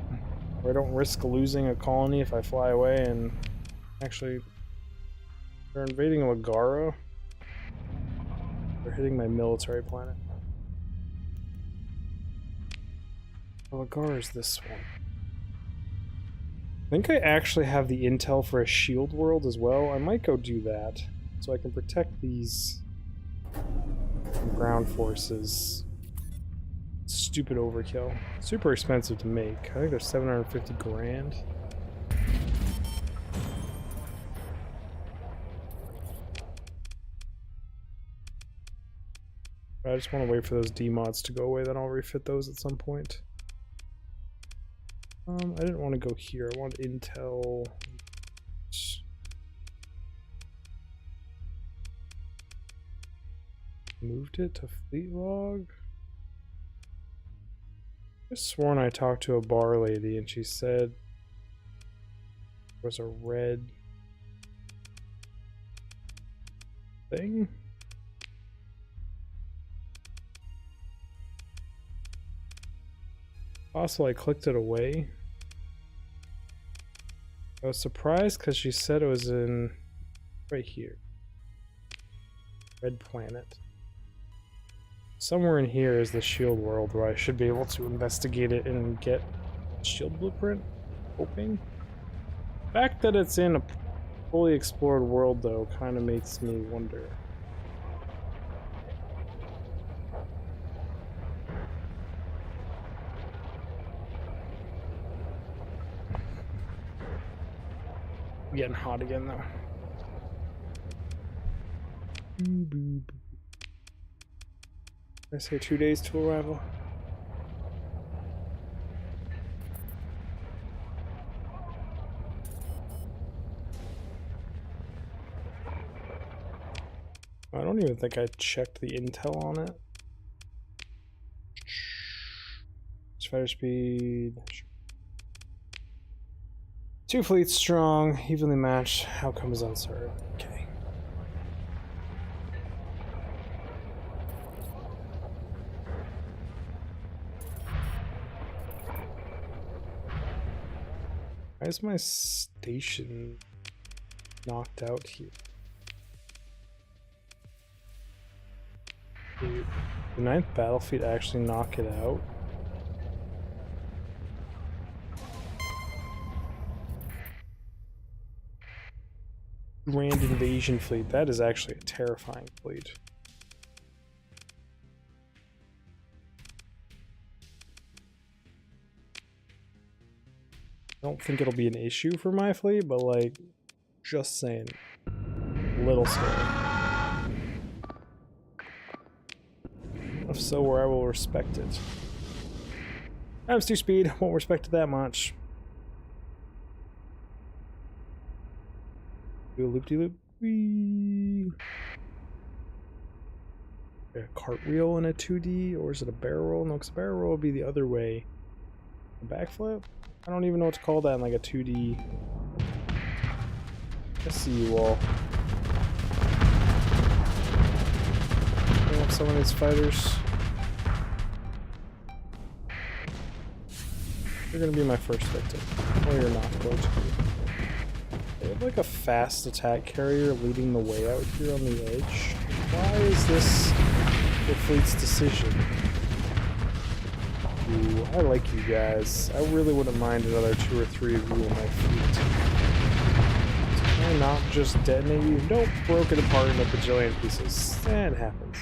where I don't risk losing a colony if I fly away? And actually, they're invading Lagara. They're hitting my military planet. Lagara is this one. I think I actually have the intel for a shield world as well. I might go do that so I can protect these ground forces. Stupid overkill. Super expensive to make. I think they're 750 grand. I just want to wait for those D-mods to go away, then I'll refit those at some point. I didn't want to go here. I want intel. Moved it to fleet log. I sworn I talked to a bar lady and she said there was a red thing. Also, I clicked it away. I was surprised because she said it was in right here. Red planet. Somewhere in here is the shield world where I should be able to investigate it and get shield blueprint. Hoping. The fact that it's in a fully explored world though kind of makes me wonder. Getting hot again though. I say 2 days to arrival. I don't even think I checked the intel on it. Fighter speed. 2 fleets strong, evenly matched. Outcome is uncertain. Okay. Why is my station knocked out here? Did the 9th Battlefleet actually knock it out? Grand Invasion Fleet. That is actually a terrifying fleet. I don't think it'll be an issue for my fleet, but like, just saying. Little scary. If so, where I will respect it. Times 2 speed, won't respect it that much. Do a loop-de-loop. Whee! A cartwheel in a 2D, or is it a barrel roll? No, because a barrel roll would be the other way. A backflip? I don't even know what to call that in like a 2D. I see you all. Bring up some of these fighters. You're gonna be my first victim. Or you're not going to be. They have like a fast attack carrier leading the way out here on the edge. Why is this the fleet's decision? Ooh, I like you guys. I really wouldn't mind another 2 or 3 of you in my fleet. Can I not just detonate you? Nope, broke it apart into a bajillion pieces. That happens.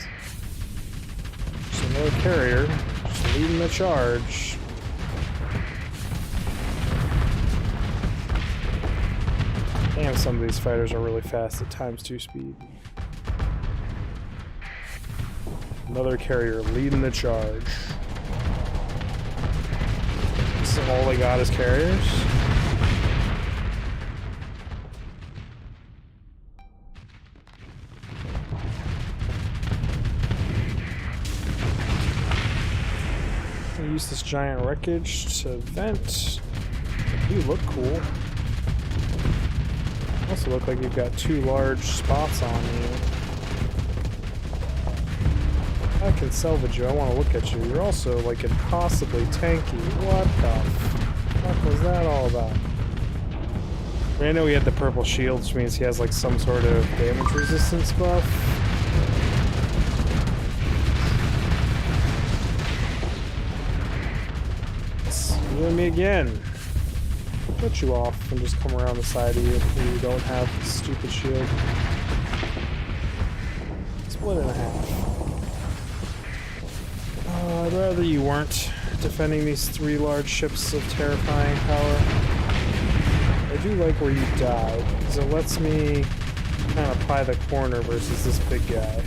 Just another carrier, just leading the charge. Damn, some of these fighters are really fast at ×2 speed. Another carrier leading the charge. This is all they got is carriers? I'll use this giant wreckage to vent. You look cool. Also look like you've got 2 large spots on you. I can salvage you. I want to look at you. You're also like impossibly tanky. What the fuck was that all about? I mean, I know he had the purple shield, which means he has like some sort of damage resistance buff. You and me again. Cut you off and just come around the side of you if you don't have the stupid shield. Split in half. I'd rather you weren't defending these 3 large ships of terrifying power. I do like where you died, because it lets me kind of pie the corner versus this big guy.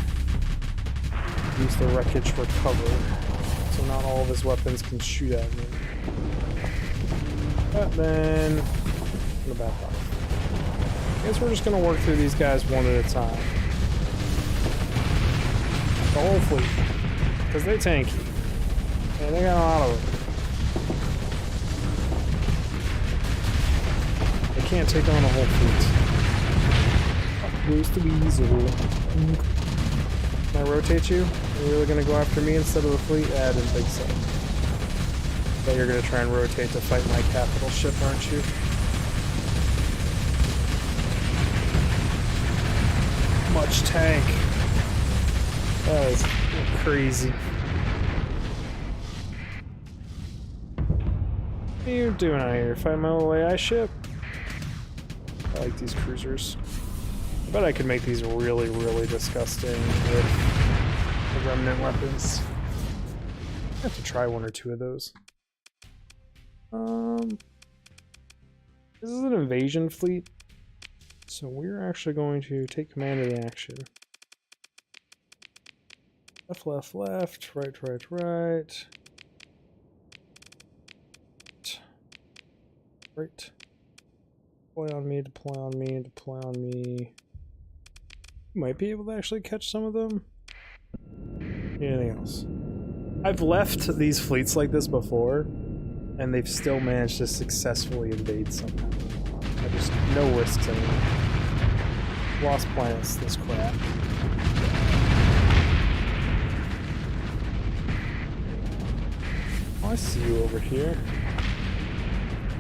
Use the wreckage for cover, so not all of his weapons can shoot at me. But then, I'm gonna back off. I guess we're just gonna work through these guys one at a time. The whole fleet. Because they're tanky. And they got a lot of them. They can't take on a whole fleet. Where's the weasel? Can I rotate you? Are you really gonna go after me instead of the fleet? I didn't think so. But you're gonna try and rotate to fight my capital ship, aren't you? Much tank. That is crazy. What are you doing out here? Fighting my little AI ship? I like these cruisers. I bet I could make these really, really disgusting with the remnant weapons. I have to try 1 or 2 of those. This is an invasion fleet, so we're actually going to take command of the action. Left, left, left, right, right, right. Right. Deploy on me, deploy on me, deploy on me. Might be able to actually catch some of them. Anything else? I've left these fleets like this before, and they've still managed to successfully invade somehow. I just, no risks anymore. Lost planets, this crap. Oh, I see you over here.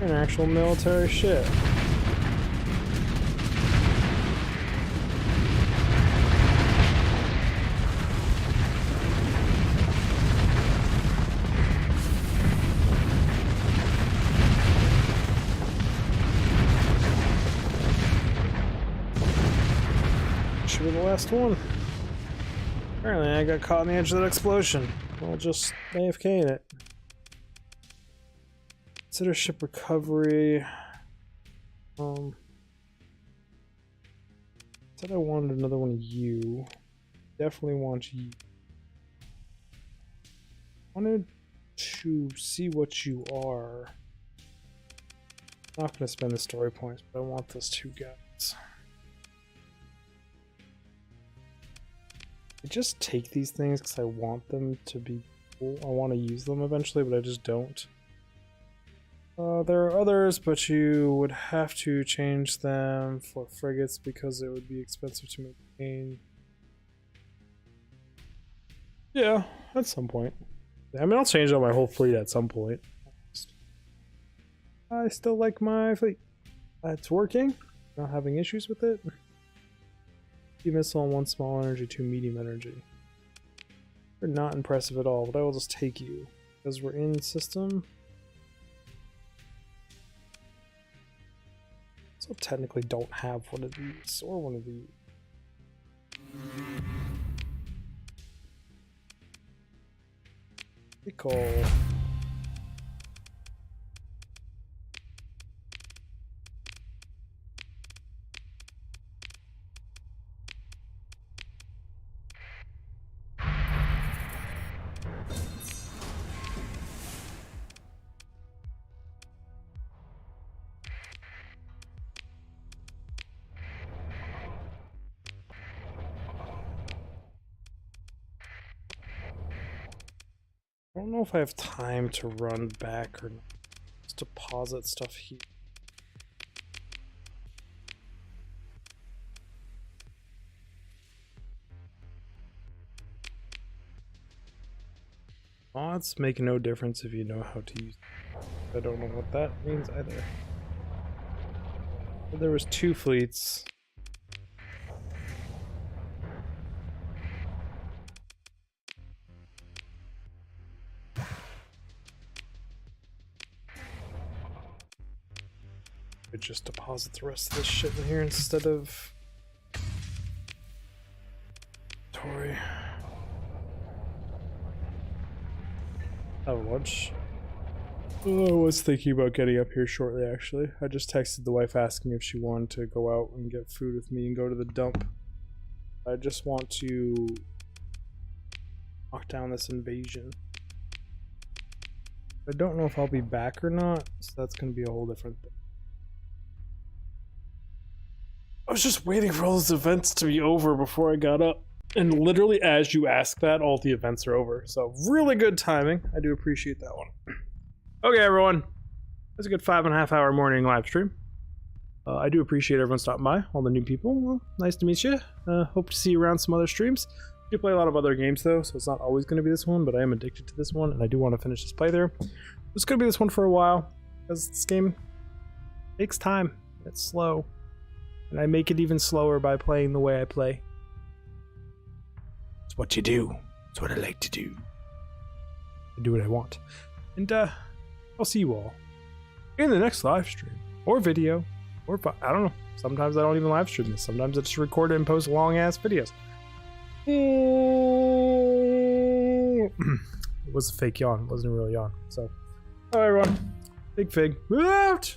You're an actual military ship. Should be the last one. Apparently I got caught on the edge of that explosion. I'll just AFK in it. Consider ship recovery. Said I wanted another one of you. Definitely want you. Wanted to see what you are. Not gonna spend the story points, but I want those 2 guys. I just take these things because I want them to be cool. I want to use them eventually, but I just don't. There are others, but you would have to change them for frigates because it would be expensive to maintain. Yeah, at some point. I mean, I'll change out my whole fleet at some point. I still like my fleet. It's working. Not having issues with it. 2 missile and 1 small energy, 2 medium energy. You're not impressive at all, but I will just take you. Because we're in system. So technically don't have one of these or one of these. Recall. I don't know if I have time to run back or not. Just deposit stuff here. Mods make no difference if you know how to use them. I don't know what that means either. But there was 2 fleets. Just deposit the rest of this shit in here instead of Tory. Have lunch. Oh, I was thinking about getting up here shortly actually. I just texted the wife asking if she wanted to go out and get food with me and go to the dump. I just want to knock down this invasion. I don't know if I'll be back or not, so that's going to be a whole different thing. I was just waiting for all those events to be over before I got up. And literally as you ask that, all the events are over. So really good timing. I do appreciate that one. Okay, everyone. That's a good 5.5 hour morning live stream. I do appreciate everyone stopping by, all the new people. Well, nice to meet you. Hope to see you around some other streams. I do play a lot of other games though, so it's not always going to be this one, but I am addicted to this one, and I do want to finish this playthrough. It's going to be this one for a while, because this game takes time. It's slow. And I make it even slower by playing the way I play. It's what you do. It's what I like to do. I do what I want. And I'll see you all in the next live stream. Or video. Or I don't know. Sometimes I don't even live stream this. Sometimes I just record it and post long ass videos. It was a fake yawn. It wasn't a real yawn. So, alright everyone. Digfig. Out!